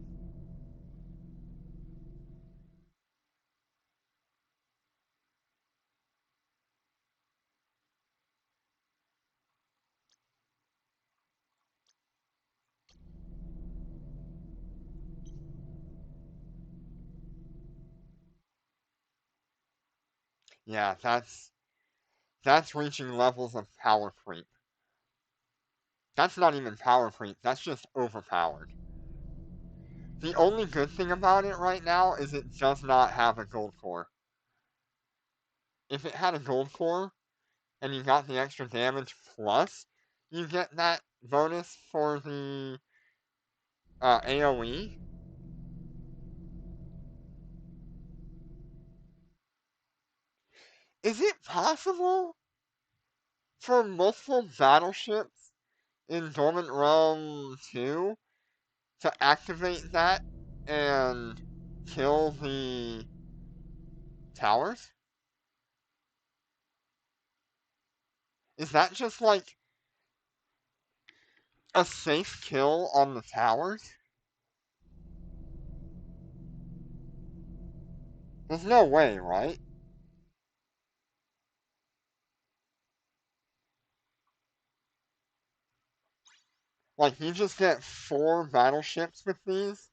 Yeah, that's reaching levels of power creep. That's not even power creep, that's just overpowered. The only good thing about it right now is it does not have a gold core. If it had a gold core and you got the extra damage plus, you get that bonus for the AoE. Is it possible for multiple battleships in Dormant Realm 2 to activate that and kill the towers? Is that just like a safe kill on the towers? There's no way, right? Like, you just get 4 battleships with these?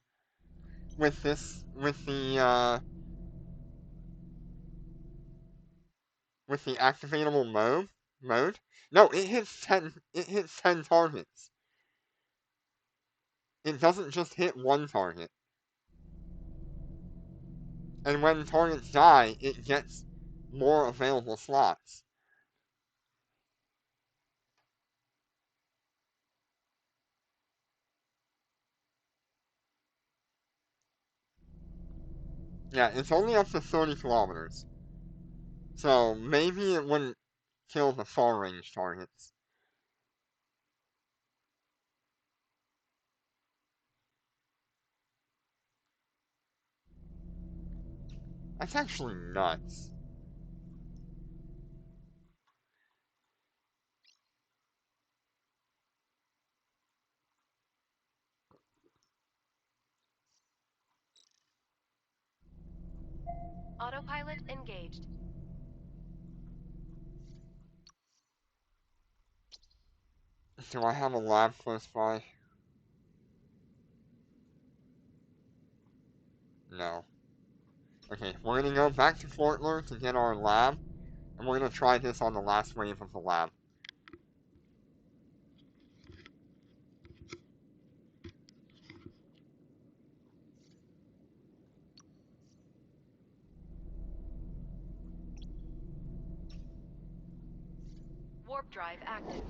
With the activatable mode? No, it hits 10 targets. It doesn't just hit one target. And when targets die, it gets more available slots. Yeah, it's only up to 30 kilometers. So maybe it wouldn't kill the far range targets. That's actually nuts. Autopilot engaged. Do I have a lab close by? No. Okay, we're gonna go back to Fortler to get our lab, and we're gonna try this on the last wave of the lab. Warp drive active.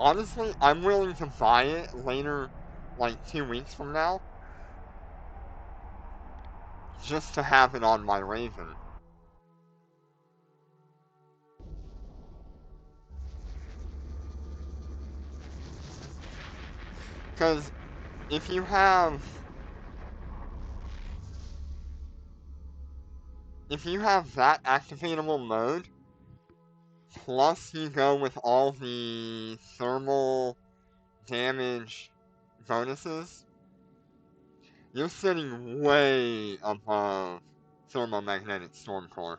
Honestly, I'm willing to buy it later, like 2 weeks from now, just to have it on my Raven. Because if you have that activatable mode, plus you go with all the thermal damage bonuses, you're sitting way above thermomagnetic stormcore.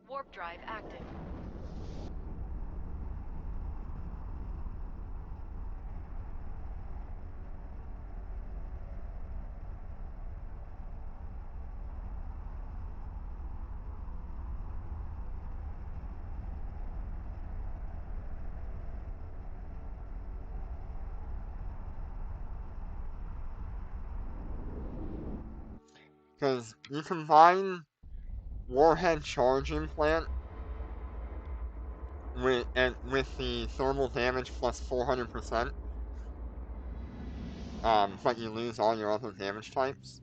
Warp drive active. Because you combine warhead charge implant with the thermal damage plus 400%, but you lose all your other damage types.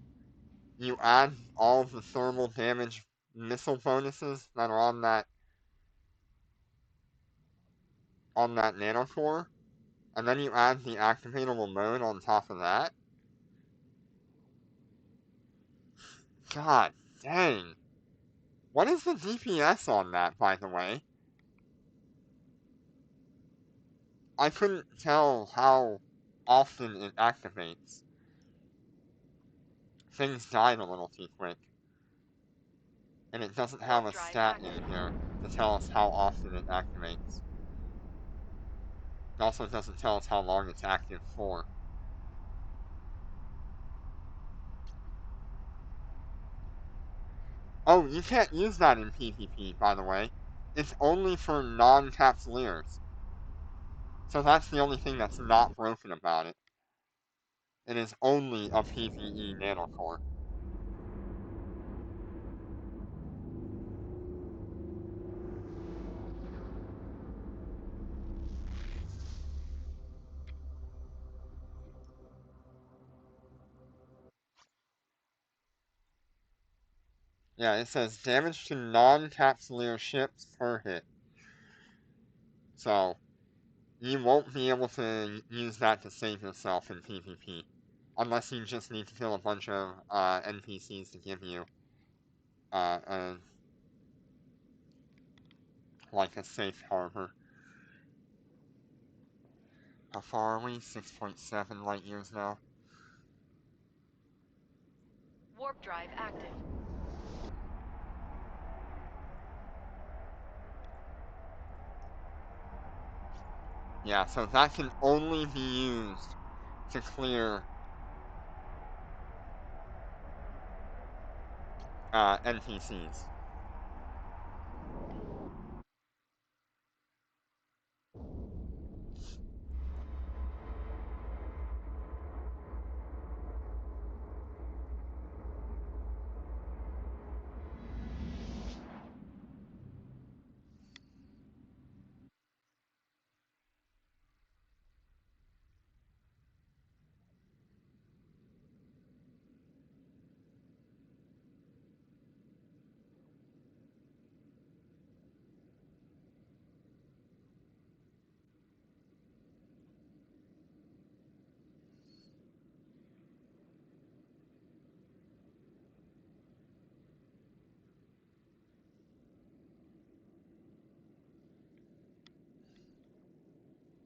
You add all the thermal damage missile bonuses that are on that nanocore, and then you add the activatable mode on top of that. God dang. What is the DPS on that, by the way? I couldn't tell how often it activates. Things died a little too quick. And it doesn't have a stat in here to tell us how often it activates. It also doesn't tell us how long it's active for. Oh, you can't use that in PvP, by the way. It's only for non-capsuleers. So that's the only thing that's not broken about it. It is only a PvE nanocore. Yeah, it says damage to non-capsuleer ships per hit. So, you won't be able to use that to save yourself in PvP. Unless you just need to kill a bunch of NPCs to give you a, like a safe harbor. How far are we? 6.7 light years now. Warp drive active. Yeah, so that can only be used to clear NPCs.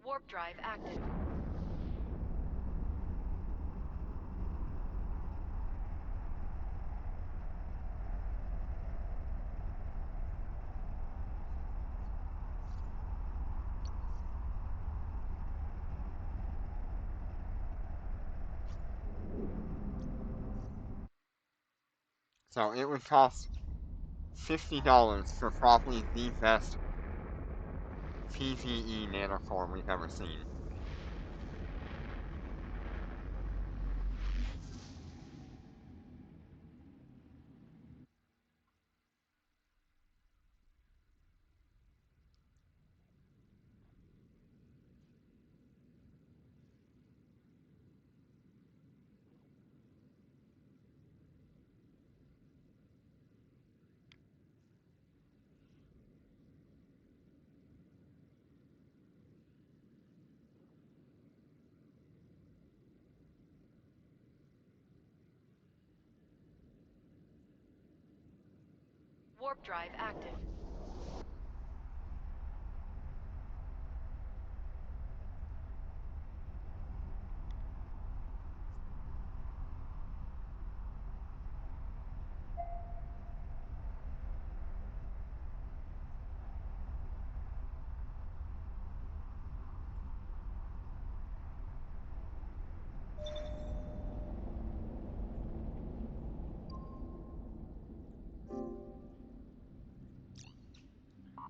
Warp drive active. So it would cost $50 for probably the best PVE nanocore we've ever seen. Warp drive active.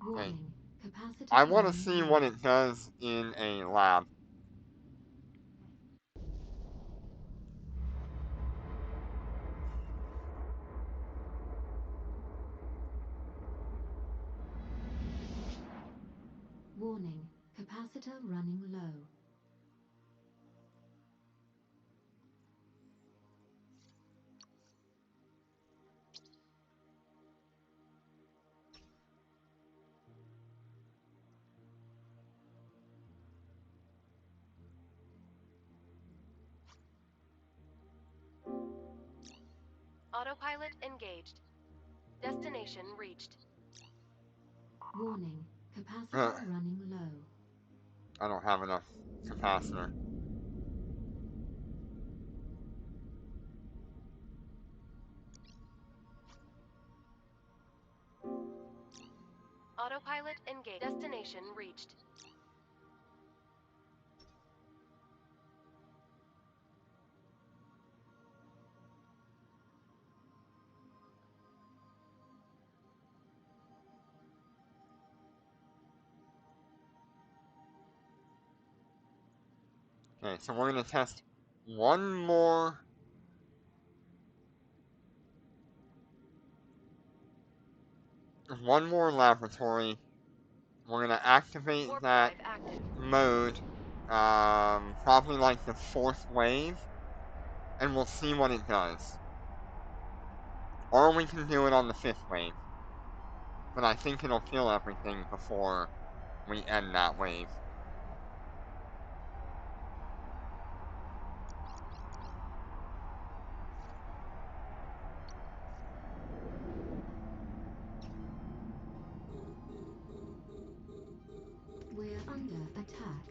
Okay. Warning. Capacitor I want to running see low. what it does in a lab. Warning. Capacitor running low. Autopilot engaged. Destination reached. Warning. Uh, Capacitor running low. I don't have enough capacitor. Autopilot engaged. Destination reached. Okay, so we're going to test one more laboratory. We're going to activate Warp that drive active. mode, probably like the 4th wave, and we'll see what it does. Or we can do it on the 5th wave. But I think it'll kill everything before we end that wave. We're under attack.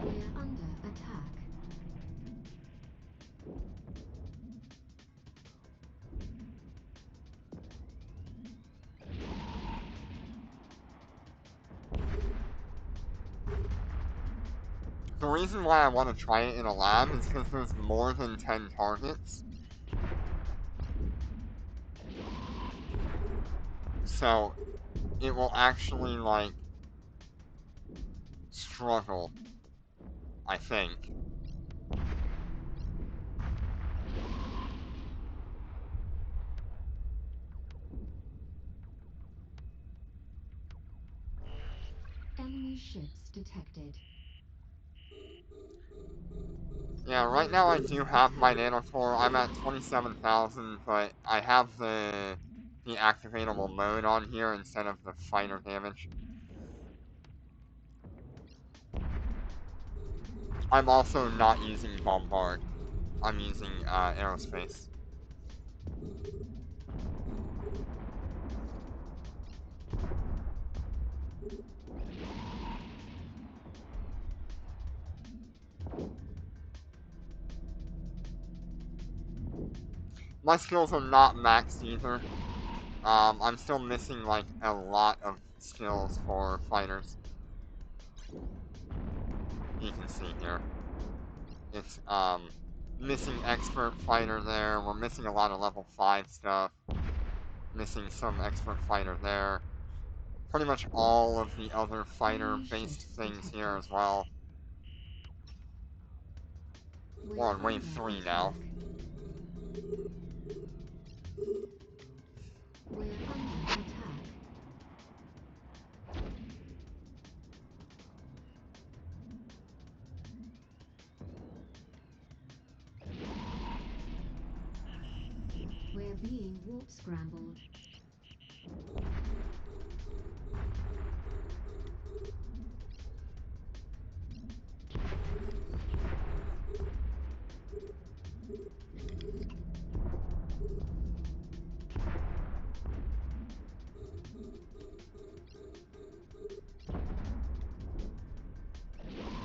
We're under attack. The reason why I want to try it in a lab is because there's more than 10 targets. So it will actually, like, struggle, I think. Enemy ships detected. Yeah, right now I do have my nanocore. I'm at 27,000, but I have the activatable mode on here instead of the fighter damage. I'm also not using bombard. I'm using aerospace. My skills are not maxed either. I'm still missing like a lot of skills for fighters. You can see here. It's missing expert fighter there. We're missing a lot of level 5 stuff. missing some expert fighter there. Pretty much all of the other fighter-based things here as well. We're on wave 3 now. We're under attack. We're being warp scrambled.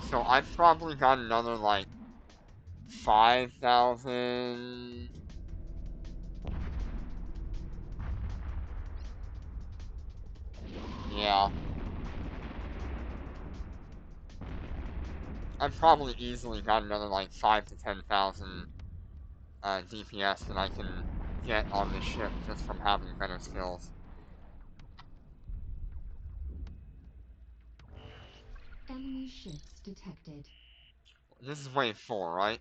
So I've probably got another like 5,000. Yeah. I've probably easily got another like 5 to 10,000 DPS that I can get on this ship just from having better skills. Enemy ships detected. This is wave 4, right?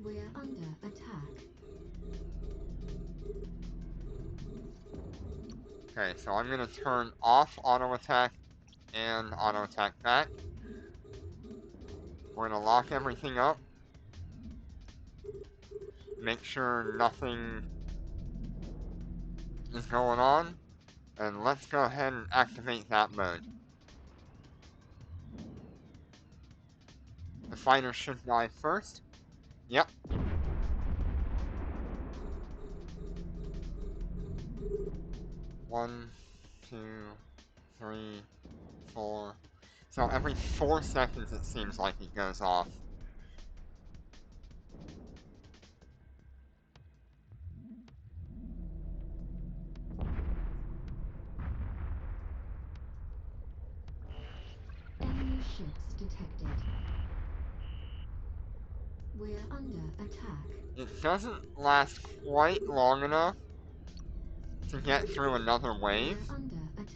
We're under attack. Okay, so I'm gonna turn off auto attack and auto attack back. We're gonna lock everything up. Make sure nothing is going on. And let's go ahead and activate that mode. The fighter should die first. Yep. One, two, three, four. So every 4 seconds it seems like it goes off. Enemy ships detected. We're under attack. It doesn't last quite long enough to get through another wave. We're under attack.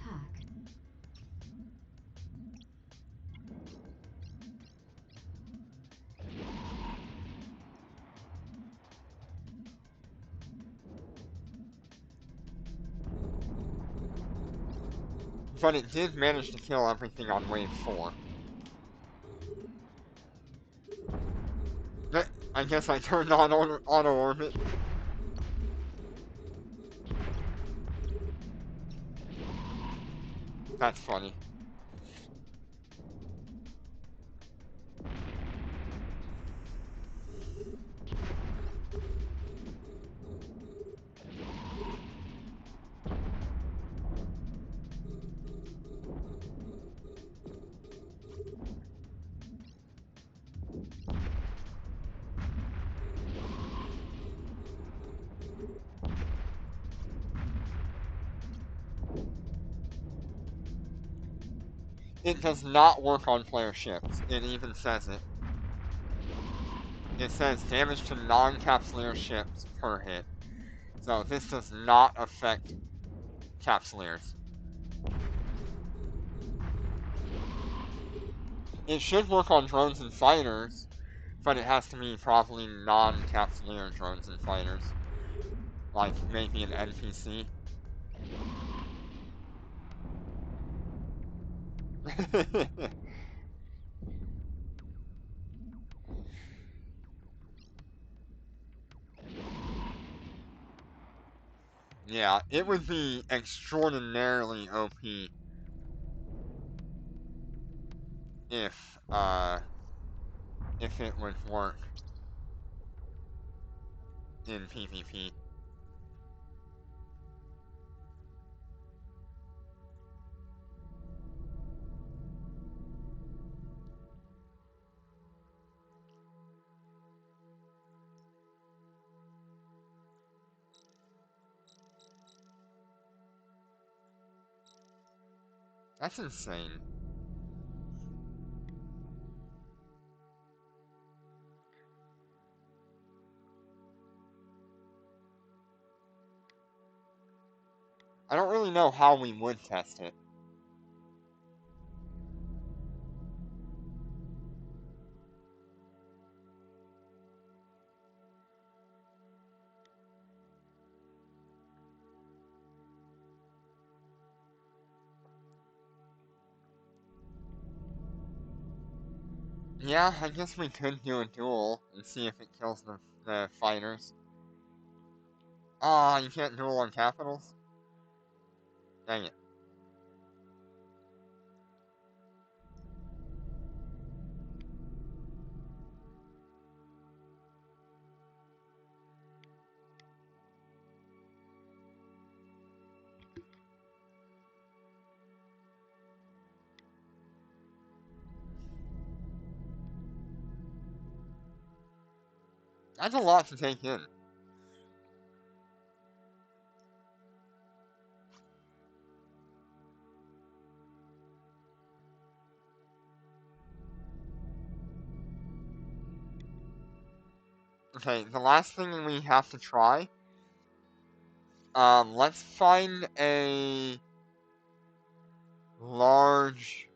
But it did manage to kill everything on wave 4. I guess I turned on auto orbit. That's funny. It does not work on player ships. It even says it. It says damage to non-capsuleer ships per hit. So this does not affect capsuleers. It should work on drones and fighters, but it has to be probably non-capsuleer drones and fighters. Like maybe an NPC. Yeah, it would be extraordinarily OP if it would work in PvP. That's insane. I don't really know how we would test it. Yeah, I guess we could do a duel and see if it kills the fighters. Ah, you can't duel on capitals? Dang it. That's a lot to take in. Okay, the last thing we have to try. Let's find a large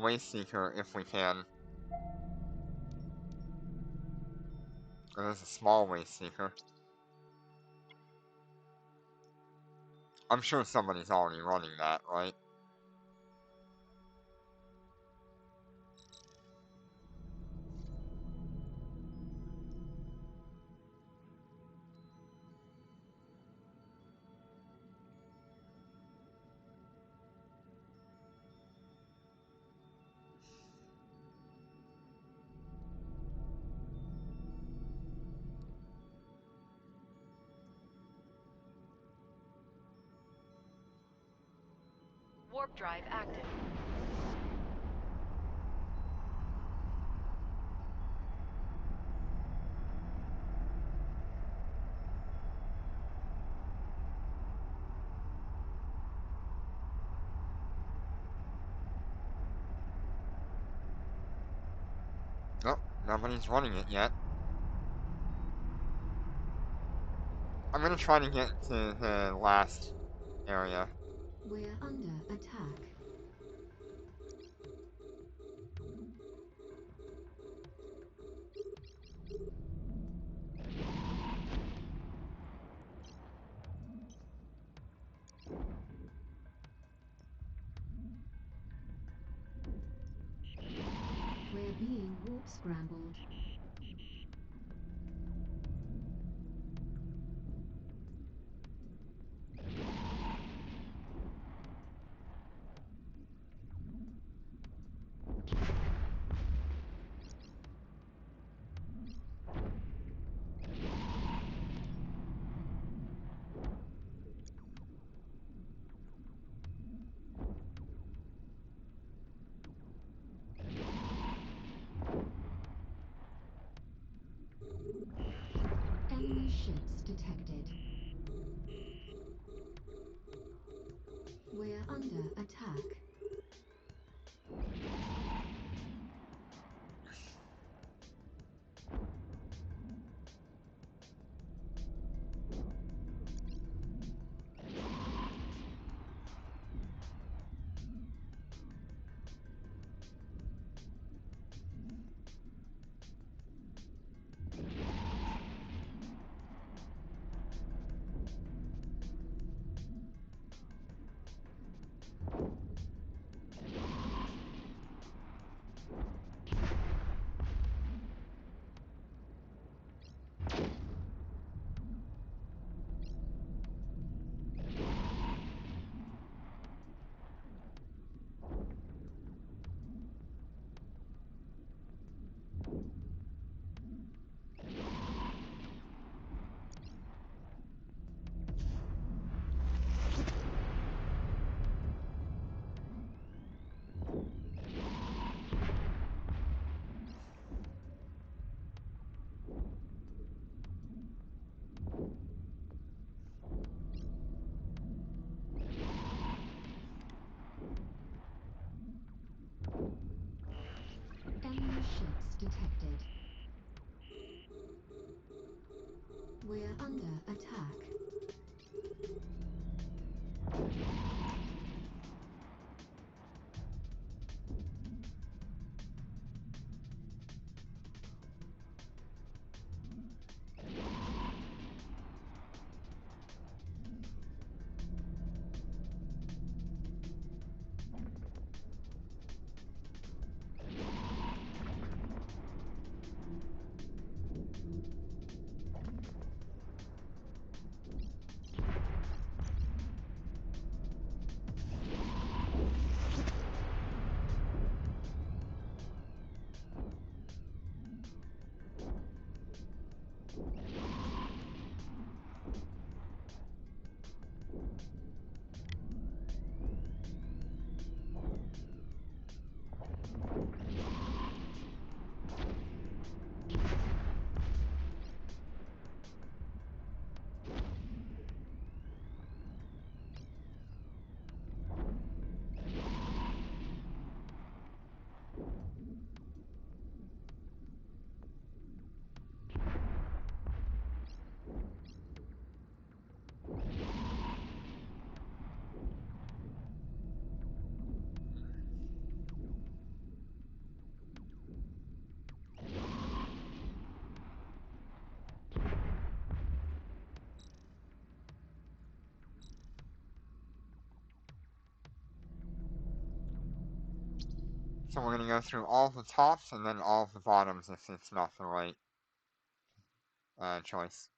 waste seeker if we can. Or there's a small waste seeker. I'm sure somebody's already running that, right? Warp drive active. Nope, nobody's running it yet. I'm gonna try to get to the last area. We're under attack. We're being warp scrambled. Enemy ships detected. We're under attack. Enemy ships detected. We're under attack. So we're gonna go through all the tops and then all the bottoms if it's not the right choice.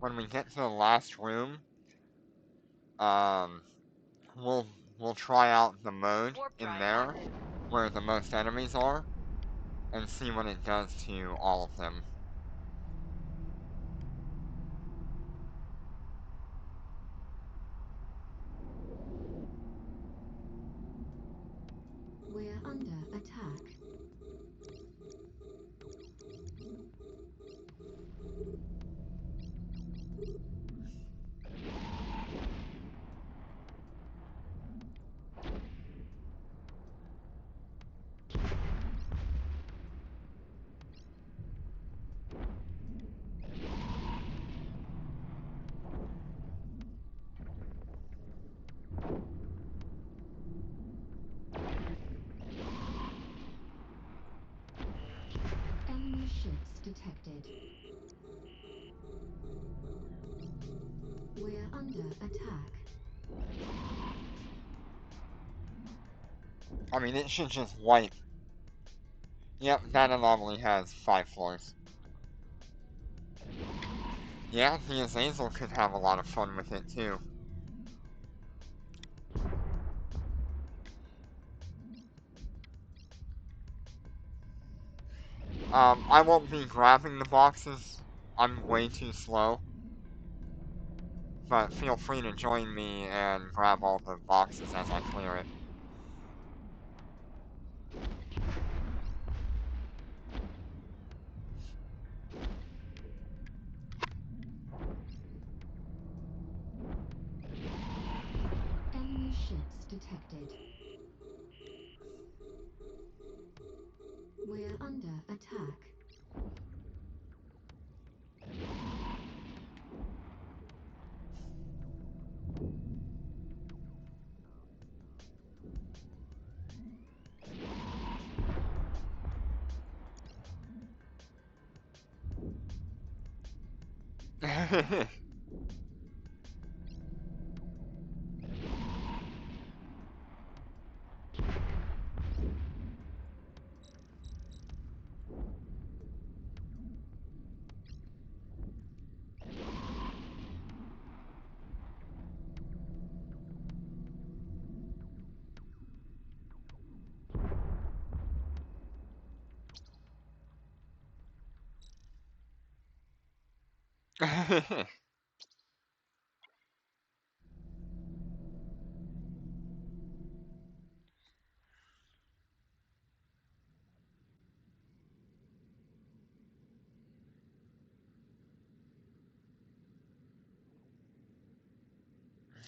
When we get to the last room, um, we'll try out the mode Warp in drive there active. where the most enemies are and see what it does to all of them. We're under attack. Enemy ships detected. We're under attack. I mean, it should just wipe. Yep, that anomaly has 5 floors. Yeah, the Azazel could have a lot of fun with it too. I won't be grabbing the boxes. I'm way too slow. But feel free to join me and grab all the boxes as I clear it. Enemy ships detected. We're under attack.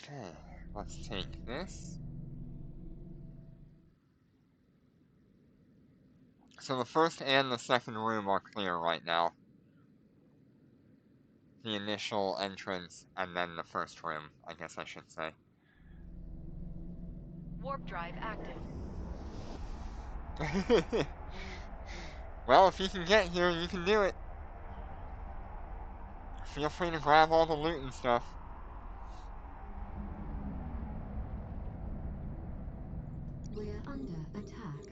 Okay, let's take this. So the first and the second room are clear right now. The initial entrance and then the first room, I guess I should say. Warp drive active. Well, if you can get here, you can do it. Feel free to grab all the loot and stuff. We're under attack.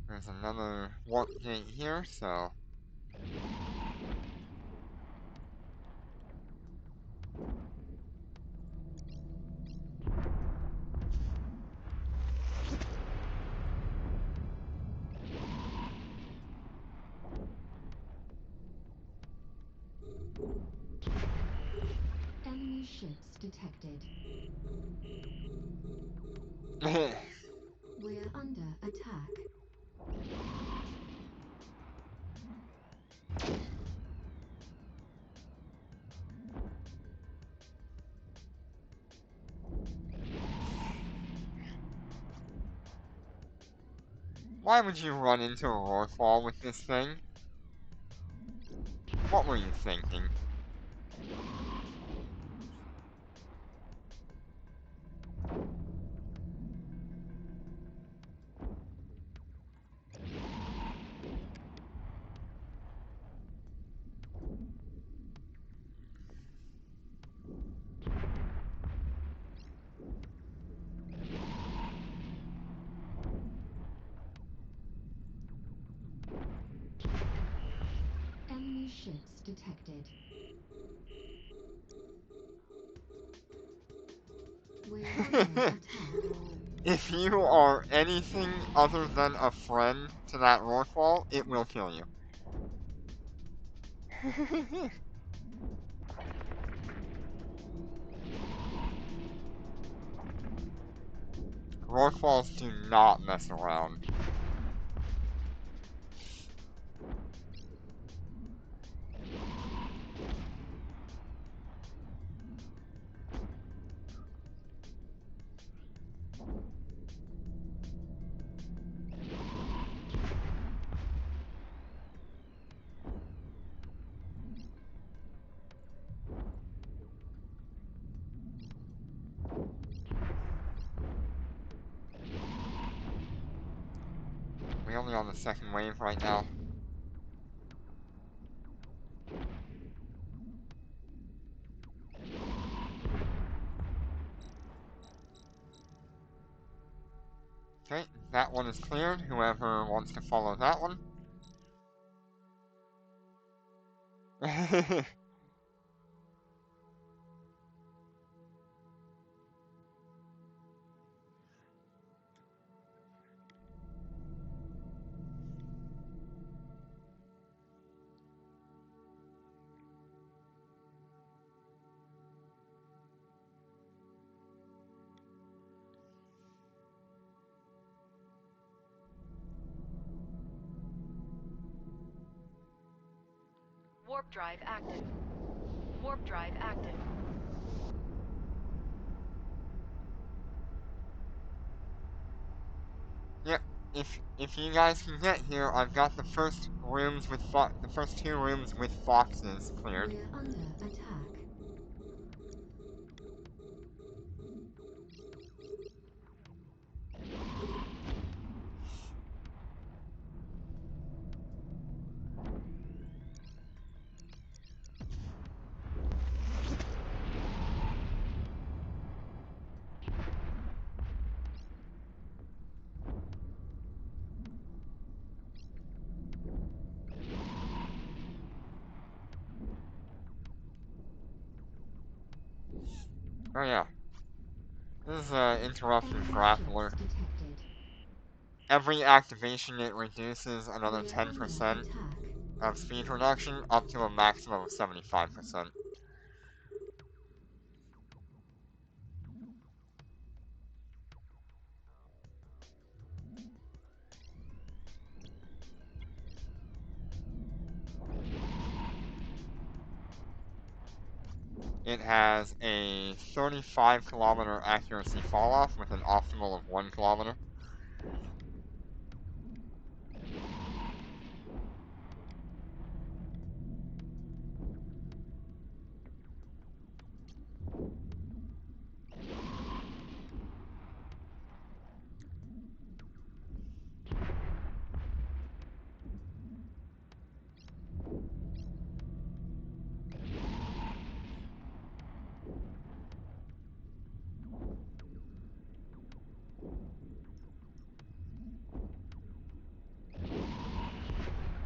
There's another warp gate here, so... Enemy ships detected. We're under attack. Why would you run into a roar fall with this thing? What were you thinking? Enemy ships detected. We're under attack. If you are anything other than a friend to that Rorqual, it will kill you. Rorquals do not mess around. We're only on the second wave right now. Okay, that one is cleared. Whoever wants to follow that one. Warp drive active. Warp drive active. Yep. If you guys can get here, I've got the first rooms with the first two rooms with foxes cleared. We're under attack. Oh yeah. This is an interruption Enemy grappler. ships detected. Every activation it reduces another We're under 10% attack. of speed reduction up to a maximum of 75%. It has a 35-kilometer accuracy falloff with an optimal of 1 kilometer.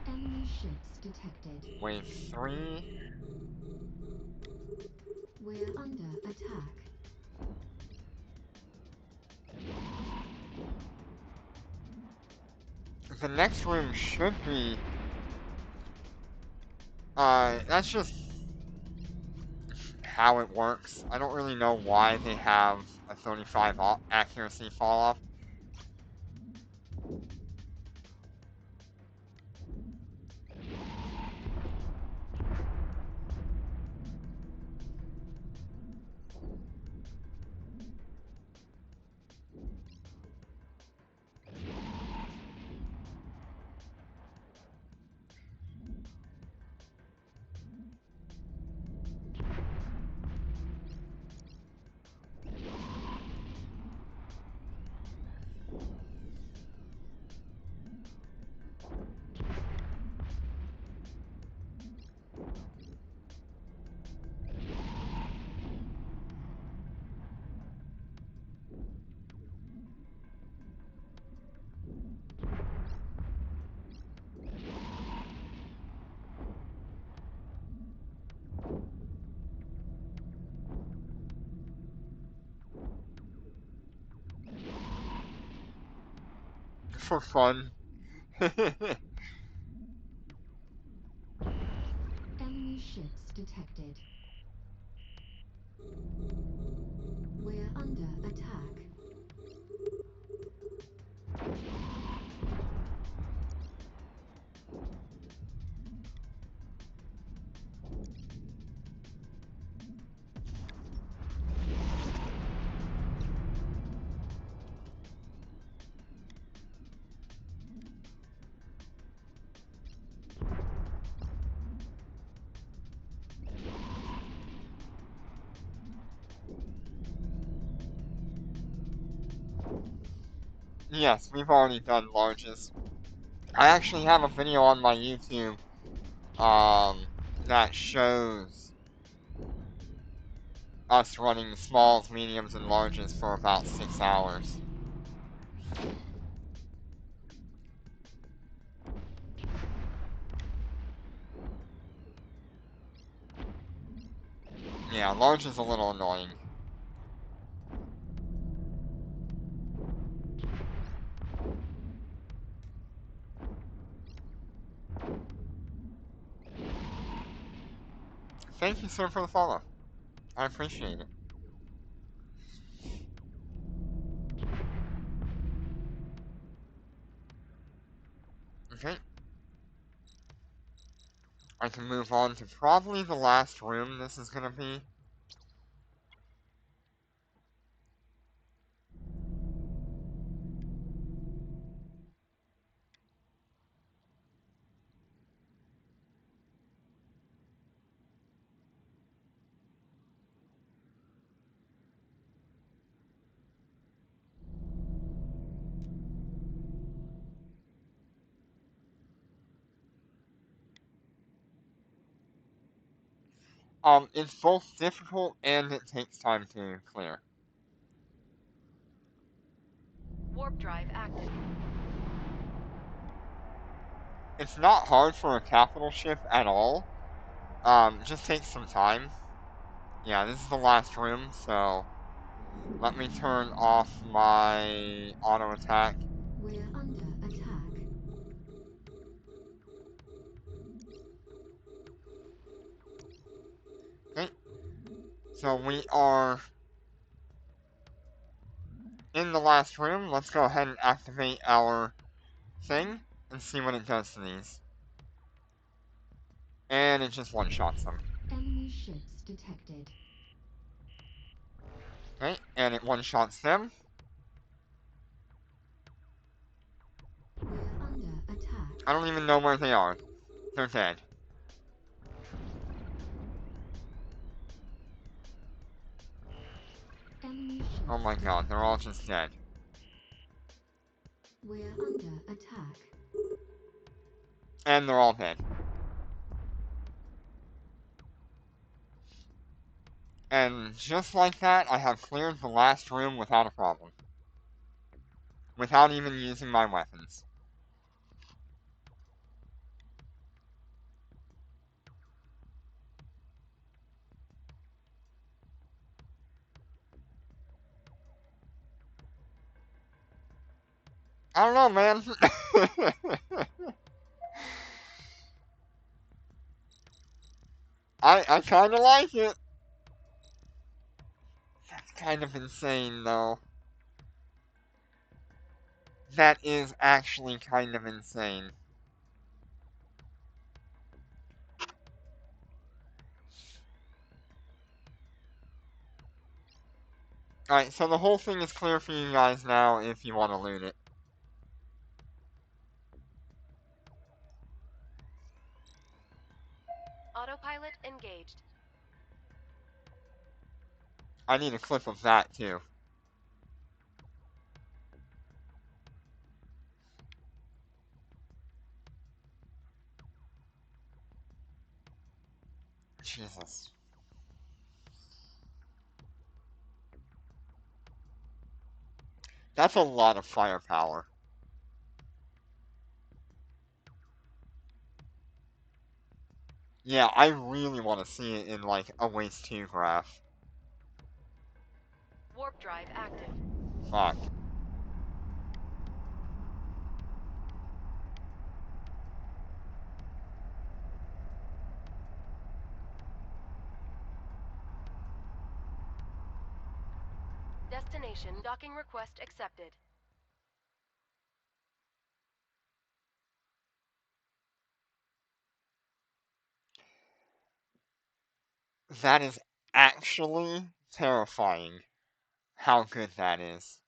Enemy ships detected. Wave 3. We're under attack. The next room should be... that's just how it works. I don't really know why they have a 35 accuracy falloff. for fun. Enemy ships detected. We're under attack. Yes, we've already done larges. I actually have a video on my YouTube, that shows us running smalls, mediums, and larges for about 6 hours. Yeah, large is a little annoying. Thank you, sir, for the follow. I appreciate it. Okay. I can move on to probably the last room this is gonna be. It's both difficult and it takes time to clear. Warp drive active. It's not hard for a capital ship at all. It just takes some time. Yeah, this is the last room, so let me turn off my auto attack. We're under attack. Okay, so we are in the last room. Let's go ahead and activate our thing and see what it does to these. And it just one-shots them. Enemy ships detected. Okay, and it one-shots them. We're under attack. I don't even know where they are. They're dead. Enemy ships Oh my god, they're all just dead. We're under attack. And they're all dead. And just like that, I have cleared the last room without a problem. Without even using my weapons. I don't know, man. I kinda like it. That's kind of insane, though. That is actually kind of insane. Alright, so the whole thing is clear for you guys now if you want to loot it. Autopilot engaged. I need a clip of that, too. Jesus. That's a lot of firepower. Yeah, I really want to see it in, like, a Waste 2 graph. Warp drive active. Fuck. Destination docking request accepted. That is actually terrifying how good that is.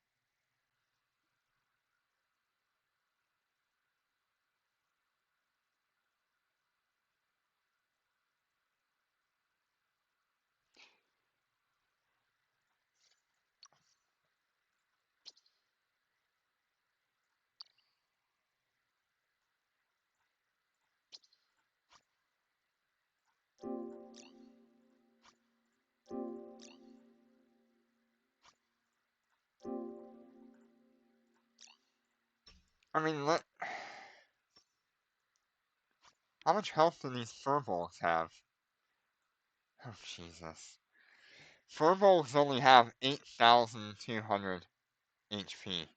I mean, how much health do these furbolgs have? Oh, Jesus. Furbolgs only have 8,200 HP.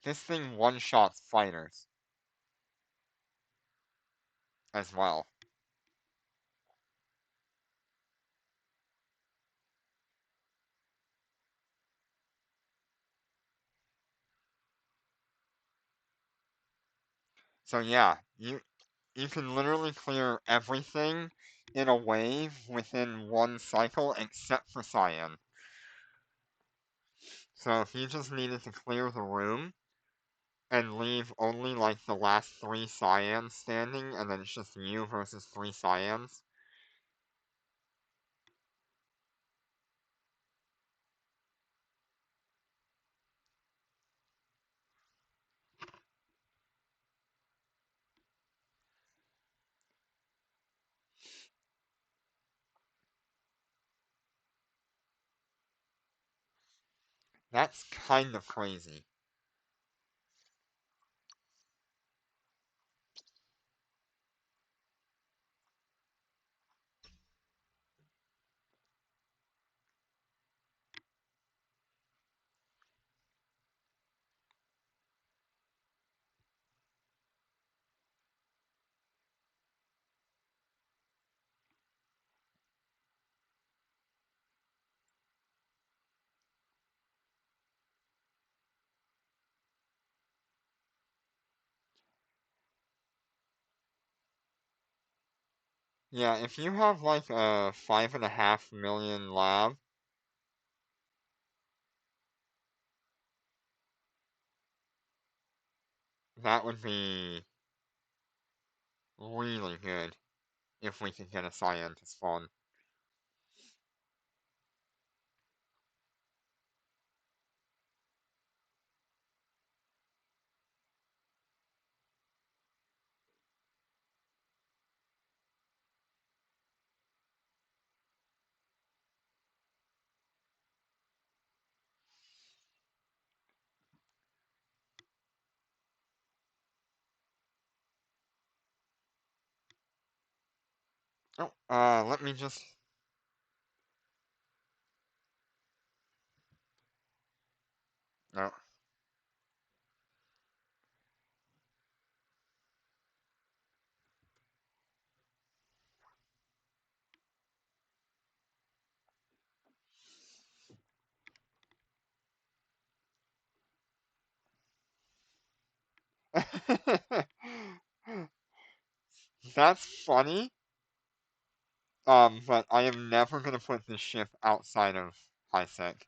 This thing one-shots fighters as well. So yeah, you can literally clear everything in a wave within one cycle except for Scion. So if you just needed to clear the room and leave only like the last 3 Scions standing and then it's just you versus 3 Scions. That's kind of crazy. Yeah, if you have like a 5.5 million lab, that would be really good if we could get a Scion to spawn. Oh, let me just... No. That's funny, but I am never gonna put this ship outside of high sec.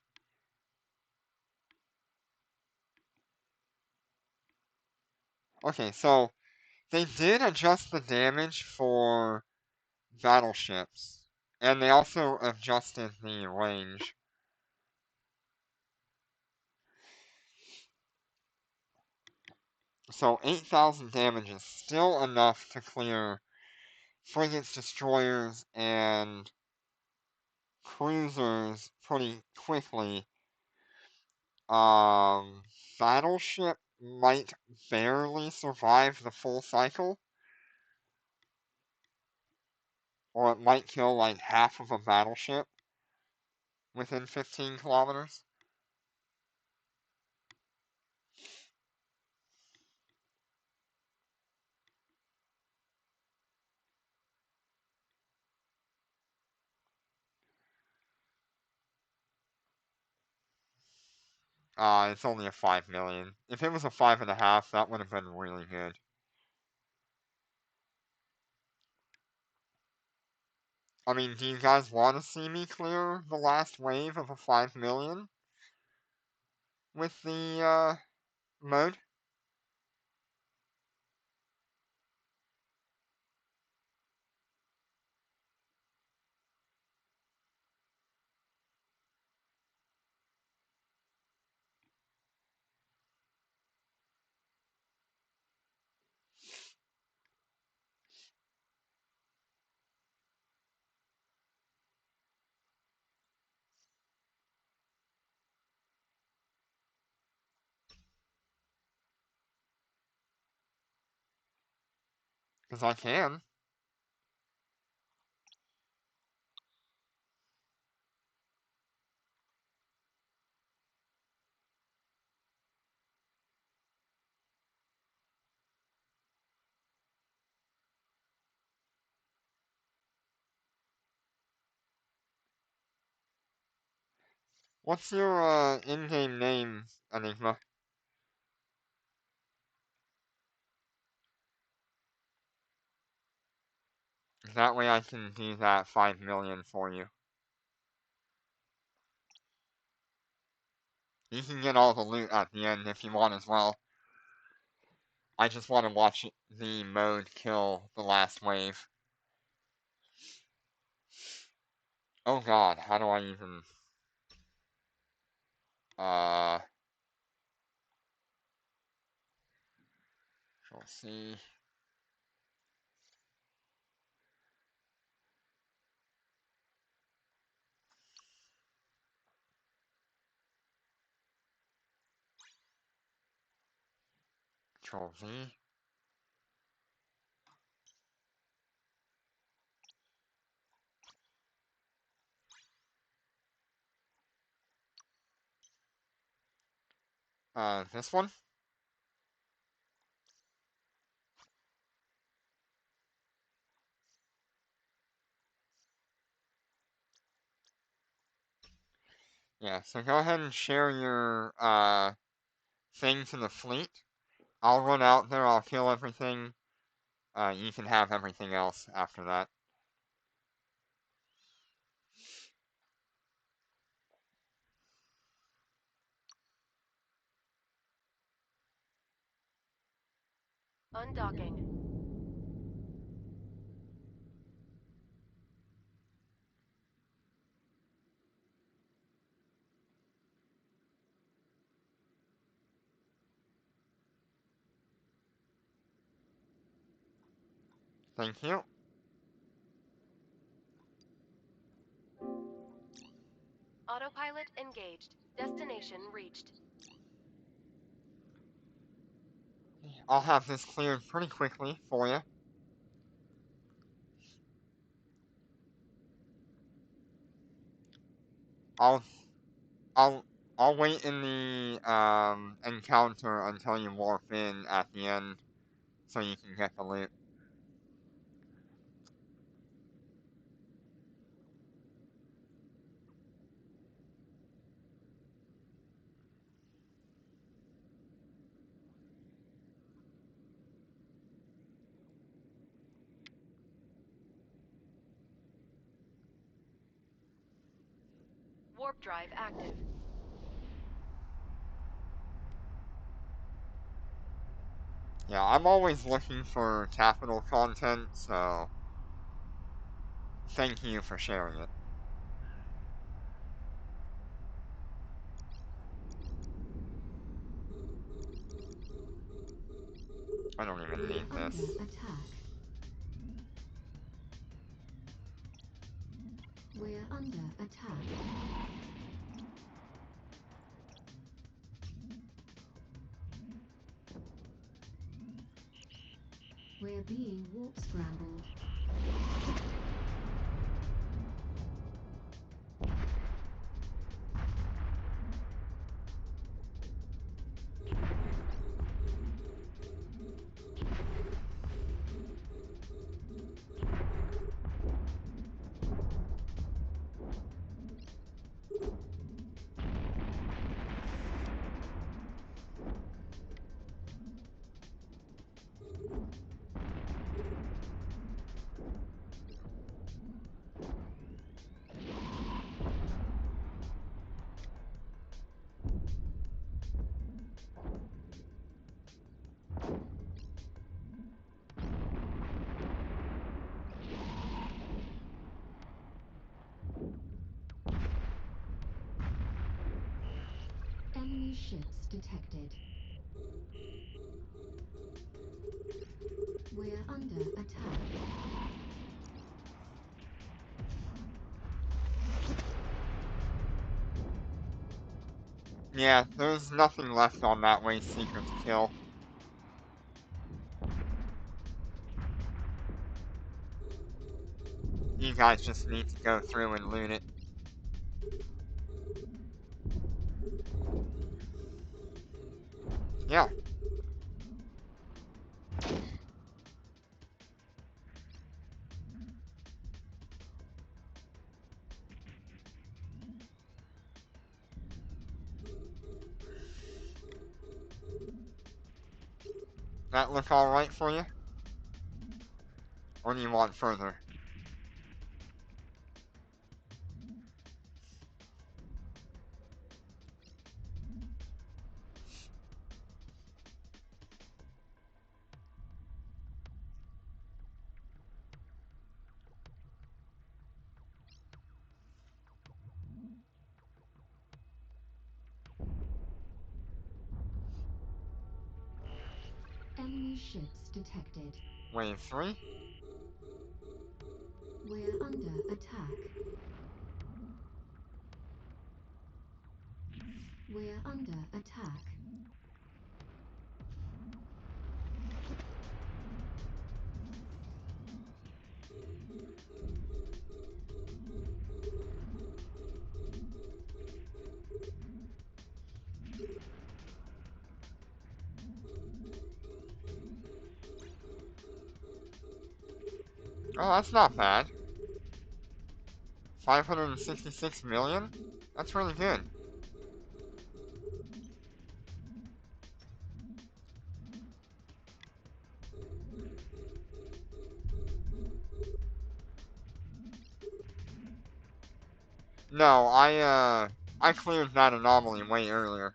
Okay, so they did adjust the damage for battleships, and they also adjusted the range. So 8,000 damage is still enough to clear frigates, destroyers, and cruisers pretty quickly. Um, Battleship might barely survive the full cycle, or it might kill like half of a battleship within 15 kilometers. It's only a 5 million. If it was a 5.5, that would have been really good. I mean, do you guys want to see me clear the last wave of a 5 million with the mode? Because I can. What's your in-game name, Enigma? That way I can do that 5 million for you. You can get all the loot at the end if you want as well. I just want to watch the mode kill the last wave. Oh god, how do I even... Control-C... Control-V... this one? Yeah, so go ahead and share your, thing to the fleet. I'll run out there, I'll kill everything. You can have everything else after that. Undocking. Thank you. Autopilot engaged. Destination reached. I'll have this cleared pretty quickly for you. I'll I'll I'll wait in the encounter until you warp in at the end so you can get the loot. Warp drive active. Yeah, I'm always looking for capital content, so thank you for sharing it. I don't even We're need under this. attack. We're under attack. We're being warp scrambled. ships detected. We're under attack. Yeah, there's nothing left on that way secret to kill. You guys just need to go through and loot it. Yeah. That look alright for you? Or do you want further? Enemy ships detected. Wave 3? We're under attack. We're under attack. Oh, that's not bad. 566 million? That's really good. No, I cleared that anomaly way earlier.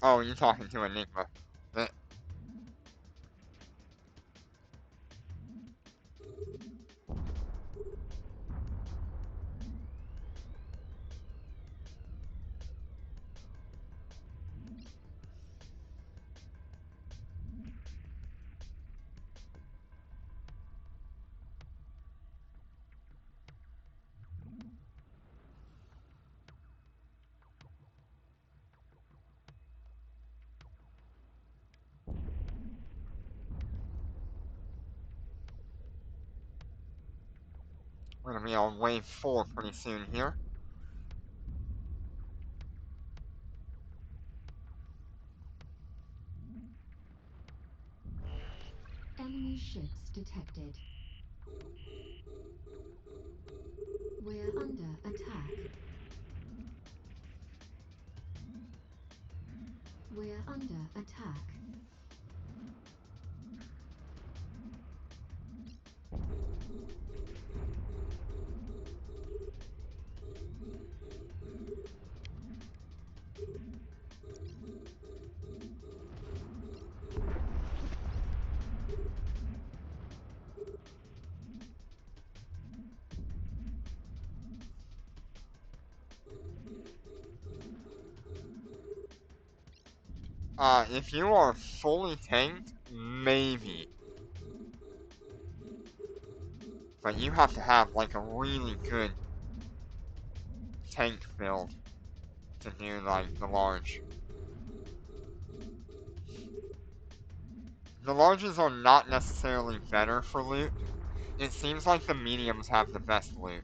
Oh, you're talking to Enigma. Eh, we're gonna be on wave 4 pretty soon here. Enemy ships detected. We're under attack. We're under attack. If you are fully tanked, maybe. But you have to have, like, a really good tank build to do, like, the large. The larges are not necessarily better for loot. It seems like the mediums have the best loot.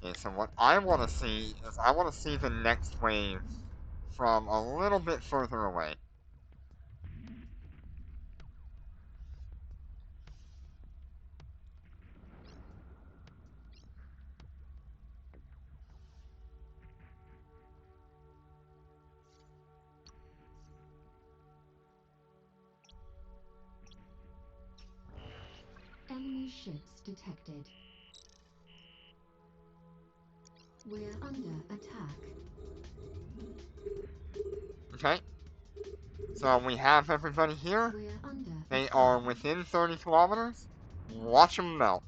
Okay, so what I want to see is I want to see the next wave from a little bit further away. Enemy ships detected. We're under attack. Okay. So we have everybody here. We're under They attack. are within 30 kilometers. Watch them melt.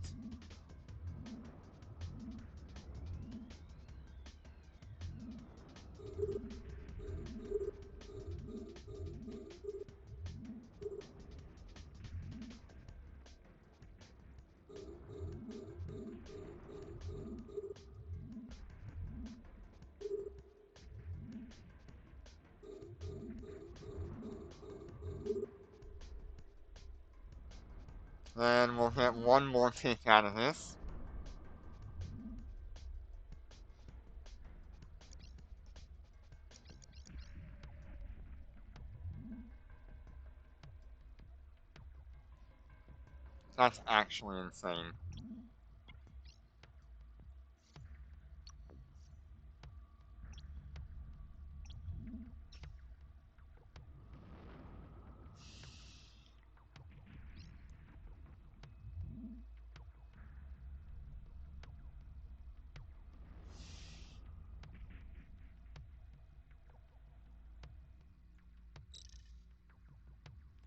Then we'll get one more kick out of this. That's actually insane.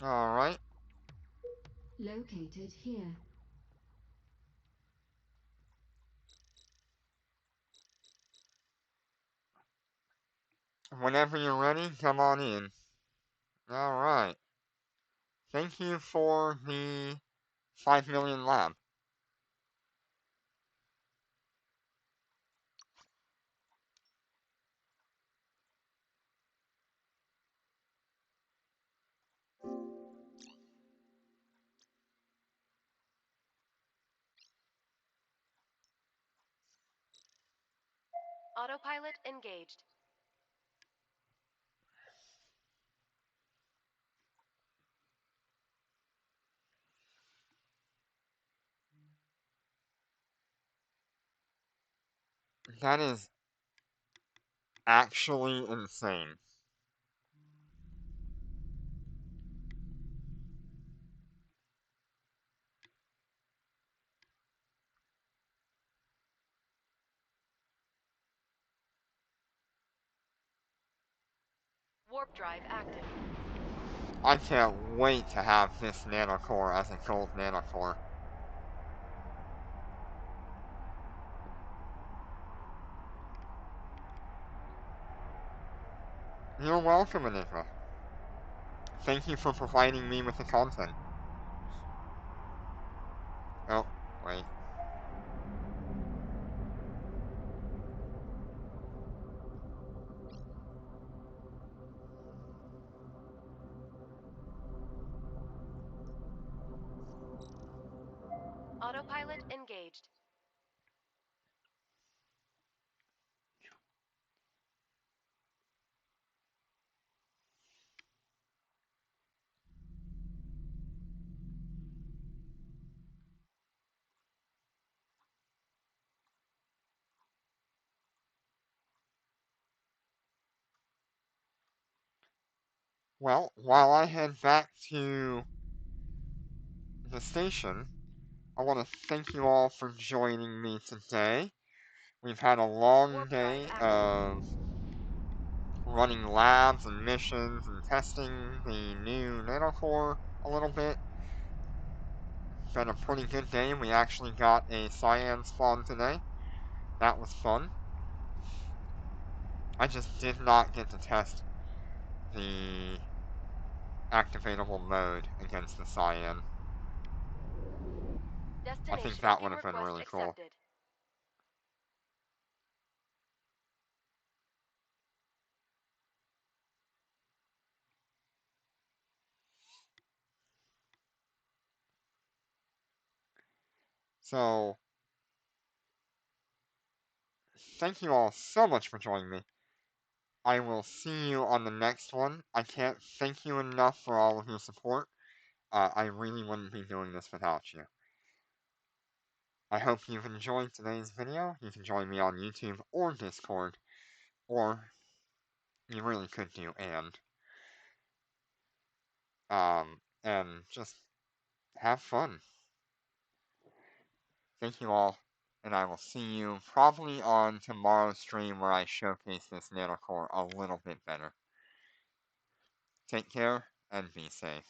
Alright. Located here. Whenever you're ready, come on in. Alright. Thank you for the 5 million lab. Autopilot engaged. That is actually insane. Warp drive active. I can't wait to have this nanocore as a gold nanocore. You're welcome, Enigma. Thank you for providing me with the content. Oh, wait. Autopilot engaged. Well, while I head back to the station, I want to thank you all for joining me today. We've had a long Warp drive day active. of running labs and missions and testing the new nanocore a little bit. It's been a pretty good day. We actually got a Scion spawn today. That was fun. I just did not get to test the activatable mode against the Scion. I think Destination that queue would have been request really cool. accepted. So, thank you all so much for joining me. I will see you on the next one. I can't thank you enough for all of your support. I really wouldn't be doing this without you. I hope you've enjoyed today's video. You can join me on YouTube or Discord, or you really could do and just have fun. Thank you all, and I will see you probably on tomorrow's stream where I showcase this nanocore a little bit better. Take care and be safe.